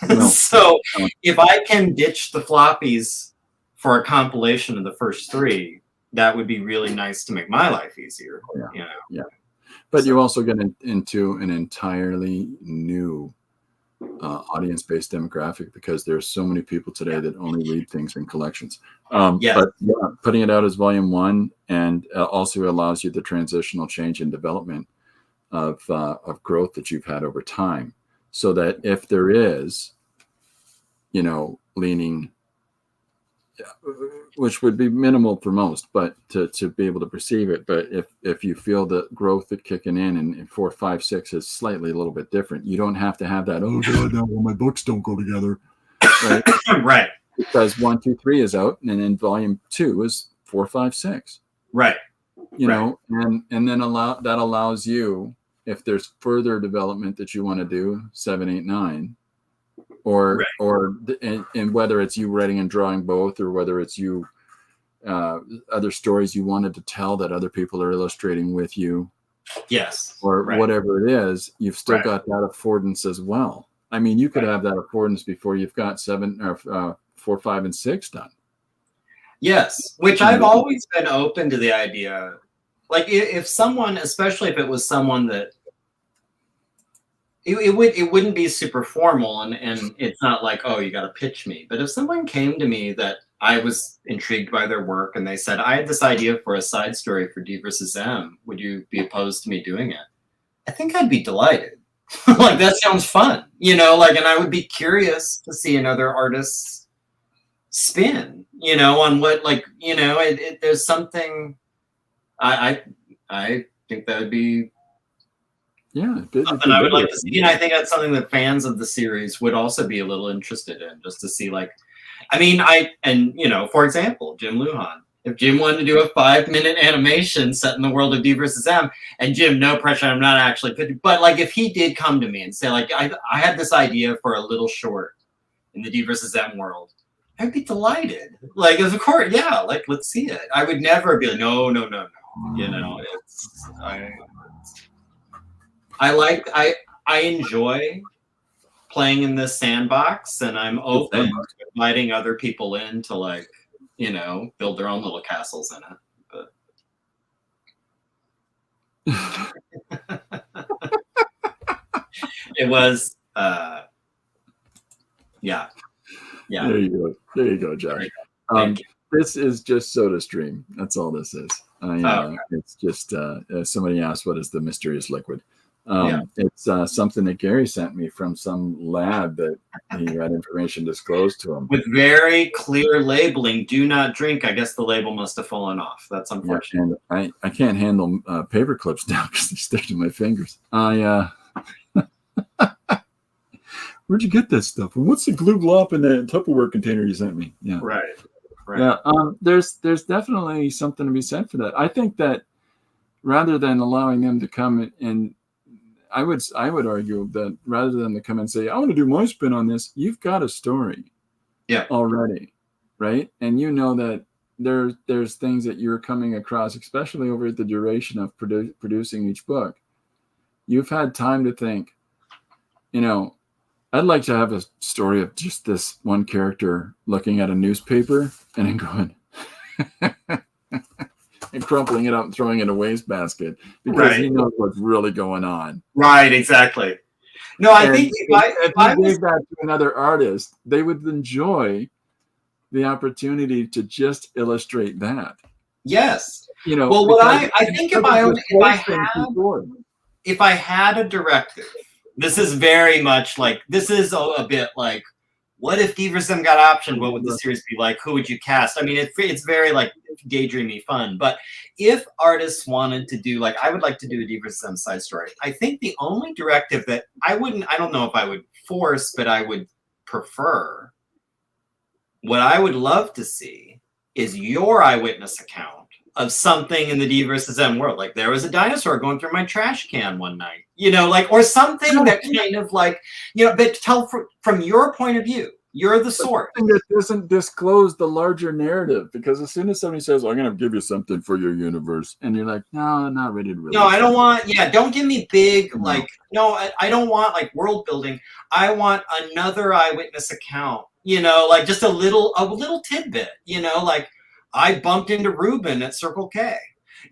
No. So if I can ditch the floppies for a compilation of the first 3, that would be really nice to make my life easier. Yeah. But you also get into an entirely new audience-based demographic, because there's so many people today that only read things in collections. But putting it out as volume 1 and also allows you the transitional change and development of growth that you've had over time, so that if there is, leaning, which would be minimal for most, but to be able to perceive it. But if you feel the growth that kicking in 4, 5, 6 is slightly a little bit different, you don't have to have that, oh God, no, well, my books don't go together. Right? Right. Because 1, 2, 3 is out, and then volume 2 is 4, 5, 6. Right. You know, and then that allows you, if there's further development that you want to do, 7, 8, 9. Or and whether it's you writing and drawing both, or whether it's you other stories you wanted to tell that other people are illustrating with you, or whatever it is, you've still got that affordance as well. I mean, you could have that affordance before you've got 7 or 4, 5, and 6 done. Yes, which I've always been open to the idea. Like if someone, especially if it was someone that. It wouldn't be super formal, and it's not like, oh, you got to pitch me. But if someone came to me that I was intrigued by their work and they said, I had this idea for a side story for DVsM, would you be opposed to me doing it? I think I'd be delighted. Like, that sounds fun, and I would be curious to see another artist's spin, on what, there's something. I think that would be. Yeah, something I would like to see, and I think that's something that fans of the series would also be a little interested in, just to see, for example, Jim Lujan. If Jim wanted to do a 5-minute animation set in the world of DVsM, and Jim, no pressure, I'm not actually, but if he did come to me and say, I had this idea for a little short in the DVsM world, I'd be delighted. Of course, let's see it. I would never be like, no. I enjoy playing in this sandbox, and I'm open to inviting other people in to build their own little castles in it. But it was yeah. There you go, Josh. This is just SodaStream. That's all this is. It's just somebody asked, what is the mysterious liquid? It's something that Gary sent me from some lab that he had information disclosed to him. With very clear labeling, do not drink. I guess the label must have fallen off. That's unfortunate. And I can't handle paper clips now because they stick to my fingers. Where'd you get this stuff? And what's the glue glop in the Tupperware container you sent me? Yeah. Right. Yeah. There's definitely something to be said for that. I think that rather than allowing them to come and I would argue that rather than to come and say, I want to do my spin on this, you've got a story already, right? And that there's things that you're coming across, especially over the duration of producing each book. You've had time to think, I'd like to have a story of just this one character looking at a newspaper and then going and crumpling it up and throwing it in a wastebasket because he knows what's really going on. Right, exactly. No, I think if I gave that to another artist, they would enjoy the opportunity to just illustrate that. Yes. Well, what I think if I had a directive, this is very much this is a bit what if DVsM got optioned? What would the series be like? Who would you cast? I mean, it's very like daydreamy fun. But if artists wanted to do, like, I would like to do a DVsM side story. I think the only directive that I don't know if I would force, but I would prefer, what I would love to see is your eyewitness account of something in the DVsM world. Like, there was a dinosaur going through my trash can one night, you know, like, or something that kind of like, you know, but tell from your point of view. You're the source. That doesn't disclose the larger narrative, because as soon as somebody says, "I'm going to give you something for your universe," and you're like, "No, I'm not ready to." No, I don't want. Yeah, don't give me big like. No, I don't want like world building. I want another eyewitness account. You know, like just a little tidbit. You know, like I bumped into Ruben at Circle K.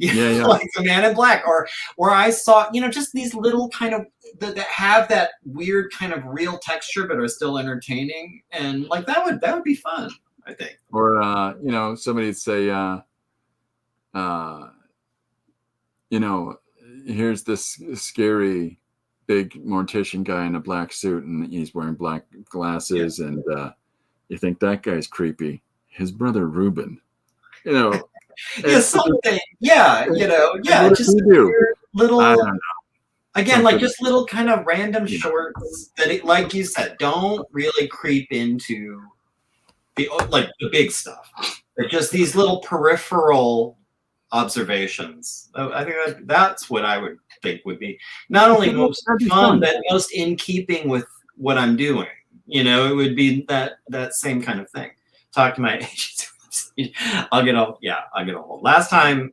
Yeah. Like the Man in Black, or I saw, you know, just these little kind of that have that weird kind of real texture but are still entertaining, and like that would be fun, I think. Or you know, somebody'd say, you know, here's this scary big mortician guy in a black suit, and he's wearing black glasses, and you think that guy's creepy. His brother Ruben, you know. Yeah, something. Yeah, you know. Yeah, just little. I don't know. Again, something. Like just little kind of random shorts that, like you said, don't really creep into the big stuff. They're just these little peripheral observations. I think that's what I would think would be not only most fun, but most in keeping with what I'm doing. You know, it would be that same kind of thing. Talk to my agents. I'll get a hold. Last time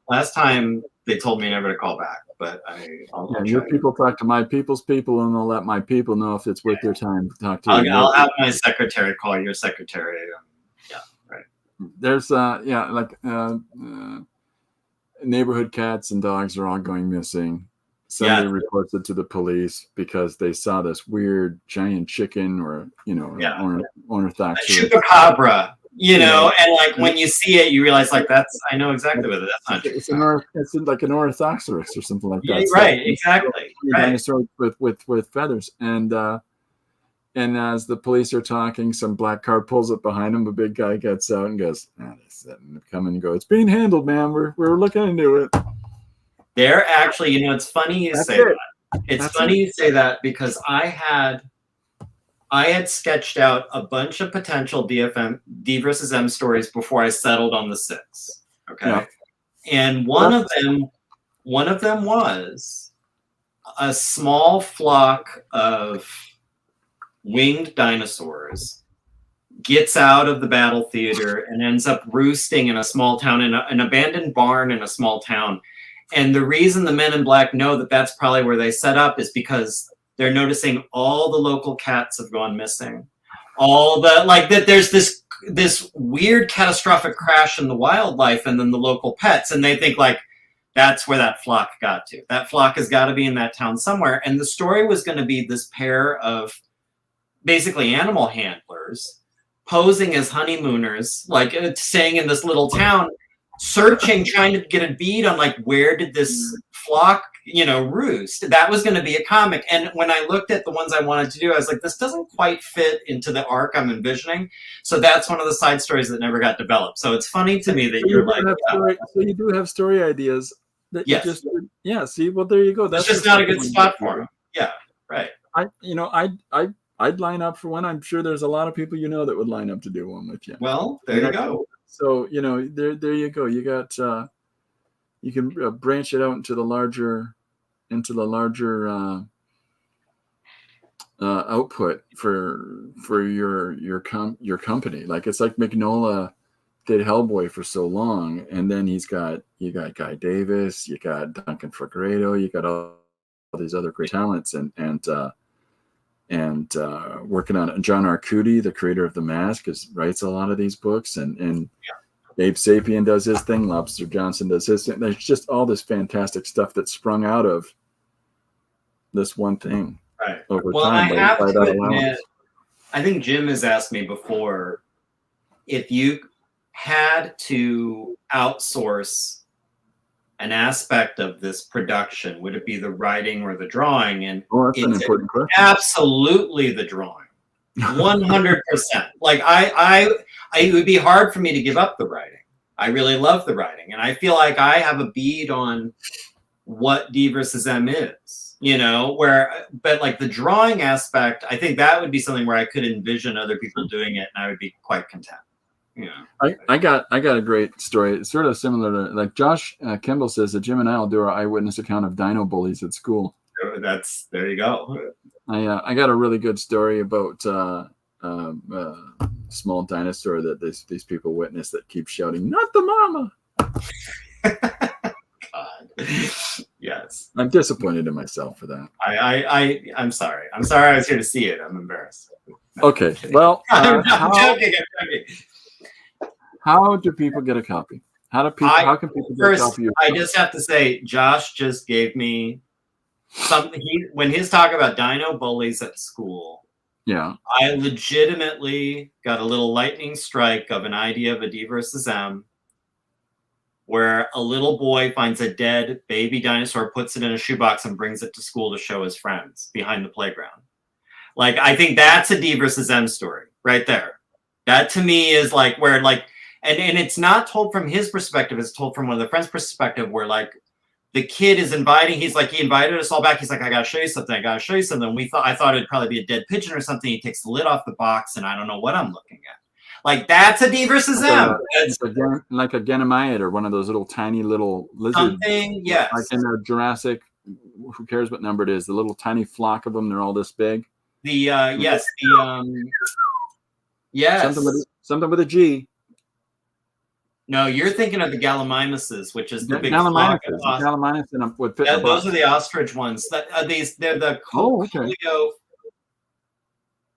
they told me never to call back, but I'll your people talk to my people's people, and they'll let my people know if it's worth their time to talk to you. I'll have my secretary call your secretary. Yeah, right. There's neighborhood cats and dogs are all going missing. Somebody reports it to the police because they saw this weird giant chicken, or ornithopterus. Chupacabra. You know, and like when you see it, you realize like I know exactly what that's not true. It's like an ornithopterus or something like that. Yeah, right, exactly. Dinosaur with feathers, and as the police are talking, some black car pulls up behind him. A big guy gets out and goes, "Come and go. It's being handled, man. We're looking into it." They're actually, you know, it's funny you say that. It's funny you say that because I had sketched out a bunch of potential DVsM stories before I settled on the 6. Okay. Yeah. And one of them was a small flock of winged dinosaurs gets out of the battle theater and ends up roosting in a small town, in an abandoned barn in a small town. And the reason the Men in Black know that that's probably where they set up is because they're noticing all the local cats have gone missing. There's this weird catastrophic crash in the wildlife and then the local pets. And they think like, that's where that flock got to. That flock has got to be in that town somewhere. And the story was going to be this pair of basically animal handlers posing as honeymooners, like staying in this little town, searching, trying to get a bead on like, where did this flock, you know, roost. That was going to be a comic. And when I looked at the ones I wanted to do, I was like, this doesn't quite fit into the arc I'm envisioning. So that's one of the side stories that never got developed. So it's funny to me that you're like, so you do have story ideas that you just, see, well, there you go. That's just not a good spot for them. Yeah. Right. I'd line up for one. I'm sure there's a lot of people, you know, that would line up to do one with you. Well, there you go. So, you know, there you go. You got, you can branch it out into the larger output for your company. Like it's like Mignola did Hellboy for so long, and then you got Guy Davis, you got Duncan Fegredo, you got all these other great talents, and working on it. John Arcudi, the creator of The Mask, writes a lot of these books, and Dave Sapien does his thing. Lobster Johnson does his thing. There's just all this fantastic stuff that sprung out of this one thing. Right. Over time. I have to admit, I think Jim has asked me before, if you had to outsource an aspect of this production, would it be the writing or the drawing? And that's an important question. Absolutely the drawing. 100%. Like it would be hard for me to give up the writing. I really love the writing, and I feel like I have a bead on what DVsM is, but like the drawing aspect, I think that would be something where I could envision other people doing it, and I would be quite content. I got a great story. It's sort of similar to like Josh Kimball says that Jim and I will do our eyewitness account of dino bullies at school. There you go. I got a really good story about small dinosaur that these people witnessed that keeps shouting, "Not the mama!" God. Yes. I'm disappointed in myself for that. I'm sorry. I'm sorry I was here to see it. I'm embarrassed. No, okay. Well, I'm joking. How do people get a copy? How can people get a copy? I just have to say, Josh just gave me something. When he's talking about dino bullies at school, yeah, I legitimately got a little lightning strike of an idea of a DVsM, where a little boy finds a dead baby dinosaur, puts it in a shoebox, and brings it to school to show his friends behind the playground. Like, I think that's a DVsM story right there. That to me is like where like, and it's not told from his perspective. It's told from one of the friends' perspective, where like the kid is inviting. He invited us all back. He's like, I gotta show you something. I thought it'd probably be a dead pigeon or something. He takes the lid off the box, and I don't know what I'm looking at. Like, that's a DVsM. Like a Genomyid or one of those little tiny little lizards. Something, yes. Like in the Jurassic, who cares what number it is? The little tiny flock of them. They're all this big. Yes. Something with a G. No, you're thinking of the Gallimimuses, which is the big Gallimimus would fit. Those are the ostrich ones. They're the Colio.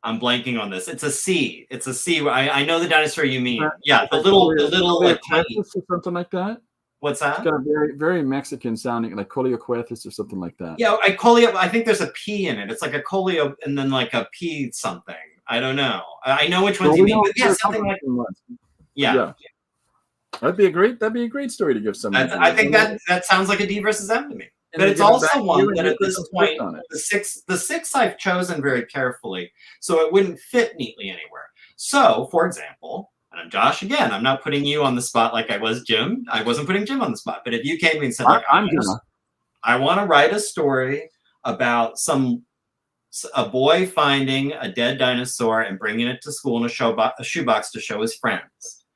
I'm blanking on this. It's a C. It's a C. I know the dinosaur you mean. Yeah, the little like tiny. Or something like that. What's that? It's got a very, very Mexican sounding, like Colioquethus or something like that. Yeah, Colio. I think there's a P in it. It's like a Colio and then like a P something. I don't know. I know which ones you mean. But yeah, something like. Yeah. That'd be a great story to give someone. I think that sounds like a DVsM to me. But it's also one that at this point, the six I've chosen very carefully, so it wouldn't fit neatly anywhere. So, for example, and Josh, again, I'm not putting you on the spot like I was Jim. I wasn't putting Jim on the spot. But if you came to me and said, like, I want to write a story about a boy finding a dead dinosaur and bringing it to school in a shoebox to show his friends,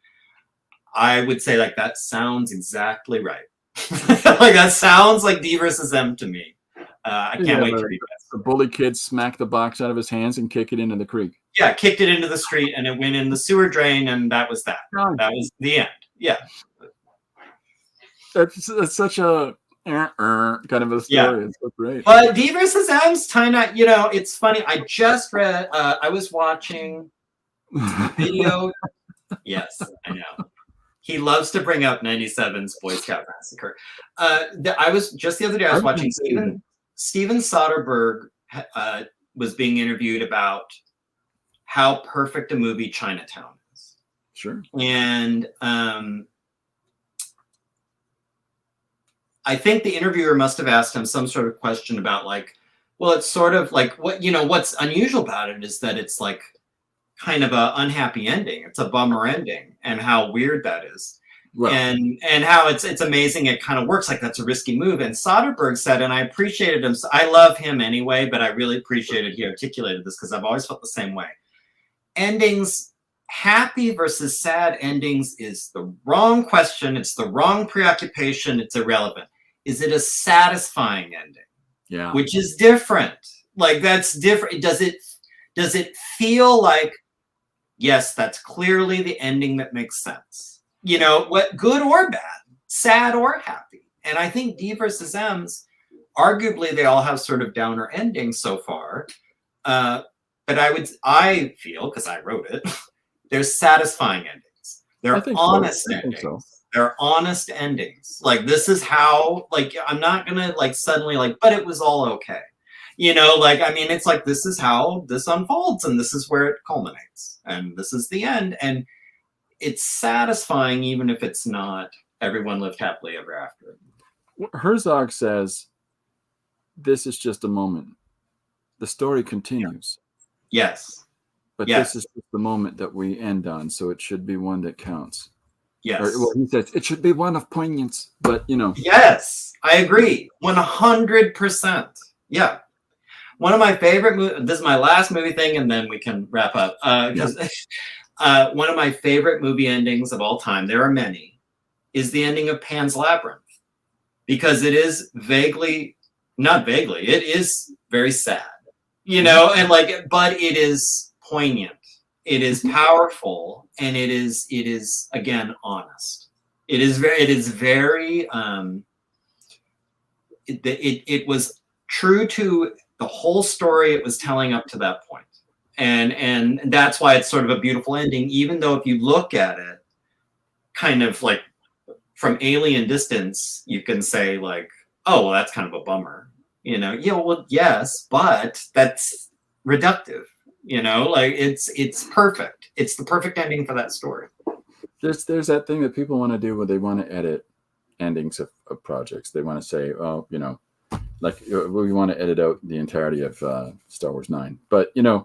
I would say, like, that sounds exactly right. Like, that sounds like DVsM to me. I can't wait to read that. The bully kid smacked the box out of his hands and kicked it into the creek. Yeah, kicked it into the street, and it went in the sewer drain, and that was that. That was the end. Yeah. It's such a kind of a story. Yeah. It's so great. But DVsM's kind of, it's funny. I just read, I was watching a video. Yes, I know. He loves to bring up 97's Boy Scout Massacre. I was just the other day, I was watching Steven Soderbergh was being interviewed about how perfect a movie Chinatown is. Sure. And I think the interviewer must have asked him some sort of question about, like, well, it's sort of like what's unusual about it is that it's like kind of a unhappy ending. It's a bummer ending, and how weird that is. Well, and how it's amazing it kind of works. Like, that's a risky move. And Soderbergh said, and I appreciated him. I love him anyway, but I really appreciated he articulated this because I've always felt the same way. Endings, happy versus sad endings, is the wrong question. It's the wrong preoccupation. It's irrelevant. Is it a satisfying ending? Yeah. Which is different. Like, that's different. Does it feel like, yes, that's clearly the ending that makes sense? What, good or bad, sad or happy. And I think DVsM's, arguably, they all have sort of downer endings so far. But I feel, because I wrote it, there's satisfying endings. They're honest endings. So. They're honest endings. Like, this is how, like, I'm not going to, like, suddenly, like, but it was all okay. It's like, this is how this unfolds, and this is where it culminates, and this is the end. And it's satisfying, even if it's not everyone lived happily ever after. Herzog says, this is just a moment. The story continues. Yes. but Yes. this is just the moment that we end on, so it should be one that counts. Yes. Or, well, he says it should be one of poignance, but you know. Yes, I agree, 100%. Yeah. One of my favorite movies, this is my last movie thing, and then we can wrap up. One of my favorite movie endings of all time, there are many, is the ending of Pan's Labyrinth. Because it is not vaguely, it is very sad, you know, and like, but it is poignant. It is powerful, and it is again honest. It is very it was true to the whole story it was telling up to that point. And that's why it's sort of a beautiful ending, even though if you look at it kind of like from alien distance, you can say like, oh, well, that's kind of a bummer, you know? Yeah, well, yes, but that's reductive, you know, like it's perfect. It's the perfect ending for that story. There's that thing that people want to do where they want to edit endings of projects. They want to say, oh, you know, like we want to edit out the entirety of Star Wars 9. But, you know,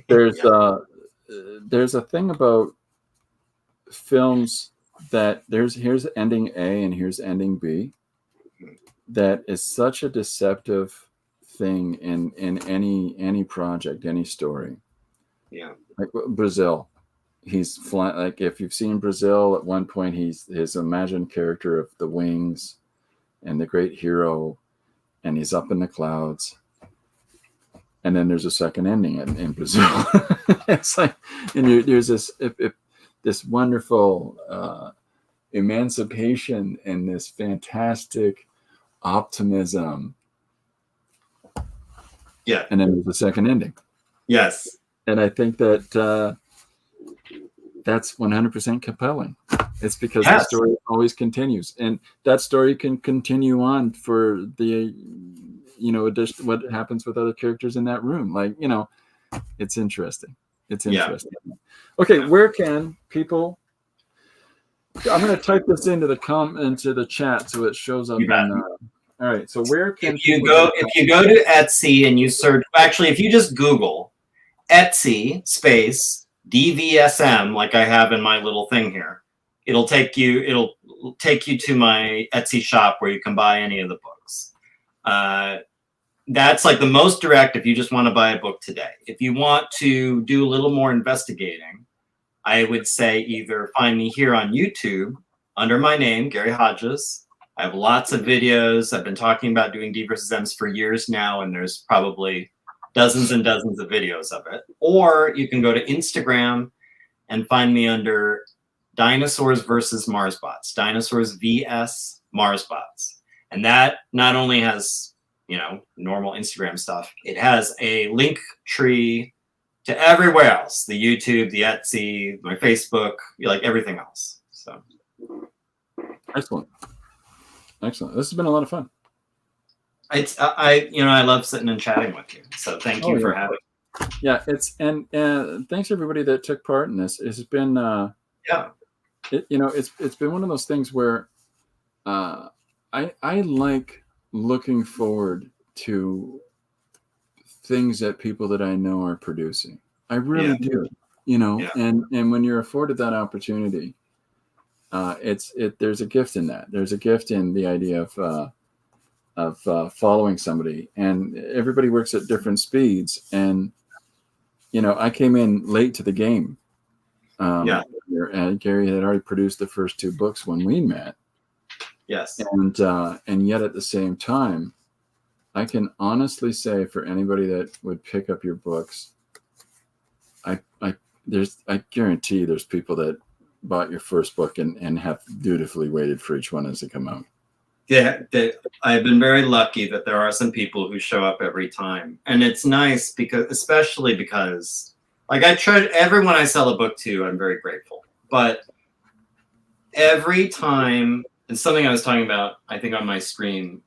there's a thing about films that here's ending A and here's ending B that is such a deceptive thing in any project, any story. Yeah. Like Brazil. He's flying, like if you've seen Brazil, at one point he's his imagined character of the wings and the great hero, and he's up in the clouds. And then there's a second ending in Brazil. It's like, and there's this wonderful emancipation and this fantastic optimism. Yeah. And then there's a second ending. Yes. And I think that that's 100% compelling. It's because the story always continues, and that story can continue on for the, you know, what happens with other characters in that room. Like, you know, it's interesting. It's interesting. Yeah. Okay, where can people? I'm going to type this into the chat so it shows up. All right. So where can if you go to Etsy and you search? Actually, if you just Google Etsy space DVsM, like I have in my little thing here, it'll take you to my Etsy shop where you can buy any of the books. That's like the most direct if you just want to buy a book today. If you want to do a little more investigating, I would say either find me here on YouTube under my name, Gary Hodges. I have lots of videos. I've been talking about doing DVsMs for years now, and there's probably dozens and dozens of videos of it. Or you can go to Instagram and find me under Dinosaurs versus Marsbots, Dinosaurs vs Marsbots. And that not only has, you know, normal Instagram stuff, it has a link tree to everywhere else, the YouTube, the Etsy, my Facebook, like everything else. So excellent. This has been a lot of fun. It's I love sitting and chatting with you. So thank you for having me. Yeah, and thanks everybody that took part in this. It's been it's been one of those things where I like looking forward to things that people that I know are producing. I really do, you know, and when you're afforded that opportunity, there's a gift in that. There's a gift in the idea of following somebody, and everybody works at different speeds. And, you know, I came in late to the game. And Gary had already produced the first two books when we met. Yes. And yet at the same time, I can honestly say for anybody that would pick up your books, I guarantee there's people that bought your first book and have dutifully waited for each one as they come out. Yeah, I've been very lucky that there are some people who show up every time, and it's nice especially because, like, I try everyone I sell a book to, I'm very grateful. But every time, and something I was talking about, I think on my stream,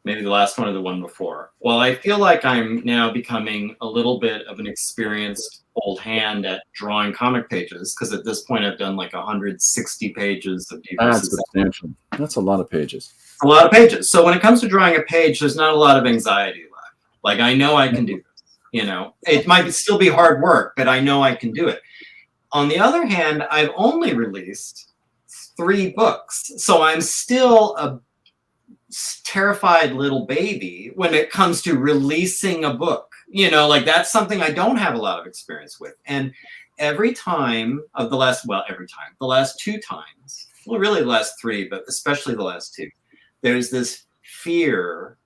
maybe the last one or the one before. Well, I feel like I'm now becoming a little bit of an experienced old hand at drawing comic pages, because at this point I've done like 160 pages of DVsM. That's substantial. That's a lot of pages. A lot of pages. So when it comes to drawing a page, there's not a lot of anxiety left. Like, I know I can do this. It might still be hard work, but I know I can do it. On the other hand, I've only released 3 books, so I'm still a terrified little baby when it comes to releasing a book. Like that's something I don't have a lot of experience with. And every time of the last 2 times, well, really the last 3, but especially the last 2, there's this fear,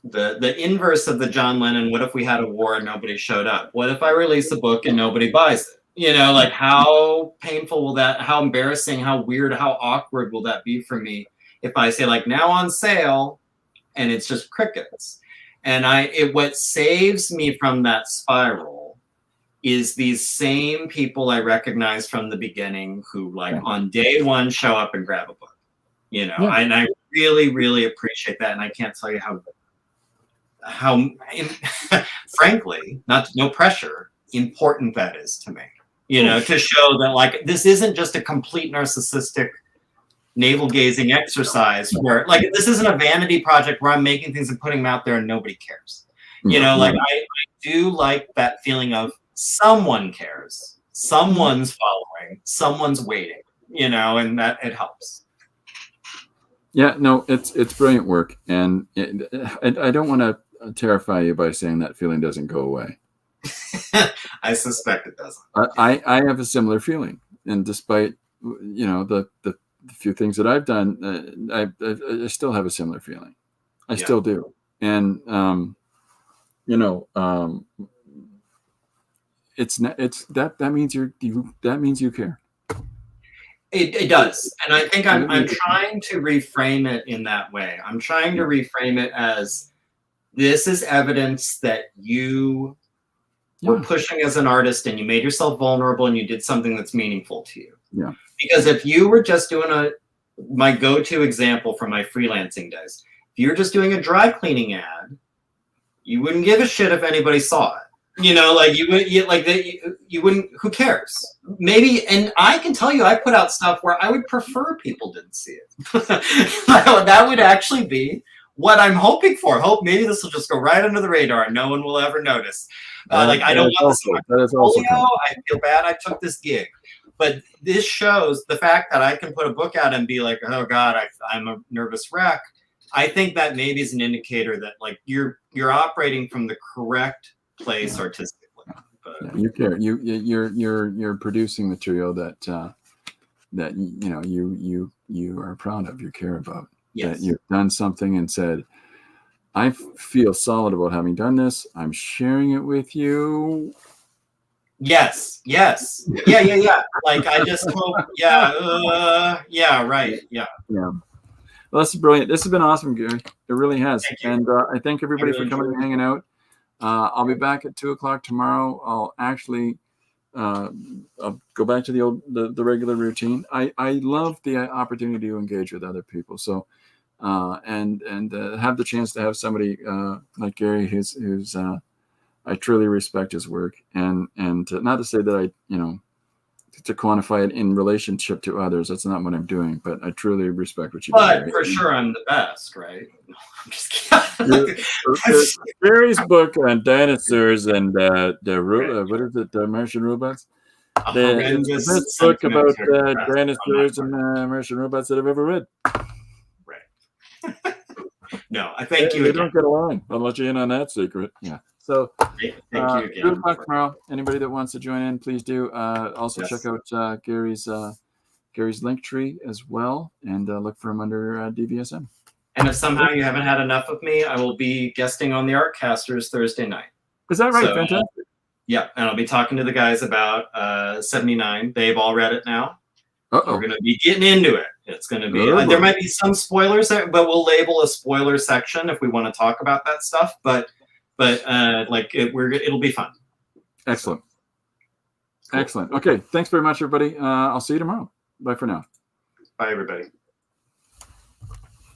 the inverse of the John Lennon, what if we had a war and nobody showed up? What if I release a book and nobody buys it? Like how painful will that, how embarrassing, how weird, how awkward will that be for me if I say like now on sale and it's just crickets? And what saves me from that spiral is these same people I recognize from the beginning who like on day 1 show up and grab a book, and I really, really appreciate that. And I can't tell you how frankly, no pressure, important that is to me, to show that like this isn't just a complete narcissistic navel gazing exercise where like this isn't a vanity project where I'm making things and putting them out there and nobody cares. Like I do like that feeling of someone cares, someone's following, someone's waiting, and that it helps. Yeah, no, it's brilliant work, and I don't want to terrify you by saying that feeling doesn't go away. I suspect it doesn't. I have a similar feeling, and despite the few things that I've done, I still have a similar feeling. I still do, and that means you care. It does, and I think I'm trying to reframe it in that way. I'm trying to reframe it as this is evidence that you were pushing as an artist and you made yourself vulnerable and you did something that's meaningful to you. Yeah. Because if you were just doing my go-to example from my freelancing days, if you were just doing a dry cleaning ad, you wouldn't give a shit if anybody saw it. Like you wouldn't, who cares? Maybe, and I can tell you, I put out stuff where I would prefer people didn't see it. That would actually be what I'm hoping for. Maybe this will just go right under the radar and no one will ever notice. I don't want this in my portfolio. I feel bad I took this gig. But this shows the fact that I can put a book out and be like, oh God, I'm a nervous wreck. I think that maybe is an indicator that like you're operating from the correct place artistically. But you care. You're producing material that you are proud of. You care about. Yes. That you've done something and said, I feel solid about having done this. I'm sharing it with you. Yes. Yeah. Like I just hope. Right. Yeah. Well, this is brilliant. This has been awesome, Gary. It really has. And I thank everybody for coming and hanging out. I'll be back at 2:00 tomorrow. I'll actually I'll go back to the regular routine. I love the opportunity to engage with other people. So and have the chance to have somebody like Gary who's I truly respect his work, and not to say that I to quantify it in relationship to others. That's not what I'm doing, but I truly respect what you do. But for sure, I'm the best, right? No, I'm just kidding. Gary's book on dinosaurs and what is it, Martian robots? The best book about dinosaurs and Martian robots that I've ever read. Right. No, I thank you. They don't get along. I'll let you in on that secret. Yeah. So thank you again. 2:00 tomorrow. Anybody that wants to join in, please do. Also check out Gary's link tree as well, and look for him under DVsM. And if somehow you haven't had enough of me, I will be guesting on the Artcasters Thursday night. Is that right? So, fantastic. Yeah, and I'll be talking to the guys about 79. They've all read it now. We're going to be getting into it. It's going to be there might be some spoilers there, but we'll label a spoiler section if we want to talk about that stuff. But it'll be fun. Excellent. Cool. Excellent. Okay. Thanks very much, everybody. I'll see you tomorrow. Bye for now. Bye, everybody.